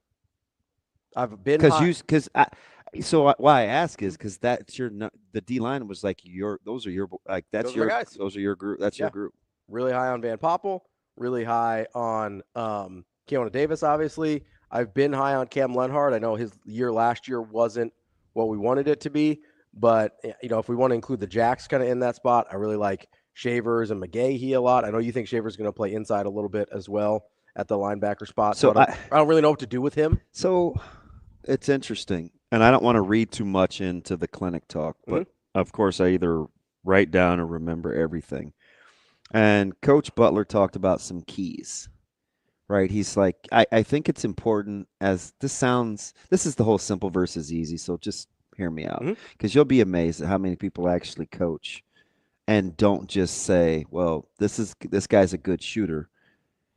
I've been why I ask is because that's the D line was like those are your guys. Those are your group. That's your group. Really high on Van Poppel. Really high on Keona Davis. Obviously, I've been high on Cam Lenhart. I know his year last year wasn't what we wanted it to be, but you know, if we want to include the Jacks kind of in that spot, I really like Shavers and McGahee a lot. I know you think Shavers going to play inside a little bit as well at the linebacker spot. So I don't really know what to do with him. So it's interesting, and I don't want to read too much into the clinic talk, but of course I either write down or remember everything. And Coach Butler talked about some keys, right? He's like, I think it's important this is the whole simple versus easy. So just hear me out, because you'll be amazed at how many people actually coach and don't just say, well, this guy's a good shooter,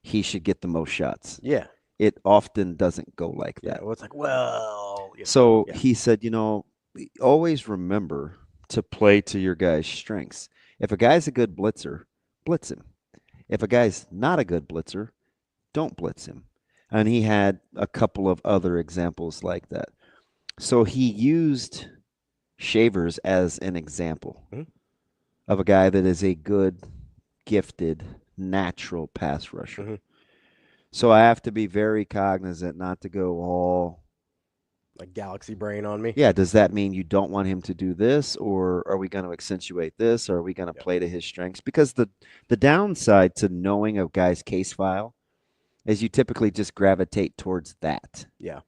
he should get the most shots. Yeah. It often doesn't go like that. Well, it's like, well. So he said, always remember to play to your guy's strengths. If a guy's a good blitzer, blitz him. If a guy's not a good blitzer, don't blitz him. And he had a couple of other examples like that. So he used Shavers as an example of a guy that is a good, gifted, natural pass rusher. So I have to be very cognizant not to go all like galaxy brain on me. Yeah, does that mean you don't want him to do this, or are we going to accentuate this, or are we going to play to his strengths? Because the downside to knowing a guy's case file is you typically just gravitate towards that. Yeah.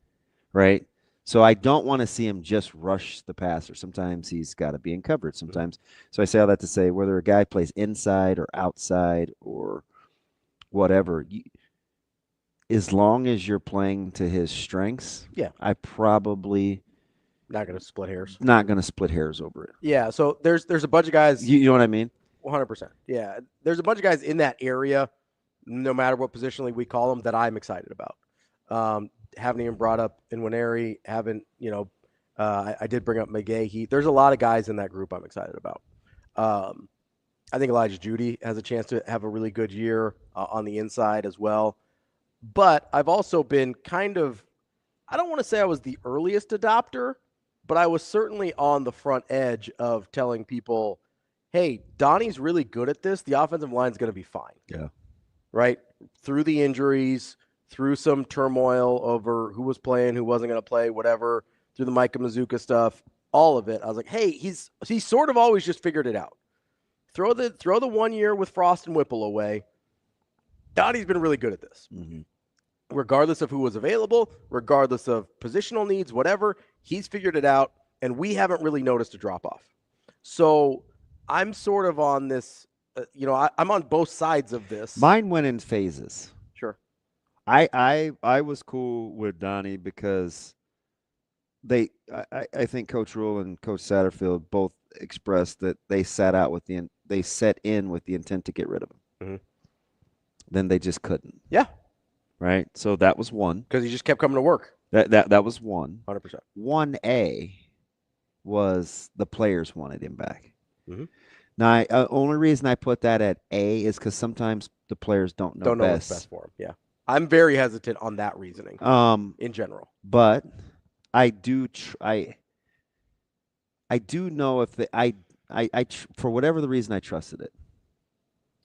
Right? So I don't want to see him just rush the passer. Sometimes he's got to be in coverage sometimes. So I say all that to say whether a guy plays inside or outside or whatever, as long as you're playing to his strengths, I probably not going to split hairs. Not going to split hairs over it. Yeah, so there's a bunch of guys. You know what I mean? 100%. Yeah, there's a bunch of guys in that area, no matter what positionally we call them, that I'm excited about. Haven't even brought up Nwaneri. I did bring up McGahee. There's a lot of guys in that group I'm excited about. I think Elijah Judy has a chance to have a really good year on the inside as well. But I've also been I don't want to say I was the earliest adopter, but I was certainly on the front edge of telling people, hey, Donnie's really good at this. The offensive line is going to be fine. Yeah. Right? Through the injuries, through some turmoil over who was playing, who wasn't going to play, whatever, through the Micah Mazuka stuff, all of it. I was like, hey, he's sort of always just figured it out. Throw the 1 year with Frost and Whipple away. Donnie's been really good at this. Mm-hmm. Regardless of who was available, regardless of positional needs, whatever, he's figured it out, and we haven't really noticed a drop-off. So I'm sort of on this, I'm on both sides of this. Mine went in phases. Sure. I was cool with Donnie because I think Coach Rule and Coach Satterfield both expressed that they set in with the intent to get rid of him. Mm-hmm. Then they just couldn't. Yeah. Right. So that was one. Because he just kept coming to work. That was one. 100%. 1A was the players wanted him back. Mm-hmm. Now, only reason I put that at A is because sometimes the players don't know what's best for him. Yeah. I'm very hesitant on that reasoning in general. But I do know if for whatever the reason I trusted it.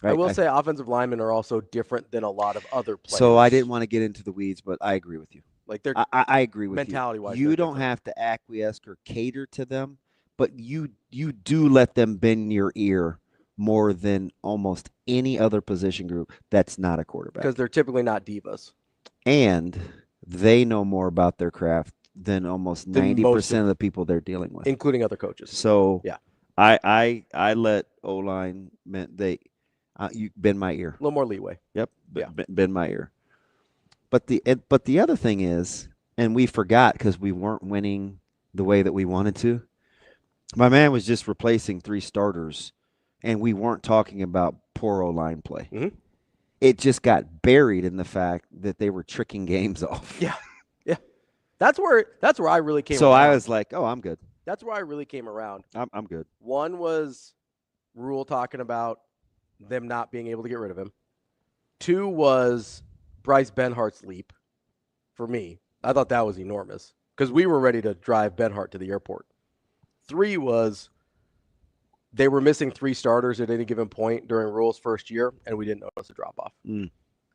Right? I will say offensive linemen are also different than a lot of other players. So I didn't want to get into the weeds, but I agree with you. Like I agree with mentality-wise. You don't have to acquiesce or cater to them, but you do let them bend your ear more than almost any other position group that's not a quarterback. Because they're typically not divas. And they know more about their craft than almost 90% of the people they're dealing with. Including other coaches. So yeah. I let O-line you bend my ear. A little more leeway. Yep. Bend my ear. But the other thing is, and we forgot because we weren't winning the way that we wanted to. My man was just replacing 3 starters, and we weren't talking about poor O-line play. Mm-hmm. It just got buried in the fact that they were tricking games off. Yeah. Yeah. That's where I really came around. So I was like, oh, I'm good. That's where I really came around. I'm good. One was Rule talking about them not being able to get rid of him. 2 was Bryce Benhart's leap for me. I thought that was enormous because we were ready to drive Benhart to the airport. 3 was they were missing 3 starters at any given point during Rule's first year, and we didn't notice a drop-off.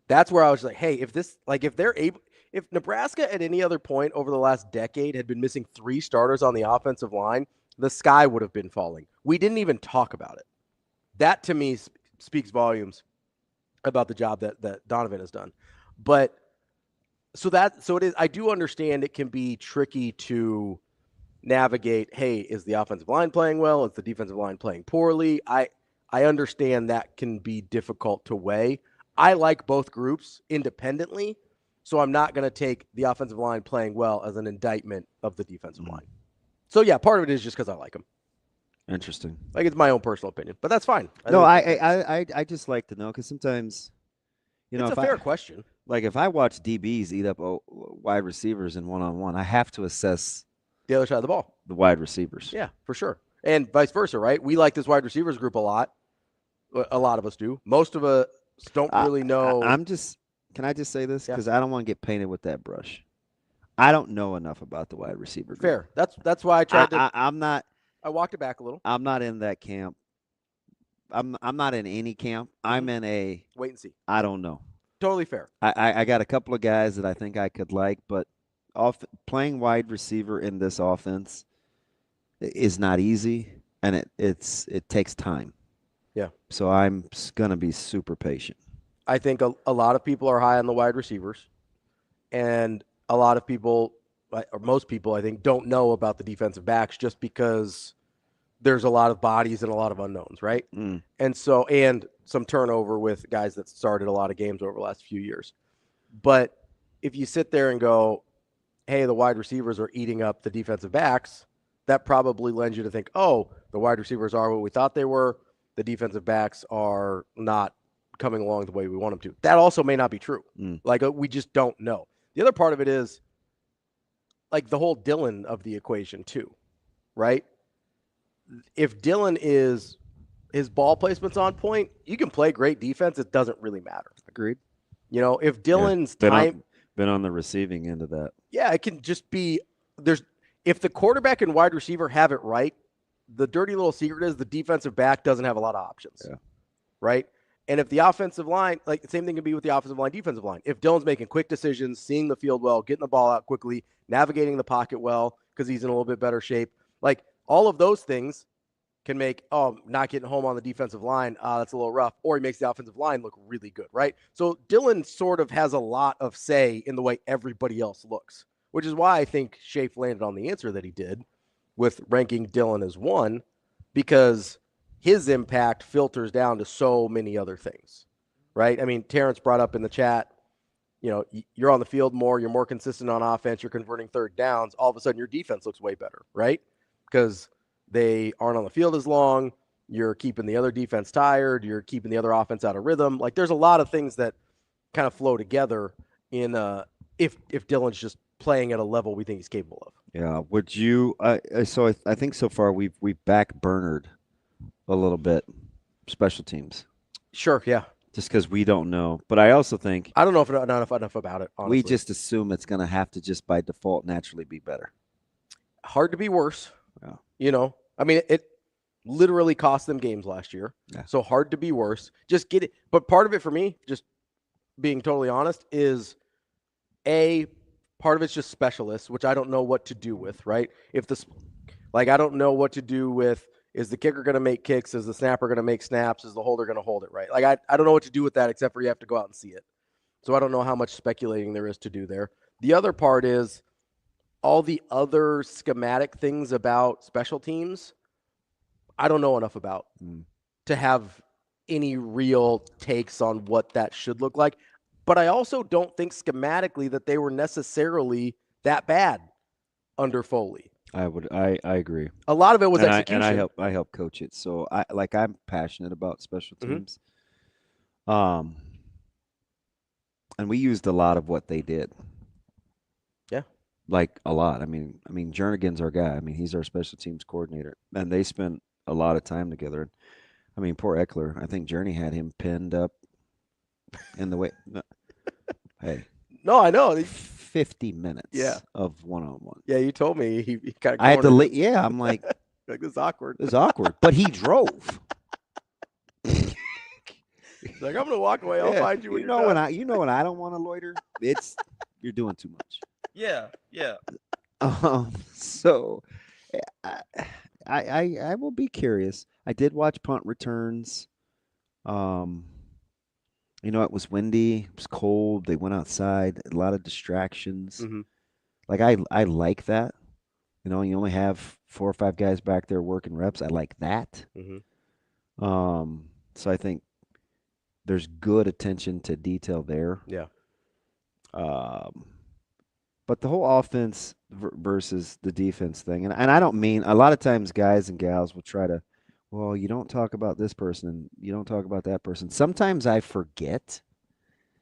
That's where I was like, hey, if Nebraska at any other point over the last decade had been missing 3 starters on the offensive line, the sky would have been falling. We didn't even talk about it. That, to me, speaks volumes about the job that Donovan has done. But so it is. I do understand it can be tricky to navigate. Hey, is the offensive line playing well? Is the defensive line playing poorly? I understand that can be difficult to weigh. I like both groups independently, so I'm not going to take the offensive line playing well as an indictment of the defensive line. So yeah, part of it is just because I like them. Interesting. Like, it's my own personal opinion, but that's fine. I just like to know because sometimes, it's a fair question. Like if I watch DBs eat up wide receivers in one-on-one, I have to assess the other side of the ball, the wide receivers. Yeah, for sure, and vice versa, right? We like this wide receivers group a lot. A lot of us do. Most of us don't really know. Can I just say this because I don't want to get painted with that brush. I don't know enough about the wide receiver group. Fair. That's why I tried to. I'm not. I walked it back a little. I'm not in that camp. I'm not in any camp. I'm in a wait and see. I don't know. Totally fair. I got a couple of guys that I think I could like, but playing wide receiver in this offense is not easy, and it takes time. Yeah. So I'm gonna be super patient. I think a lot of people are high on the wide receivers, and a lot of people, or most people, I think, don't know about the defensive backs just because there's a lot of bodies and a lot of unknowns, right? And some turnover with guys that started a lot of games over the last few years. But if you sit there and go, hey, the wide receivers are eating up the defensive backs, that probably lends you to think, oh, the wide receivers are what we thought they were. The defensive backs are not coming along the way we want them to. That also may not be true. Like, we just don't know. The other part of it is, like, the whole Dylan of the equation too, right? If Dylan is his ball placement's on point, you can play great defense. It doesn't really matter. Agreed. If Dylan's been on the receiving end of that. Yeah, it can just be if the quarterback and wide receiver have it right, the dirty little secret is the defensive back doesn't have a lot of options. Yeah. Right? And if the offensive line, like the same thing can be with the offensive line, defensive line. If Dylan's making quick decisions, seeing the field well, getting the ball out quickly, navigating the pocket well because he's in a little bit better shape, like all of those things can make, not getting home on the defensive line, that's a little rough, or he makes the offensive line look really good, right? So Dylan sort of has a lot of say in the way everybody else looks, which is why I think Schaefer landed on the answer that he did with ranking Dylan as 1, because his impact filters down to so many other things, right? I mean, Terrence brought up in the chat, you're on the field more, you're more consistent on offense, you're converting third downs, all of a sudden your defense looks way better, right? Because they aren't on the field as long, you're keeping the other defense tired, you're keeping the other offense out of rhythm. Like there's a lot of things that kind of flow together in if Dylan's just playing at a level we think he's capable of. Yeah. Would you so I think so far we've backburnered a little bit special teams. Sure, yeah. Just because we don't know. But I also think I don't know enough about it, honestly. We just assume it's going to have to just by default naturally be better. Hard to be worse. Yeah. I mean, it literally cost them games last year. Yeah. So hard to be worse. Just get it. But part of it for me, just being totally honest, is part of it's just specialists, which I don't know what to do with, right? I don't know what to do with, is the kicker going to make kicks? Is the snapper going to make snaps? Is the holder going to hold it, right? Like, I don't know what to do with that except for you have to go out and see it. So I don't know how much speculating there is to do there. The other part is all the other schematic things about special teams, I don't know enough about to have any real takes on what that should look like. But I also don't think schematically that they were necessarily that bad under Foley. I agree. A lot of it was execution. And I help coach it. So I'm passionate about special teams. And we used a lot of what they did. Yeah. Like a lot. I mean Jernigan's our guy. I mean, he's our special teams coordinator. And they spent a lot of time together. I mean, poor Eckler. I think Journey had him pinned up in the way. No. Hey. No, I know. 50 minutes of one-on-one. Yeah, you told me he kind of. I had to. I'm like, this is awkward. This is awkward. But he drove. He's like, I'm gonna walk away. I'll find you when you you're know done. when I don't want to loiter. You're doing too much. Yeah. So, I will be curious. I did watch punt returns. It was windy. It was cold. They went outside. A lot of distractions. Mm-hmm. Like I like that. You only have 4 or 5 guys back there working reps. I like that. Mm-hmm. So I think there's good attention to detail there. Yeah. But the whole offense versus the defense thing, and I don't mean, a lot of times guys and gals will try to, well, you don't talk about this person and you don't talk about that person. Sometimes I forget.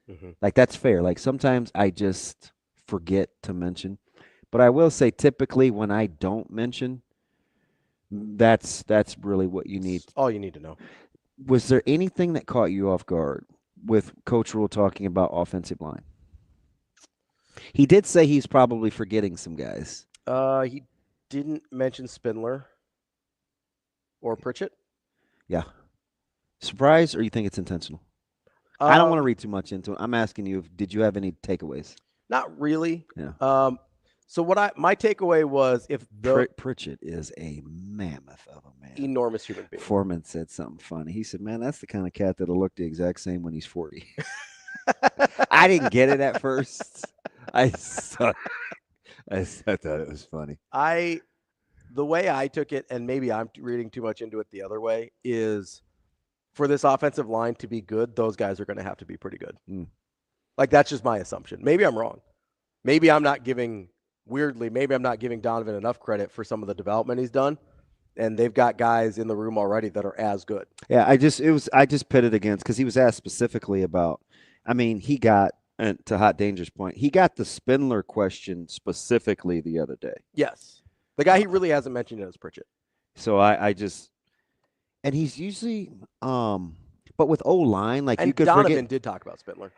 Mm-hmm. Like, that's fair. Like, sometimes I just forget to mention. But I will say, typically, when I don't mention, that's really what you need. All you need to know. Was there anything that caught you off guard with Coach Rule talking about offensive line? He did say he's probably forgetting some guys. He didn't mention Spindler or Pritchett. Yeah. Surprise, or you think it's intentional? I don't want to read too much into it. I'm asking you, did you have any takeaways? Not really. Yeah. So my takeaway was, if Pritchett is a mammoth of a man. Enormous human being. Foreman said something funny. He said, man, that's the kind of cat that'll look the exact same when he's 40. I didn't get it at first. I thought it was funny. The way I took it, and maybe I'm reading too much into it the other way, is for this offensive line to be good, those guys are going to have to be pretty good. Like, that's just my assumption. Maybe I'm wrong. Maybe I'm not giving Donovan enough credit for some of the development he's done, and they've got guys in the room already that are as good. Yeah, I just pitted against, because he was asked specifically about, he got, and to Hot Danger's point, he got the Spindler question specifically the other day. Yes. The guy he really hasn't mentioned is Pritchett. So and he's usually, but with O-line, like, and you could Donovan forget. did talk about Spindler.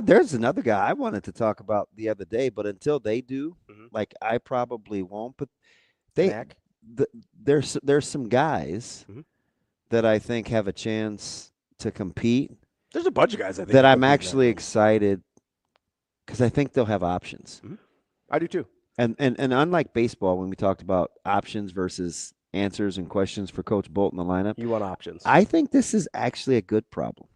There's another guy I wanted to talk about the other day, but until they do, like, I probably won't. But there's some guys that I think have a chance to compete. There's a bunch of guys I think that I'm compete in that actually room. excited because I think they'll have options. I do too. And unlike baseball, when we talked about options versus answers and questions for Coach Bolt in the lineup, You want options. I think this is actually a good problem.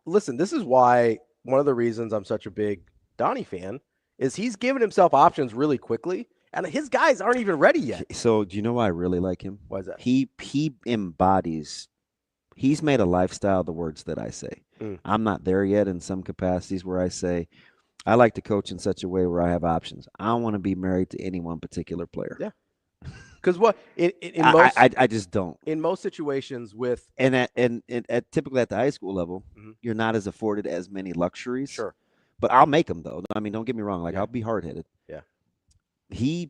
Listen, this is why one of the reasons I'm such a big Donnie fan is he's given himself options really quickly, and his guys aren't even ready yet. So do you know why I really like him? Why is that? He embodies. He's made a lifestyle the words that I say. I'm not there yet in some capacities where I say I like to coach in such a way where I have options. I don't want to be married to any one particular player. Yeah. Because what in most I just don't. In most situations with And at typically at the high school level, you're not as afforded as many luxuries. Sure. But I'll make them though. I mean, don't get me wrong. Like I'll be hard headed. Yeah. He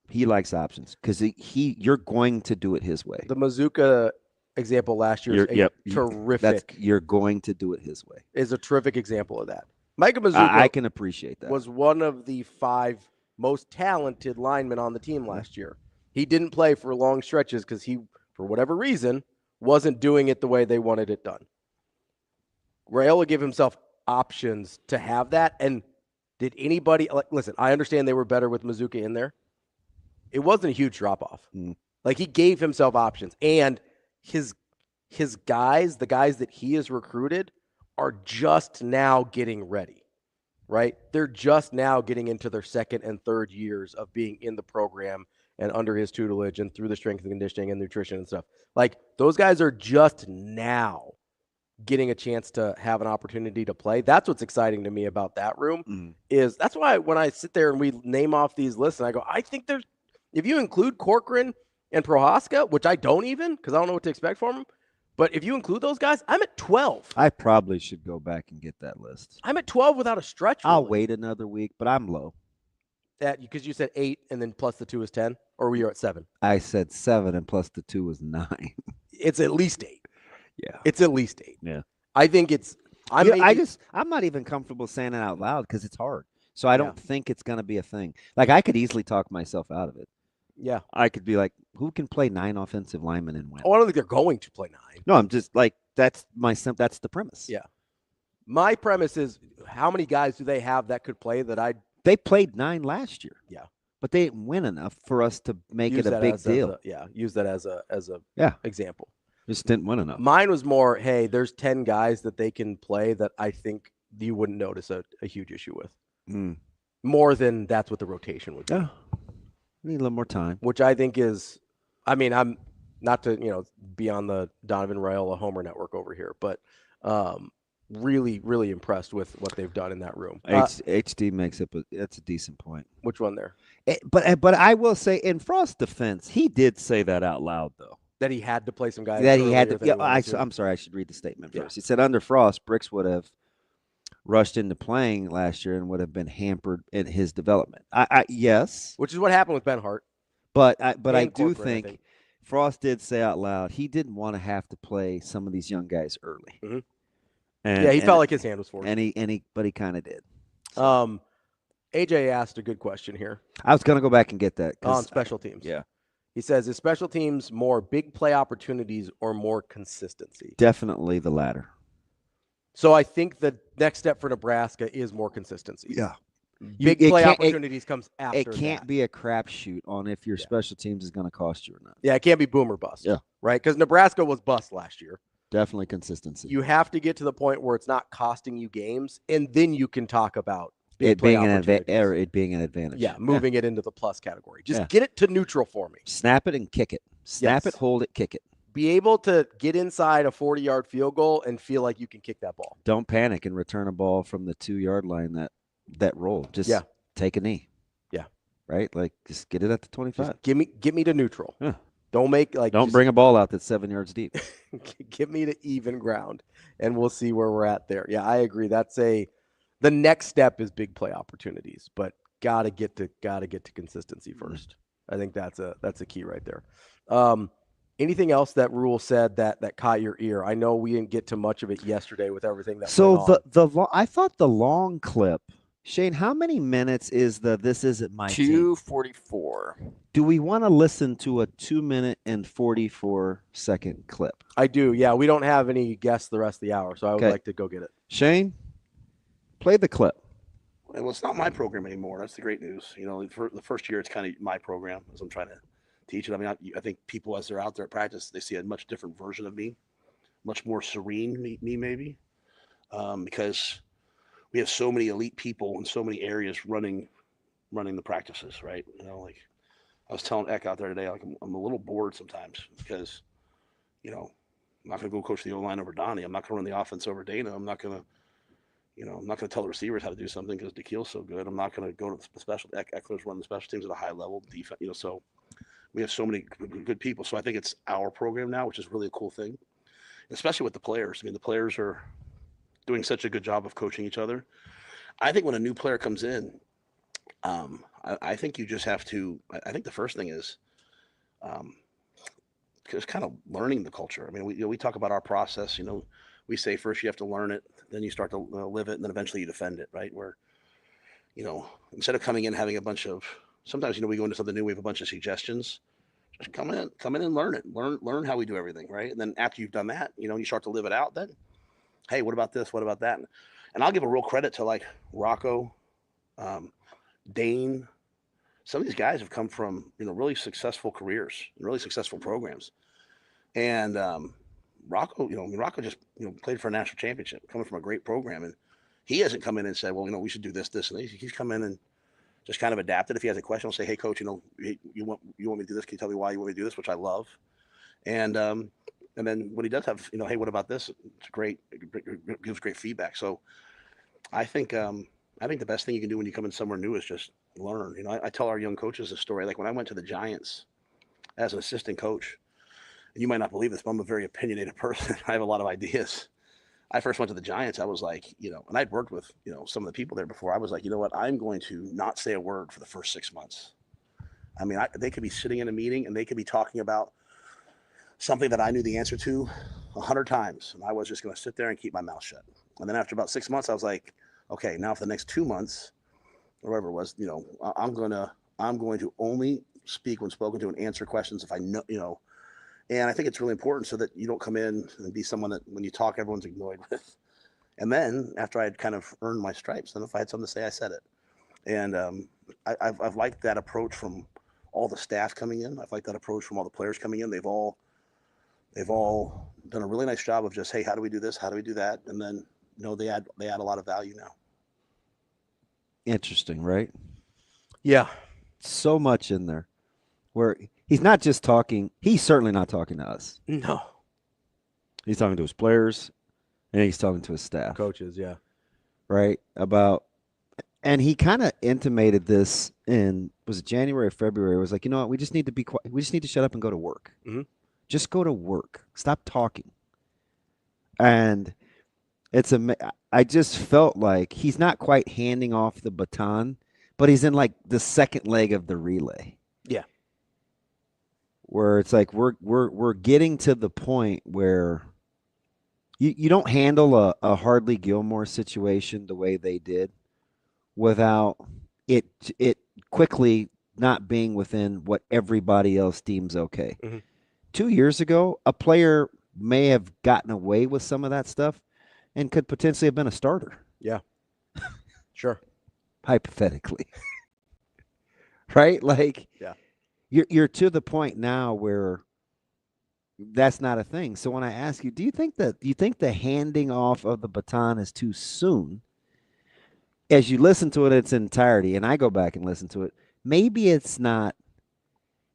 likes options because you're going to do it his way. the Mazuka example last year is terrific. You're going to do it his way. Is a terrific example of that. Micah Mazuka I can appreciate that. was one of the 5 most talented linemen on the team last year. He didn't play for long stretches because he, for whatever reason, wasn't doing it the way they wanted it done. Raiola gave himself options to have that. And did anybody listen? I understand they were better with Mazuka in there. It wasn't a huge drop off. Like he gave himself options, and his guys, the guys that he has recruited, are just now getting ready. Right? They're just now getting into their second and third years of being in the program and under his tutelage and through the strength and conditioning and nutrition and stuff. Like those guys are just now getting a chance to have an opportunity to play. That's what's exciting to me about that room is that's why when I sit there and we name off these lists and I go, I think there's, if you include Corcoran and Prohaska, which I don't even, because I don't know what to expect from them, but if you include those guys, I'm at 12. I probably should go back and get that list. I'm at 12 without a stretch. I'll wait another week, but I'm low. Because you said 8 and then plus the 2 is 10, or were you at 7? I said 7 and plus the 2 is 9. It's at least 8. Yeah. It's at least 8. Yeah. I think it's I'm not even comfortable saying it out loud because it's hard. So I don't think it's going to be a thing. Like I could easily talk myself out of it. Yeah. I could be like, who can play 9 offensive linemen and win? Oh, I don't think they're going to play 9. No, I'm just like that's the premise. Yeah. My premise is how many guys do they have that could play that They played 9 last year. Yeah. But they didn't win enough for us to make use it a that big as deal. Use that as a example. Just didn't win enough. Mine was more, hey, there's 10 guys that they can play that I think you wouldn't notice a huge issue with. More than that's what the rotation would be. Yeah. Need a little more time. Which I think is, I mean, I'm not to, be on the Donovan Raiola Homer network over here, but really, really impressed with what they've done in that room. HD makes it, but that's a decent point. Which one there? But I will say, in Frost's defense, he did say that out loud, though. That he had to play some guys. That he had to. than Yeah, he wanted to. I'm sorry. I should read the statement first. He said under Frost, Bricks would have rushed into playing last year and would have been hampered in his development. Yes, which is what happened with Ben Hart. But I do Corcoran, think Frost did say out loud he didn't want to have to play some of these young guys early. And he felt like his hand was forced. But he kind of did. AJ asked a good question here. I was going to go back and get that on special teams. Yeah. He says, is special teams more big play opportunities or more consistency? Definitely the latter. So I think the next step for Nebraska is more consistency. Yeah. Big play opportunities comes after It can't be a crapshoot on if your special teams is going to cost you or not. Yeah, it can't be boom or bust. Yeah. Right? Because Nebraska was bust last year. Definitely consistency. You have to get to the point where it's not costing you games, and then you can talk about it being an advantage. Yeah, moving it into the plus category. Just get it to neutral for me. Snap it and kick it. Snap it, hold it, kick it. Be able to get inside a 40-yard field goal and feel like you can kick that ball. Don't panic and return a ball from the 2-yard line that roll. Just take a knee. Yeah. Right? Like just get it at the 25. Just get me to neutral. Yeah. Don't bring a ball out that's 7 yards deep. Get me to even ground, and we'll see where we're at there. Yeah, I agree. The next step is big play opportunities, but gotta get to consistency first. I think that's a key right there. Anything else that Rule said that caught your ear? I know we didn't get to much of it yesterday with everything that. So I thought the long clip Shane, how many minutes is the This Isn't My Team? 2:44. Do we want to listen to a 2-minute and 44-second clip? I do. Yeah, we don't have any guests the rest of the hour, so I would like to go get it. Shane, play the clip. Well, it's not my program anymore. That's the great news. You know, for the first year, it's kind of my program as I'm trying to teach it. I mean, I think people, as they're out there at practice, they see a much different version of me, much more serene me maybe, because we have so many elite people in so many areas running the practices, right? You know, like I was telling Eck out there today, like I'm a little bored sometimes because, you know, I'm not going to go coach the O-line over Donnie. I'm not going to run the offense over Dana. I'm not going to tell the receivers how to do something because DeKeel's so good. I'm not going to go to the special. Eckler's running the special teams at a high level defense. You know, so we have so many good people. So I think it's our program now, which is really a cool thing, especially with the players. I mean, the players are doing such a good job of coaching each other. I think when a new player comes in, I think you just have to. I think the first thing is just kind of learning the culture. I mean, we talk about our process. You know, we say first you have to learn it, then you start to live it, and then eventually you defend it, right? Where, you know, instead of coming in having a bunch of, sometimes, you know, we go into something new, we have a bunch of suggestions. Just come in and learn it. Learn how we do everything, right? And then after you've done that, you know, you start to live it out. Then, hey, what about this? What about that? And I'll give a real credit to like Rocco, Dane. Some of these guys have come from, you know, really successful careers, really successful programs. And Rocco, you know, Rocco just, you know, played for a national championship, coming from a great program. And he hasn't come in and said, well, you know, we should do this, and this. He's come in and just kind of adapted. If he has a question, he'll say, hey, coach, you know, you want me to do this? Can you tell me why you want me to do this? Which I love. And then when he does have, you know, hey, what about this? It's great. It gives great feedback. So I think the best thing you can do when you come in somewhere new is just learn. You know, I tell our young coaches a story. Like when I went to the Giants as an assistant coach, and you might not believe this, but I'm a very opinionated person. I have a lot of ideas. I first went to the Giants. I was like, you know, and I'd worked with, you know, some of the people there before. I was like, you know what? I'm going to not say a word for the first 6 months. I mean, they could be sitting in a meeting and they could be talking about something that I knew the answer to 100 times. And I was just going to sit there and keep my mouth shut. And then after about 6 months, I was like, okay, now for the next 2 months, or whatever it was, you know, I'm going to only speak when spoken to and answer questions if I know, you know. And I think it's really important so that you don't come in and be someone that when you talk, everyone's annoyed with. And then after I had kind of earned my stripes, then if I had something to say, I said it. And I've liked that approach from all the staff coming in. I've liked that approach from all the players coming in. They've all done a really nice job of just, hey, how do we do this? How do we do that? And then, you know, they add a lot of value now. Interesting, right? Yeah. So much in there where he's not just talking. He's certainly not talking to us. No. He's talking to his players and he's talking to his staff. Coaches, yeah. Right? And he kind of intimated this in, was it January or February? It was like, you know what? We just need to be quiet. We just need to shut up and go to work. Mm-hmm. Just go to work. Stop talking. And I just felt like he's not quite handing off the baton, but he's in like the second leg of the relay. Yeah. Where it's like we're getting to the point where you don't handle a Hardley Gilmore situation the way they did without it quickly not being within what everybody else deems okay. Mm-hmm. 2 years ago, a player may have gotten away with some of that stuff and could potentially have been a starter. Yeah. Sure. Hypothetically. Right? Like, yeah. You're to the point now where that's not a thing. So when I ask you, do you think the handing off of the baton is too soon? As you listen to it in its entirety, and I go back and listen to it, maybe it's not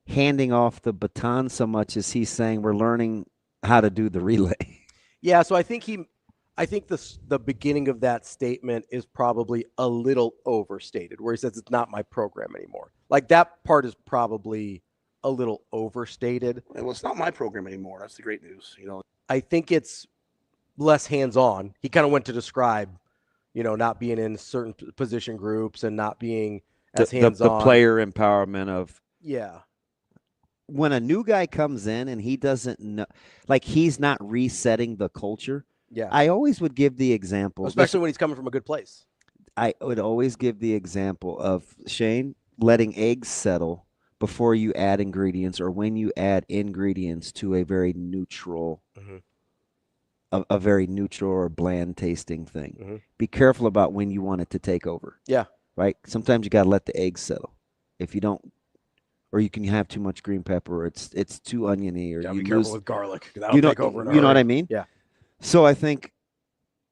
handing off the baton so much as he's saying we're learning how to do the relay. Yeah, so I think the beginning of that statement is probably a little overstated, where he says it's not my program anymore. Like that part is probably a little overstated. Well, it's not my program anymore. That's the great news. You know, I think it's less hands-on. He kind of went to describe, you know, not being in certain position groups and not being as hands-on. The player empowerment of yeah. When a new guy comes in and he doesn't know, like he's not resetting the culture. Yeah. I always would give the example. Especially when he's coming from a good place. I would always give the example of Shane letting eggs settle before you add ingredients, or when you add ingredients to a very neutral, a very neutral or bland tasting thing. Be careful about when you want it to take over. Yeah. Right. Sometimes you got to let the eggs settle. If you don't, or you can have too much green pepper, or it's too oniony, or you be careful with garlic. You know what I mean? Yeah. So I think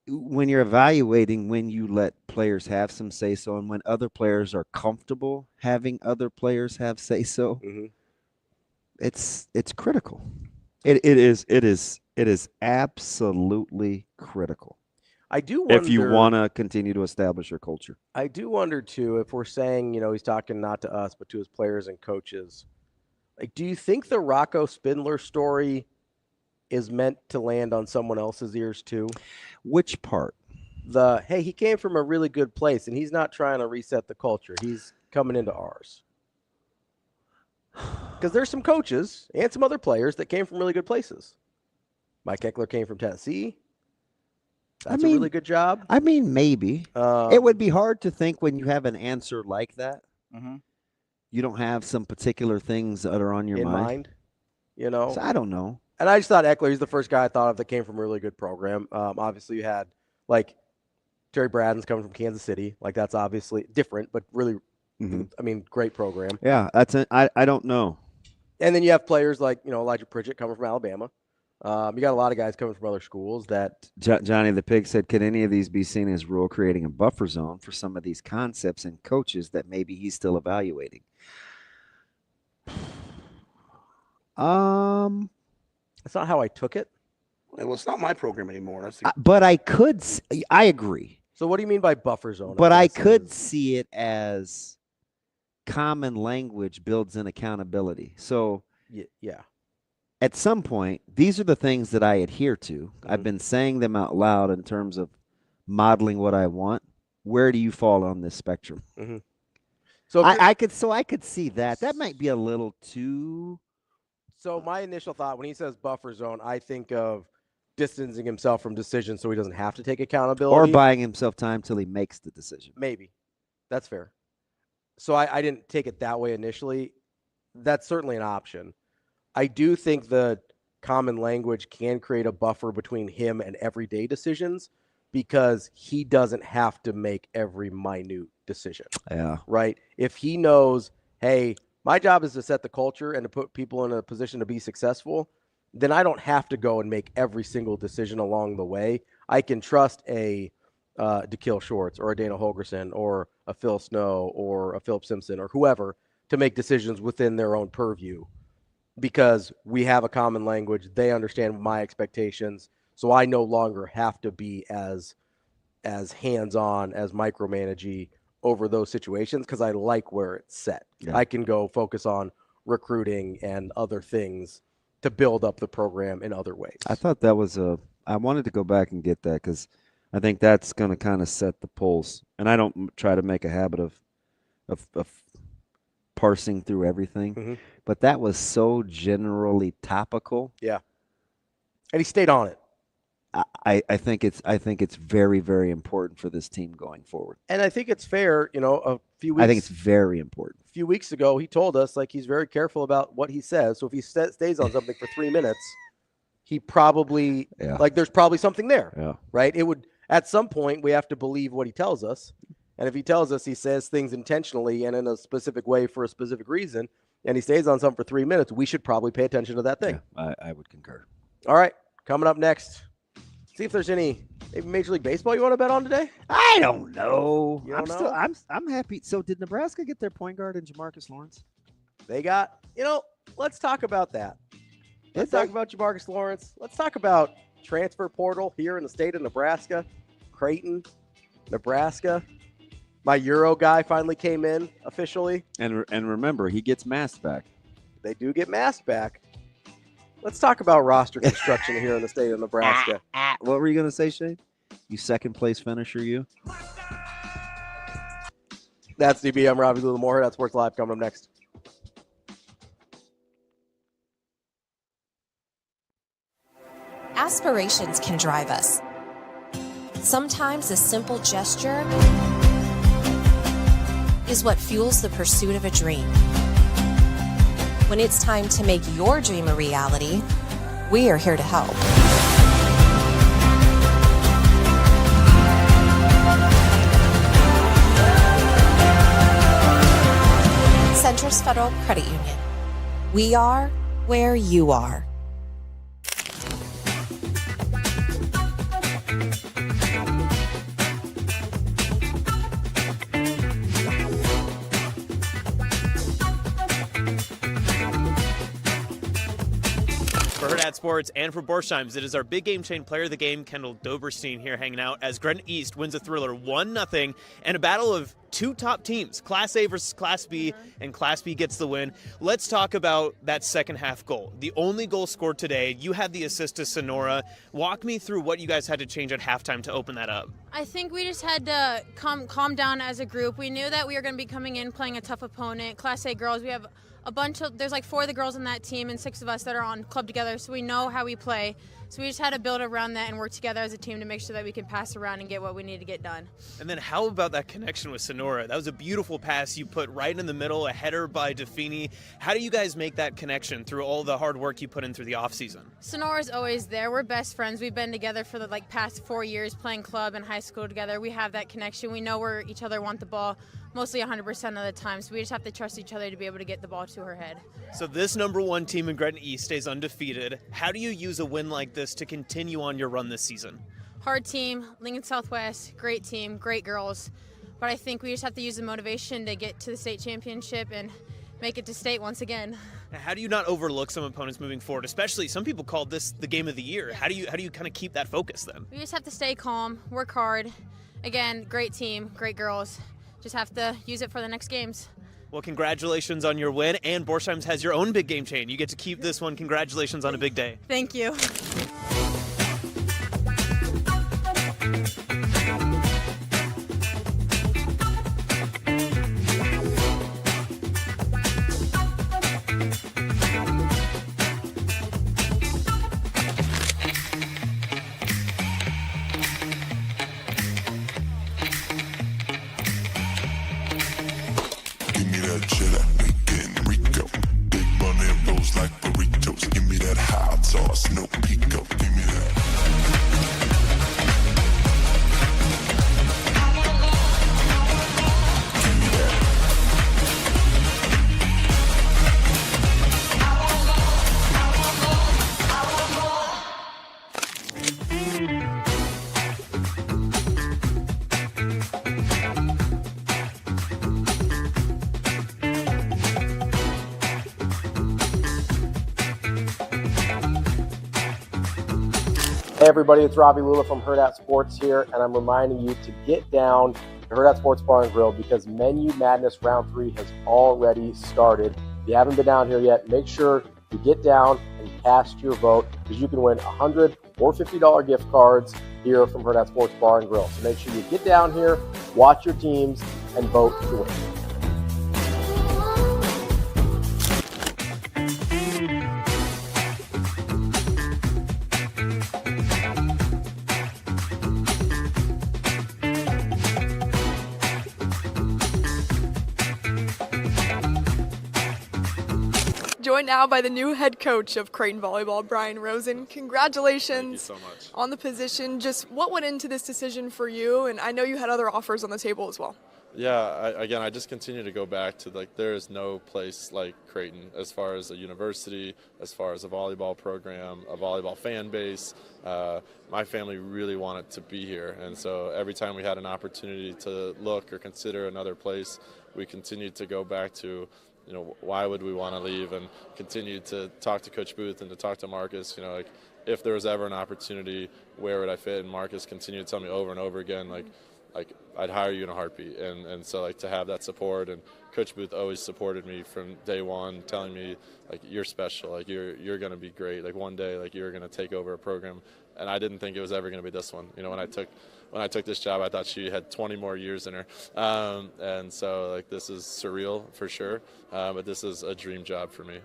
when you're evaluating when you let players have some say-so and when other players are comfortable having other players have say-so, it's critical. It is absolutely critical. I do wonder if you want to continue to establish your culture. I do wonder too, if we're saying, he's talking not to us but to his players and coaches. Like, do you think the Rocco Spindler story is meant to land on someone else's ears too? Which part? Hey, he came from a really good place and he's not trying to reset the culture. He's coming into ours. Because there's some coaches and some other players that came from really good places. Mike Eckler came from Tennessee. That's a really good job. I mean, maybe. It would be hard to think when you have an answer like that. You don't have some particular things that are on your mind. So I don't know. And I just thought Eckler, he's the first guy I thought of that came from a really good program. Obviously, you had, Terry Braden's coming from Kansas City. That's obviously different, but really, great program. Yeah, I don't know. And then you have players like, Elijah Pritchett coming from Alabama. You got a lot of guys coming from other schools that Johnny the Pig said, could any of these be seen as rule creating a buffer zone for some of these concepts and coaches that maybe he's still evaluating? That's not how I took it. Well, it's not my program anymore. But I agree. So what do you mean by buffer zone? But I could see it as common language builds in accountability. So yeah. At some point, these are the things that I adhere to. I've been saying them out loud in terms of modeling what I want. Where do you fall on this spectrum? So I could see that. That might be a little too. So my initial thought when he says buffer zone, I think of distancing himself from decisions so he doesn't have to take accountability. Or buying himself time till he makes the decision. Maybe. That's fair. So I didn't take it that way initially. That's certainly an option. I do think the common language can create a buffer between him and everyday decisions because he doesn't have to make every minute decision. Yeah. Right? If he knows, hey, my job is to set the culture and to put people in a position to be successful, then I don't have to go and make every single decision along the way. I can trust a DeKill Shorts or a Dana Holgerson or a Phil Snow or a Philip Simpson or whoever to make decisions within their own purview. Because we have a common language, they understand my expectations, so I no longer have to be as hands-on, as micromanagey over those situations because I like where it's set. Yeah. I can go focus on recruiting and other things to build up the program in other ways. I thought that was I wanted to go back and get that because I think that's going to kind of set the pulse. And I don't try to make a habit of parsing through everything. But that was so generally topical. Yeah. And he stayed on it. I think it's very, very important for this team going forward. And I think it's fair, a few weeks. I think it's very important. A few weeks ago, he told us he's very careful about what he says. So if he stays on something for 3 minutes, he probably there's probably something there. Yeah. Right? It would at some point we have to believe what he tells us. And if he tells us he says things intentionally and in a specific way for a specific reason, and he stays on something for 3 minutes, we should probably pay attention to that thing. Yeah, I would concur. All right, coming up next, see if there's any maybe Major League Baseball you want to bet on today? I don't know. You don't know? I'm happy. So did Nebraska get their point guard in Jamarcus Lawrence? They got, let's talk about that. Let's talk about Jamarcus Lawrence. Let's talk about transfer portal here in the state of Nebraska. Creighton, Nebraska. My Euro guy finally came in officially. And remember, he gets masked back. They do get masked back. Let's talk about roster construction here in the state of Nebraska. What were you going to say, Shane? You second place finisher, you? That's DB. I'm Ravi. Lulla, Hurrdat Sports Live coming up next. Aspirations can drive us. Sometimes a simple gesture is what fuels the pursuit of a dream. When it's time to make your dream a reality, we are here to help. Centris Federal Credit Union. We are where you are. For Hurrdat Sports and for Borsheim's, it is our big game chain player of the game, Kendall Doberstein, here hanging out as Gardner East wins a thriller 1-0 and a battle of two top teams, Class A versus Class B, and Class B gets the win. Let's talk about that second half goal. The only goal scored today, you had the assist to Sonora. Walk me through what you guys had to change at halftime to open that up. I think we just had to calm down as a group. We knew that we were going to be coming in playing a tough opponent. Class A girls, we have there's like 4 of the girls on that team and 6 of us that are on club together, so we know how we play. So we just had to build around that and work together as a team to make sure that we can pass around and get what we need to get done. And then how about that connection with Sonora? That was a beautiful pass you put right in the middle, a header by Defini. How do you guys make that connection through all the hard work you put in through the offseason? Sonora's always there. We're best friends. We've been together for the past 4 years playing club and high school together. We have that connection. We know where each other want the ball mostly 100% of the time, so we just have to trust each other to be able to get the ball to her head. So this #1 team in Gardner East stays undefeated. How do you use a win like this to continue on your run this season? Hard team, Lincoln Southwest, great team, great girls, but I think we just have to use the motivation to get to the state championship and make it to state once again. How do you not overlook some opponents moving forward? Especially, some people called this the game of the year. How do you kind of keep that focus then? We just have to stay calm, work hard. Again, great team, great girls. Just have to use it for the next games. Well, congratulations on your win, and Borsheim's has your own big game chain. You get to keep this one. Congratulations on a big day. Thank you. Hey everybody, it's Ravi Lulla from Hurrdat Sports here, and I'm reminding you to get down to Hurrdat Sports Bar and Grill because Menu Madness Round 3 has already started. If you haven't been down here yet, make sure you get down and cast your vote because you can win $100 or $50 gift cards here from Hurrdat Sports Bar and Grill. So make sure you get down here, watch your teams, and vote to win. Joined now by the new head coach of Creighton Volleyball, Brian Rosen. Congratulations Thank you so much. on the position. Just what went into this decision for you? And I know you had other offers on the table as well. Yeah, I just continue to go back to there is no place like Creighton as far as a university, as far as a volleyball program, a volleyball fan base. My family really wanted to be here, and so every time we had an opportunity to look or consider another place, we continued to go back to, why would we want to leave, and continue to talk to Coach Booth and to talk to Marcus, if there was ever an opportunity, where would I fit? And Marcus continued to tell me over and over again, I'd hire you in a heartbeat. And so to have that support, and Coach Booth always supported me from day one, telling me you're special, you're going to be great. One day, you're going to take over a program. And I didn't think it was ever going to be this one. When I took this job, I thought she had 20 more years in her. And so this is surreal for sure. But this is a dream job for me.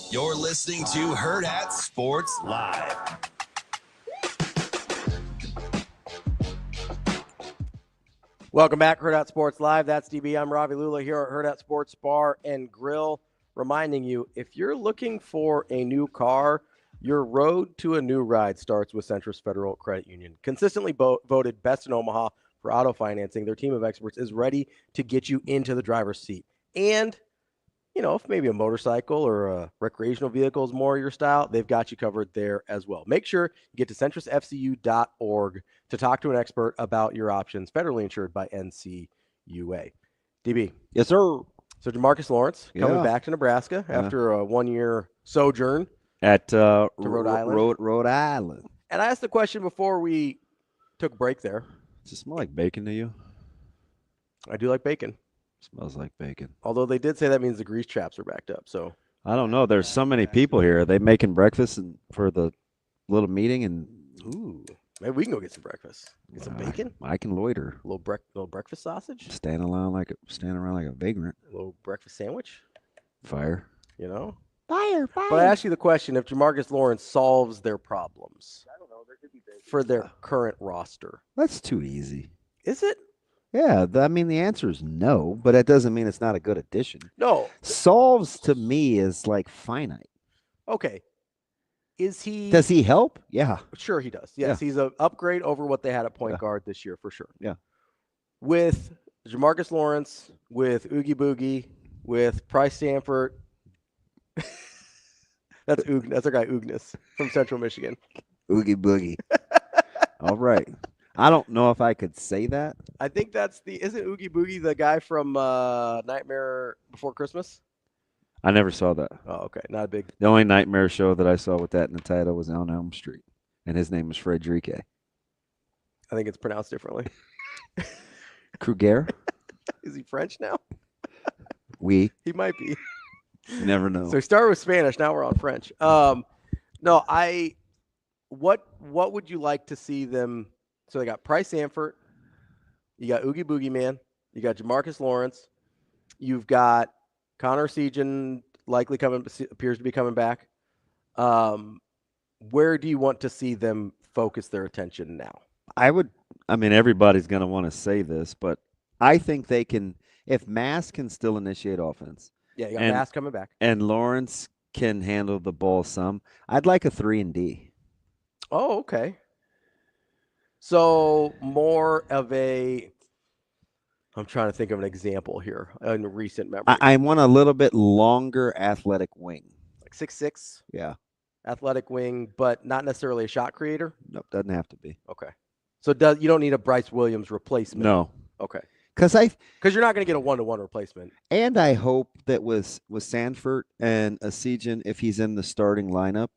You're listening to Hurrdat Sports Live. Welcome back, Hurrdat Sports Live. That's DB. I'm Ravi Lulla here at Hurrdat Sports Bar and Grill, reminding you, if you're looking for a new car, your road to a new ride starts with Centris Federal Credit Union. Consistently voted best in Omaha for auto financing, their team of experts is ready to get you into the driver's seat. And, you know, if maybe a motorcycle or a recreational vehicle is more your style, they've got you covered there as well. Make sure you get to centrisfcu.org to talk to an expert about your options, federally insured by NCUA. DB. Yes, sir. So DeMarcus Lawrence coming back to Nebraska after a one-year sojourn at to Rhode Island. Rhode Island. And I asked the question before we took a break there. Does it smell like bacon to you? I do like bacon. Smells like bacon. Although they did say that means the grease traps are backed up. So I don't know. There's so many people here. Are they making breakfast for the little meeting? And ooh, maybe we can go get some breakfast. Get some bacon. I can loiter. A little breakfast sausage. Stand around like a vagrant. A little breakfast sandwich. Fire. You know. Fire. But I asked you the question: if Jamarcus Lawrence solves their problems for their current roster, that's too easy. Is it? Yeah, I mean, the answer is no, but that doesn't mean it's not a good addition. No. Solves to me is like finite. Okay. Is he? Does he help? Yeah. Sure he does. Yes, he's an upgrade over what they had at point guard this year for sure. Yeah. With Jamarcus Lawrence, with Oogie Boogie, with Price Stanford. That's our guy Oognes from Central Michigan. Oogie Boogie. All right. I don't know if I could say that. I think isn't Oogie Boogie the guy from Nightmare Before Christmas? I never saw that. Oh, okay. Not a big. The only Nightmare show that I saw with that in the title was On Elm Street, and his name was Frederique. I think it's pronounced differently. Kruger? Is he French now? Oui. He might be. You never know. So we started with Spanish. Now we're on French. No, what would you like to see them? So they got Price Sanford, you got Oogie Boogie Man, you got Jamarcus Lawrence, you've got Connor Segan appears to be coming back. Where do you want to see them focus their attention now? Everybody's going to want to say this, but I think they can, if Mass can still initiate offense. Yeah, you got Mass coming back. And Lawrence can handle the ball some. I'd like a 3-and-D. Oh, okay. So more of I'm trying to think of an example here in recent memory. I want a little bit longer athletic wing. Like 6'6"? Yeah. Athletic wing, but not necessarily a shot creator? Nope, doesn't have to be. Okay. So you don't need a Bryce Williams replacement? No. Okay. Because you're not going to get a 1-to-1 replacement. And I hope that with Sanford and Segan, if he's in the starting lineup,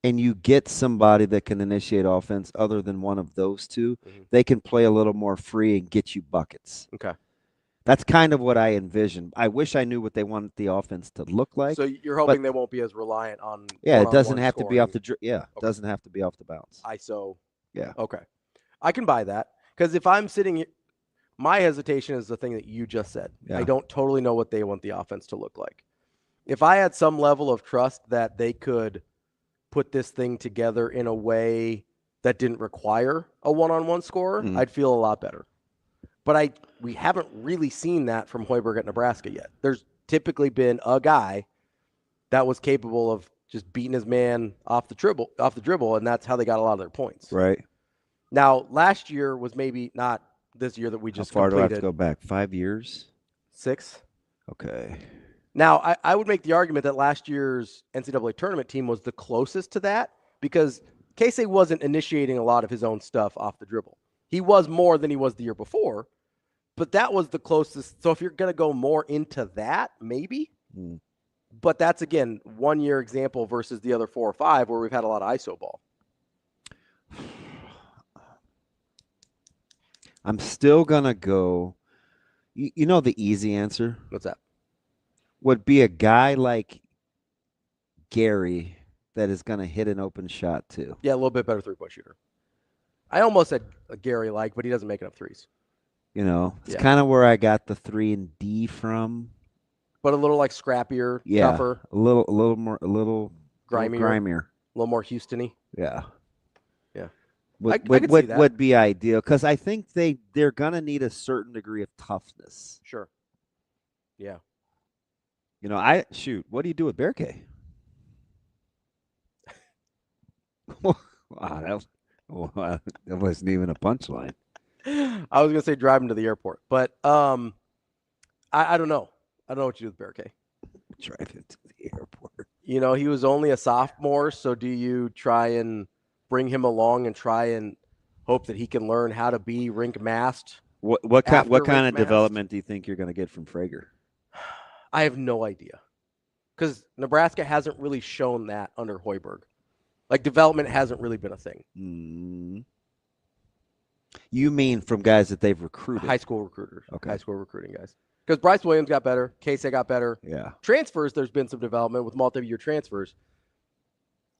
and you get somebody that can initiate offense other than one of those two, they can play a little more free and get you buckets. Okay. That's kind of what I envision. I wish I knew what they wanted the offense to look like. So you're hoping they won't be as reliant on it doesn't have scoring. to be off the it doesn't have to be off the bounce. ISO. Yeah. Okay. I can buy that because if I'm sitting my hesitation is the thing that you just said. Yeah. I don't totally know what they want the offense to look like. If I had some level of trust that they could put this thing together in a way that didn't require a one-on-one scorer, I'd feel a lot better. But we haven't really seen that from Hoiberg at Nebraska yet. There's typically been a guy that was capable of just beating his man off the dribble, and that's how they got a lot of their points. Right. Now, last year was maybe not this year that we just How far completed. do I have to go back? 5 years? 6. Okay. Now, I would make the argument that last year's NCAA tournament team was the closest to that because Casey wasn't initiating a lot of his own stuff off the dribble. He was more than he was the year before, but that was the closest. So if you're going to go more into that, maybe. But that's, again, 1 year example versus the other 4 or 5 where we've had a lot of ISO ball. I'm still going to go. You know the easy answer? What's that? Would be a guy like Gary that is going to hit an open shot too. Yeah, a little bit better three-point shooter. I almost said a Gary-like, but he doesn't make enough threes. You know, it's kind of where I got the 3-and-D from. but a little like scrappier, Yeah, tougher, a little grimier. a little more Houston-y. Yeah. Yeah. Would be ideal because I think they're gonna need a certain degree of toughness. Sure. Yeah. What do you do with Bear K? Wow, that wasn't even a punchline. I was gonna say drive him to the airport, but I don't know. I don't know what you do with Bear K. Drive him to the airport. He was only a sophomore, so do you try and bring him along and try and hope that he can learn how to be rink masked? What kind of development do you think you're going to get from Frager? I have no idea, because Nebraska hasn't really shown that under Hoiberg. Like, development hasn't really been a thing. You mean from guys that they've recruited? High school recruiters. Okay. High school recruiting guys. Because Bryce Williams got better. Casey got better. Yeah. Transfers, there's been some development with multi-year transfers.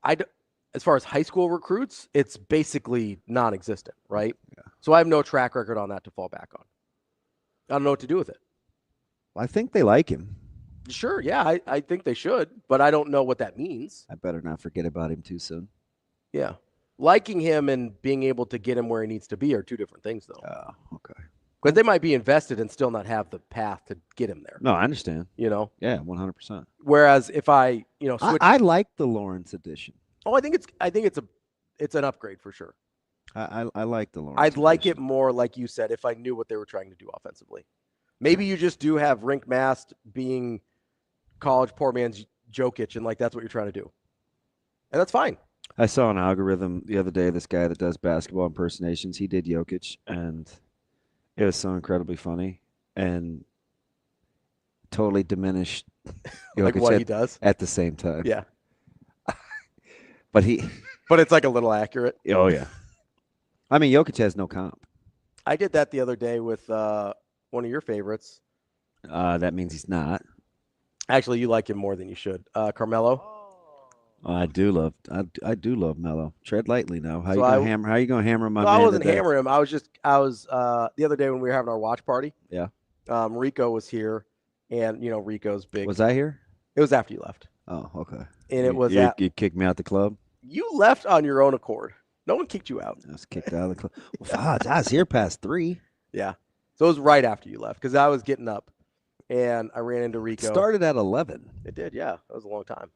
As far as high school recruits, it's basically non-existent, right? Yeah. So I have no track record on that to fall back on. I don't know what to do with it. Well, I think they like him. Sure, yeah, I think they should, but I don't know what that means. I better not forget about him too soon. Yeah. Liking him and being able to get him where he needs to be are two different things, though. Oh, okay. Because they might be invested and still not have the path to get him there. No, I understand. Yeah, 100%. Whereas if I, switch. I like the Lawrence edition. Oh, I think it's an upgrade for sure. I like the Lawrence. I'd like it more, like you said, if I knew what they were trying to do offensively. Maybe you just do have rink masked being college poor man's Jokic, and that's what you're trying to do, and that's fine. I saw an algorithm the other day. This guy that does basketball impersonations, he did Jokic, and it was so incredibly funny and totally diminished like what he does at the same time. Yeah, but it's like a little accurate. Oh yeah, I mean Jokic has no comp. I did that the other day with one of your favorites. That means he's not. Actually, you like him more than you should. Carmelo. Oh, I do love Melo. Tread lightly now. How So you gonna hammer my man? I wasn't today? hammering him. I was the other day when we were having our watch party. Yeah. Rico was here, and Rico's big. Was I here? It was after you left. Oh, okay. And it was you kicked me out the club. You left on your own accord. No one kicked you out. I was kicked out of the club. Well, I was here past 3. Yeah. So it was right after you left because I was getting up, and I ran into Rico. It started at 11. It did, yeah. That was a long time.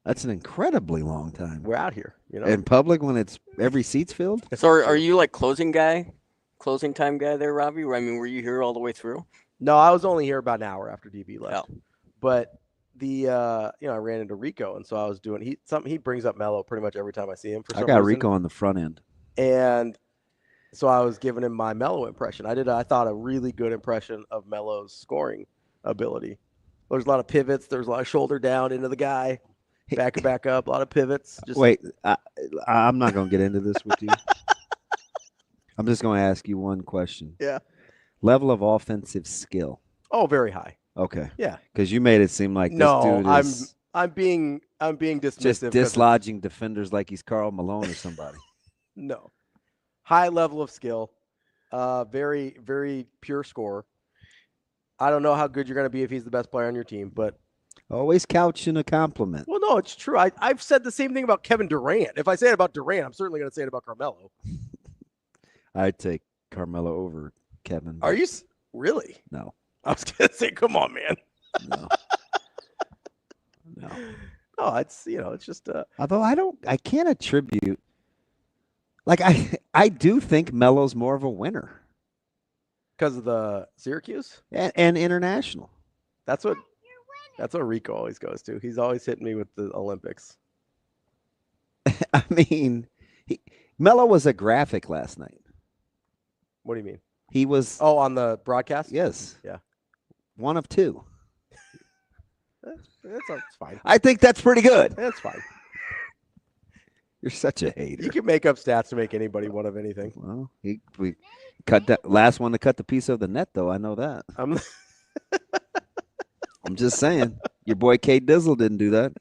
That's an incredibly long time. We're out here, in public when every seat's filled. So are you like closing time guy there, Ravi? I mean, were you here all the way through? No, I was only here about an hour after DB left. But I ran into Rico, and so I was doing he brings up Melo pretty much every time I see him. For some I got reason. Rico on the front end, and so I was giving him my Melo impression. I thought a really good impression of Melo's scoring ability. There's a lot of pivots. There's a lot of shoulder down into the guy. Back up, a lot of pivots. Wait, I'm not going to get into this with you. I'm just going to ask you one question. Yeah. Level of offensive skill. Oh, very high. Okay. Yeah. Because you made it seem like this dude is I'm being dismissive. just dislodging defenders like he's Karl Malone or somebody. No. High level of skill. Very, very pure scorer. I don't know how good you're going to be if he's the best player on your team, but always couch in a compliment. Well, no, it's true. I've said the same thing about Kevin Durant. If I say it about Durant, I'm certainly going to say it about Carmelo. I'd take Carmelo over Kevin. Are you really? No. I was going to say, come on, man. No. No. No, it's it's just. Although I can't attribute. Like I do think Melo's more of a winner because of the Syracuse and international. That's what Rico always goes to. He's always hitting me with the Olympics. I mean, Melo was a graphic last night. What do you mean? He was. Oh, on the broadcast? Yes. Yeah. 1 of 2. That's fine. I think that's pretty good. That's fine. You're such a hater. You can make up stats to make anybody 1 of anything. Well, we cut that last one to cut the piece of the net, though. I know that. I'm just saying, your boy K Dizzle didn't do that.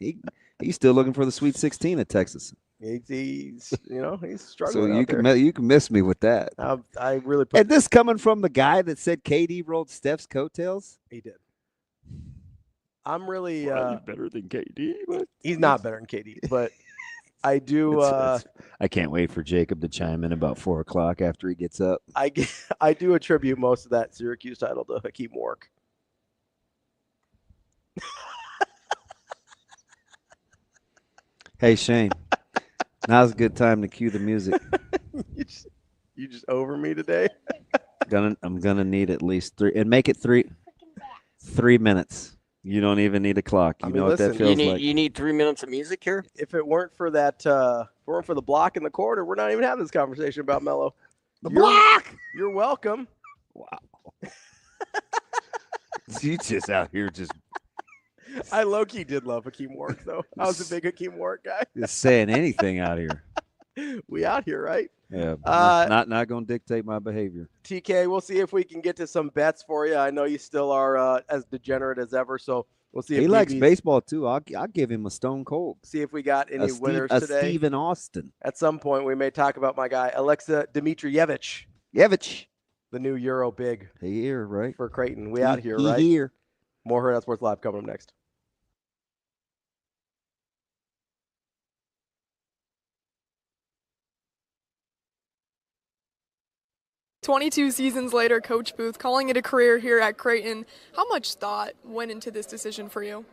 He's still looking for the Sweet 16 at Texas. He's struggling. So out you can miss me with that. I really. And this coming from the guy that said KD rolled Steph's coattails. He did. I'm really better than KD. But he's not better than KD, but I do. I can't wait for Jacob to chime in about 4 o'clock after he gets up. I do attribute most of that Syracuse title to Hakeem Wark. Hey Shane, now's a good time to cue the music. You just over me today. I'm gonna need at least 3, and make it 3 minutes. You don't even need a clock. You know what that feels like. You need 3 minutes of music here? If it weren't for that, if it weren't for the block in the corner, we're not even having this conversation about Melo. Block! You're welcome. Wow. You just out here just I low-key did love Hakeem Wark, though. I was a big Hakeem Wark guy. just saying anything out here. We out here, right? Yeah, but not going to dictate my behavior. TK, we'll see if we can get to some bets for you. I know you still are as degenerate as ever, so we'll see. He likes baseball too. I'll give him a stone cold. See if we got any winners today. Steven Austin. At some point, we may talk about my guy Alexa Dimitrievich, the new Euro big. Here, right? For Creighton. We out here, right? Here. More Hurrdat Sports Live coming up next. "22 seasons later, Coach Booth calling it a career here at Creighton. How much thought went into this decision for you?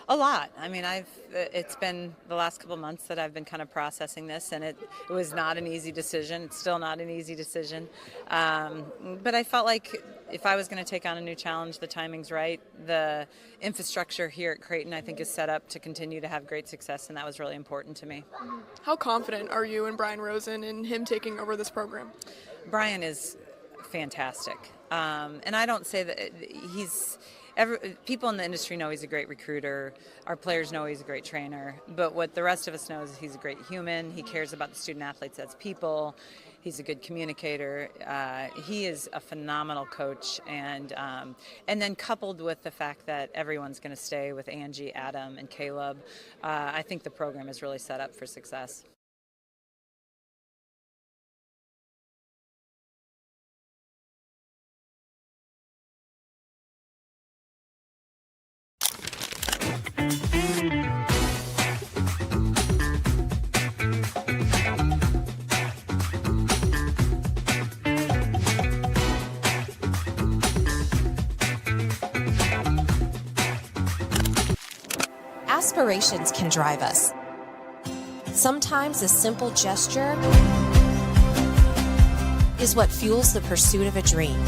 A lot. I mean, it's been the last couple months that I've been kind of processing this, and it was not an easy decision. It's still not an easy decision. But I felt like if I was going to take on a new challenge, the timing's right. The infrastructure here at Creighton, I think, is set up to continue to have great success, and that was really important to me. How confident are you in Brian Rosen and him taking over this program? Brian is fantastic. And I don't say that people in the industry know he's a great recruiter. Our players know he's a great trainer. But what the rest of us know is he's a great human. He cares about the student athletes as people. He's a good communicator. He is a phenomenal coach. And then coupled with the fact that everyone's going to stay with Angie, Adam, and Caleb, I think the program is really set up for success. Aspirations can drive us. Sometimes a simple gesture is what fuels the pursuit of a dream.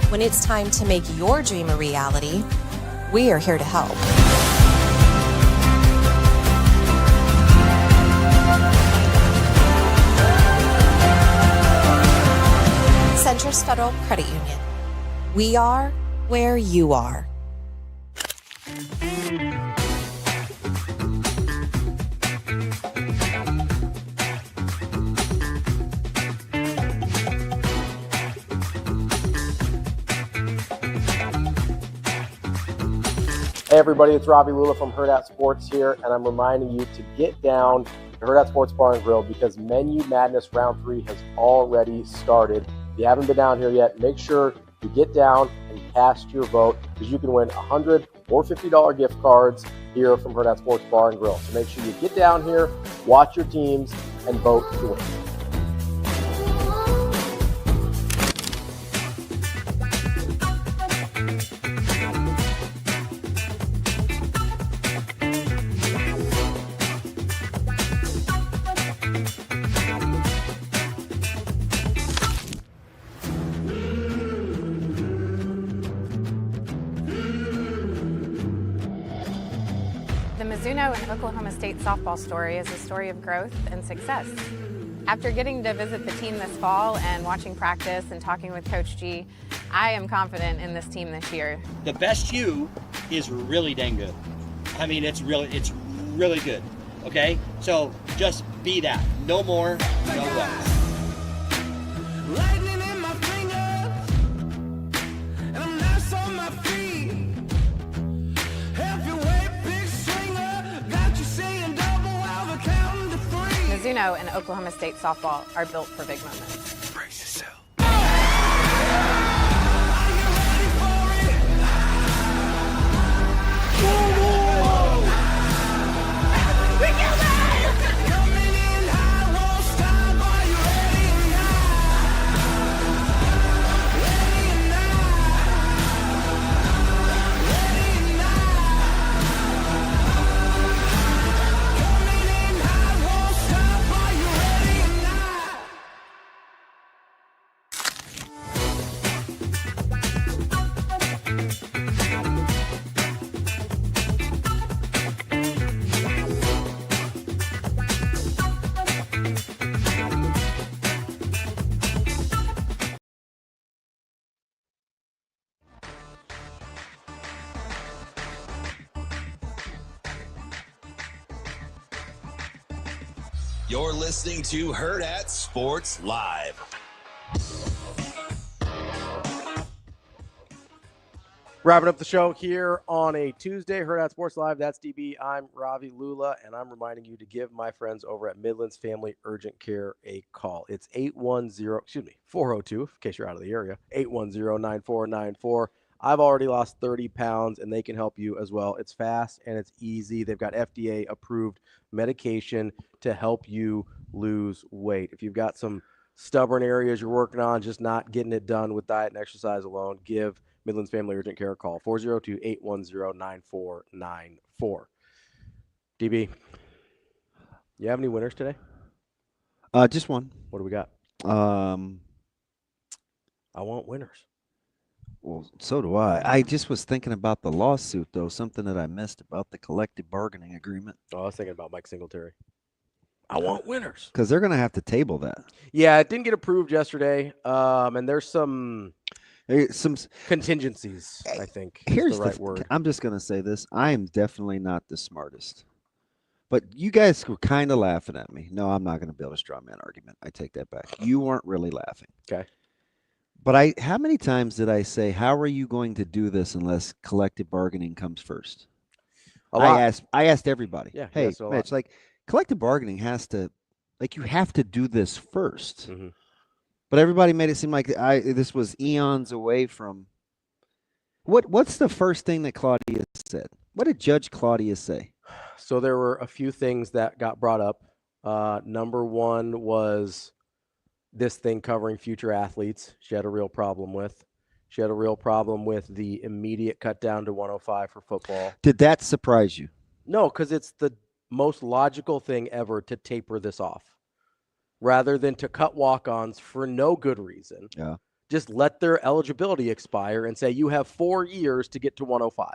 When it's time to make your dream a reality, we are here to help. Centris Federal Credit Union. We are where you are. Hey everybody, it's Ravi Lulla from Hurrdat Sports here, and I'm reminding you to get down to Hurrdat Sports Bar and Grill because Menu Madness Round 3 has already started. If you haven't been down here yet, make sure you get down and cast your vote because you can win $100 or $50 gift cards here from Hurrdat Sports Bar and Grill. So make sure you get down here, watch your teams, and vote to win. The Mizuno and Oklahoma State softball story is a story of growth and success. After getting to visit the team this fall and watching practice and talking with Coach G, I am confident in this team this year. The best you is really dang good. I mean, it's really good. Okay? So just be that. No more, no less. Lightning in my fingers, and I'm nice on my feet. Heavyweight big swinger, got you saying double while we're counting to 3. Mizuno and Oklahoma State softball are built for big moments. Brace yourself. You're listening to Hurrdat Sports Live. Wrapping up the show here on a Tuesday, Hurrdat Sports Live. That's DB. I'm Ravi, Lulla, and I'm reminding you to give my friends over at Midlands Family Urgent Care a call. It's 402, in case you're out of the area, 810-9494. I've already lost 30 pounds, and they can help you as well. It's fast and it's easy. They've got FDA-approved medication to help you lose weight. If you've got some stubborn areas you're working on, just not getting it done with diet and exercise alone, give Midlands Family Urgent Care call, 402-810-9494. DB, you have any winners today? Just one. What do we got? I want winners. Well, so do I. I just was thinking about the lawsuit, though, something that I missed about the collective bargaining agreement. Oh, I was thinking about Mike Singletary. I want winners. Because they're going to have to table that. Yeah, it didn't get approved yesterday, and there's some contingencies, I think. Here's the right word. I'm just going to say this. I am definitely not the smartest. But you guys were kind of laughing at me. No, I'm not going to build a straw man argument. I take that back. You weren't really laughing. Okay. But how many times did I say, how are you going to do this unless collective bargaining comes first? I asked everybody. Yeah, hey, yes, Mitch, like collective bargaining has to, like you have to do this first. Mm-hmm. But everybody made it seem like this was eons away from. What's the first thing that Claudia said? What did Judge Claudia say? So there were a few things that got brought up. Number one was this thing covering future athletes. She had a real problem with. She had a real problem with the immediate cut down to 105 for football. Did that surprise you? No, because it's the most logical thing ever to taper this off. Rather than to cut walk-ons for no good reason. Yeah. Just let their eligibility expire and say you have 4 years to get to 105.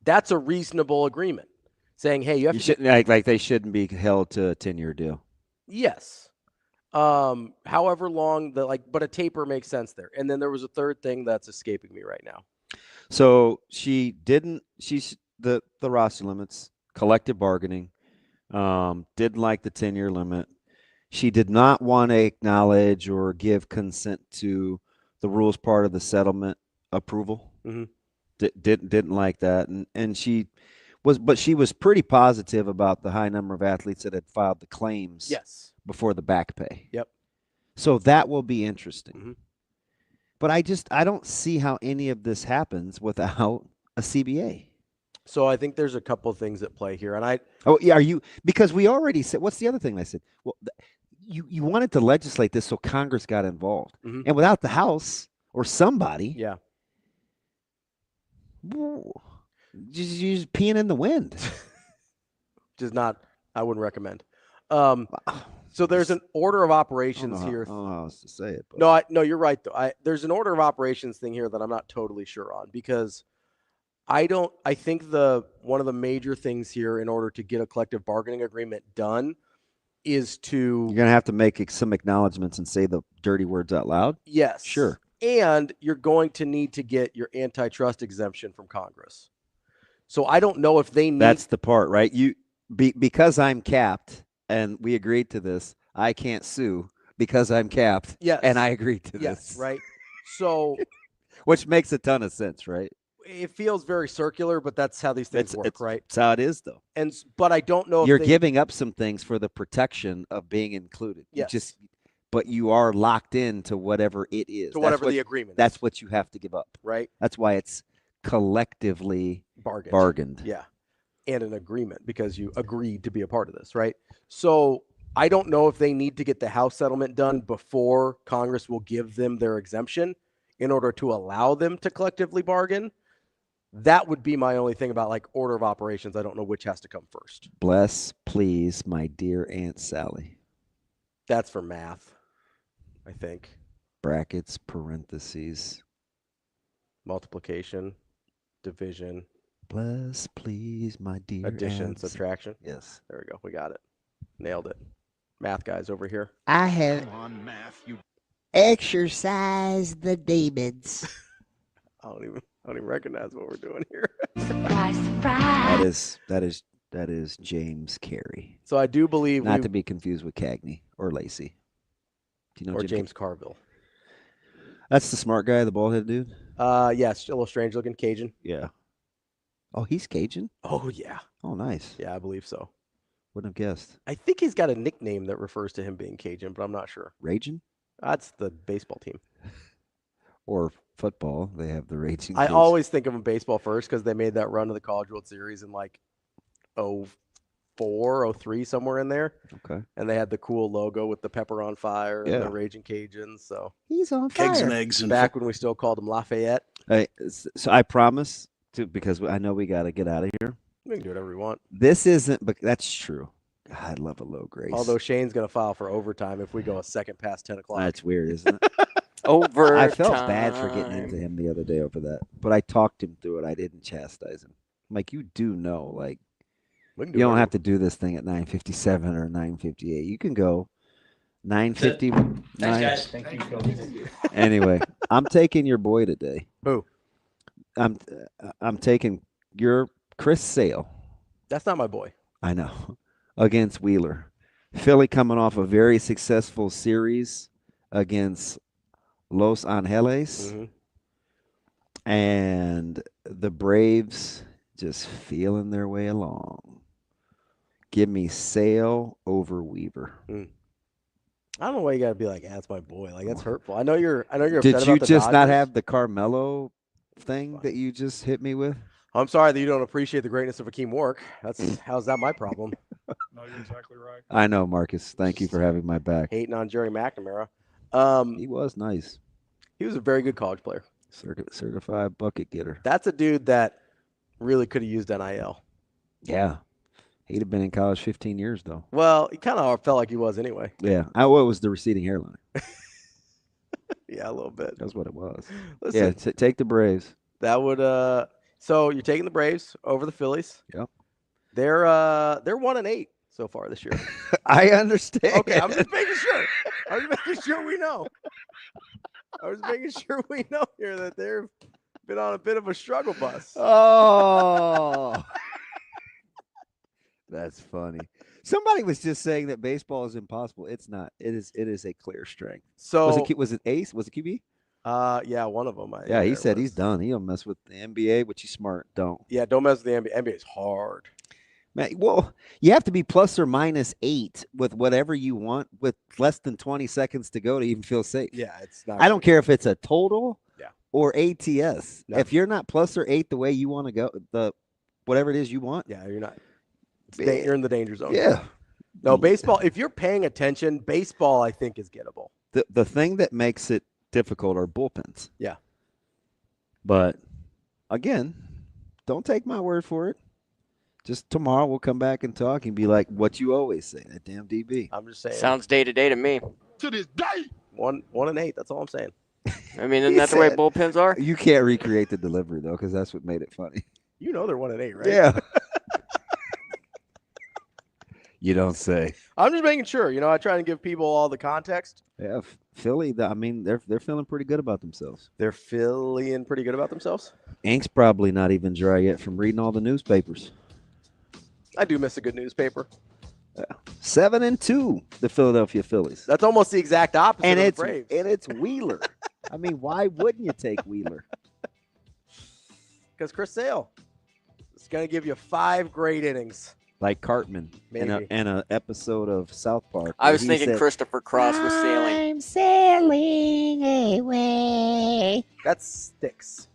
That's a reasonable agreement. Saying, hey, you have to like they shouldn't be held to a 10-year deal. Yes. However long but a taper makes sense there. And then there was a third thing that's escaping me right now. So she's the roster limits, collective bargaining, didn't like the 10-year limit. She did not want to acknowledge or give consent to the rules part of the settlement approval. Mm-hmm. Didn't like that. And she was pretty positive about the high number of athletes that had filed the claims. Yes. Before the back pay. Yep. So that will be interesting. Mm-hmm. But I don't see how any of this happens without a CBA. So I think there's a couple of things at play here. And because we already said, what's the other thing I said? Well, you wanted to legislate this so Congress got involved. Mm-hmm. And without the House or somebody. Yeah. You're just peeing in the wind. I wouldn't recommend. So there's an order of operations here. I don't know how else to say it. But. No, you're right though. There's an order of operations thing here that I'm not totally sure on because I think one of the major things here in order to get a collective bargaining agreement done is you're going to have to make some acknowledgments and say the dirty words out loud. Yes. Sure. And you're going to need to get your antitrust exemption from Congress. So I don't know if they need. That's the part, right? Because I'm capped and we agreed to this, I can't sue because I'm capped. Yes. And I agreed to yes, this. Right. So. Which makes a ton of sense, right? It feels very circular, but that's how these things work, right? That's how it is, though. But I don't know if you're giving up some things for the protection of being included. Yes. But you are locked into whatever it is. To whatever the agreement is. That's what you have to give up. Right. That's why it's collectively bargained. Yeah. And an agreement because you agreed to be a part of this, right? So I don't know if they need to get the House settlement done before Congress will give them their exemption in order to allow them to collectively bargain. That would be my only thing about order of operations. I don't know which has to come first. Bless, please, my dear Aunt Sally. That's for math, I think. Brackets, parentheses. Multiplication, division. Bless, please, my dear Addition, Aunt. subtraction. Yes. There we go. We got it. Nailed it. Math guys over here. I have exercise the demons. I don't even recognize what we're doing here. Surprise, surprise. That is That is James Carey. So I do believe Not to be confused with Cagney or Lacey. Do you know or Jim James Carville. That's the smart guy, the bald-headed dude? Yes, a little strange looking Cajun. Yeah. Oh, he's Cajun? Oh, yeah. Oh, nice. Yeah, I believe so. Wouldn't have guessed. I think he's got a nickname that refers to him being Cajun, but I'm not sure. Ragin? That's the baseball team. Or football. They have the Raging I Cajuns. always think of them baseball first because they made that run to the College World Series in like 04, 03, somewhere in there. Okay. And they had the cool logo with the pepper on fire and Yeah. the Raging Cajuns. So He's on fire. Eggs and eggs. And back when we still called them Lafayette. Hey, so I promise to, because I know we got to get out of here. We can do whatever we want. This isn't, but that's true. God, I love a low grace. Although Shane's going to file for overtime if we go a second past 10 o'clock. That's weird, isn't it? Overtime. I felt bad for getting into him the other day over that, but I talked him through it. I didn't chastise him. I'm like, you do know, like, you don't have to do this thing at 9:57 or 9:58. You can go 9:50. Thanks, guys. Thank you. Anyway, I'm taking your boy today. Who? I'm taking your Chris Sale. That's not my boy. I know. Against Wheeler. Philly coming off a very successful series against Los Angeles. Mm-hmm. And the Braves just feeling their way along. Give me Sale over Weaver. I don't know why you got to be like, that's my boy. Like, that's hurtful. I know you're upset Did you about the just not Dodgers. have the Carmelo thing that you just hit me with? I'm sorry that you don't appreciate the greatness of Akeem Work. How's that my problem? No, you're exactly right. I know, Marcus. Thank you for having my back. Hating on Jerry McNamara. He was nice. He was a very good college player. Certified bucket getter. That's a dude that really could have used NIL. Yeah. He'd have been in college 15 years, though. Well, he kind of felt like he was anyway. Yeah. What was the receding hairline? Yeah, a little bit. That's what it was. Listen, Yeah, take the Braves. that would so you're taking the Braves over the Phillies. Yep. They're 1-8 so far this year. I understand. Okay, I'm just making sure. I'm just making sure we know. I was making sure we know here that they've been on a bit of a struggle bus. Oh. That's funny. Somebody was just saying that baseball is impossible. It's not. It is a clear strength. So was it Ace? Was it QB? Yeah, one of them. Yeah, he said he's done. He don't mess with the NBA, which he's smart. Don't. Yeah, don't mess with the NBA. NBA is hard. Man, well, you have to be plus or minus 8 with whatever you want with less than 20 seconds to go to even feel safe. Yeah, it's not. I don't care if it's a total or ATS. No. If you're not plus or 8 the way you want to go, the whatever it is you want. Yeah, you're not. You're in the danger zone. Yeah. No, baseball, if you're paying attention, baseball, I think, is gettable. The thing that makes it difficult are bullpens. Yeah. But, again, don't take my word for it. Just tomorrow we'll come back and talk and be like, what you always say, that damn DB. I'm just saying. Sounds day to day to me. To this day. 1-8. That's all I'm saying. I mean, isn't that the way bullpens are? You can't recreate the delivery, though, because that's what made it funny. You know they're 1-8, right? Yeah. You don't say. I'm just making sure. You know, I try to give people all the context. Yeah, Philly, I mean, they're feeling pretty good about themselves. They're feeling pretty good about themselves. Ink's probably not even dry yet from reading all the newspapers. I do miss a good newspaper. 7-2, the Philadelphia Phillies. That's almost the exact opposite And of it's the Braves. and it's Wheeler. I mean, why wouldn't you take Wheeler? Because Chris Sale is going to give you 5 great innings. Like Cartman in Maybe. a episode of South Park. I where was he thinking said, Christopher Cross was sailing. I'm sailing away. That sticks.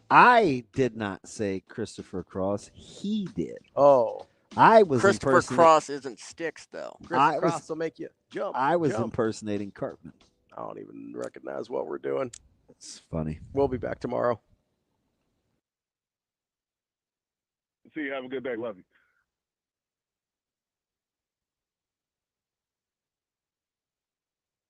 I did not say Christopher Cross. He did. Oh. I was Christopher impersonating. Cross isn't Sticks, though. Christopher Cross will make you jump. I was jump. impersonating Cartman. I don't even recognize what we're doing. It's funny. We'll be back tomorrow. See you. Have a good day. Love you.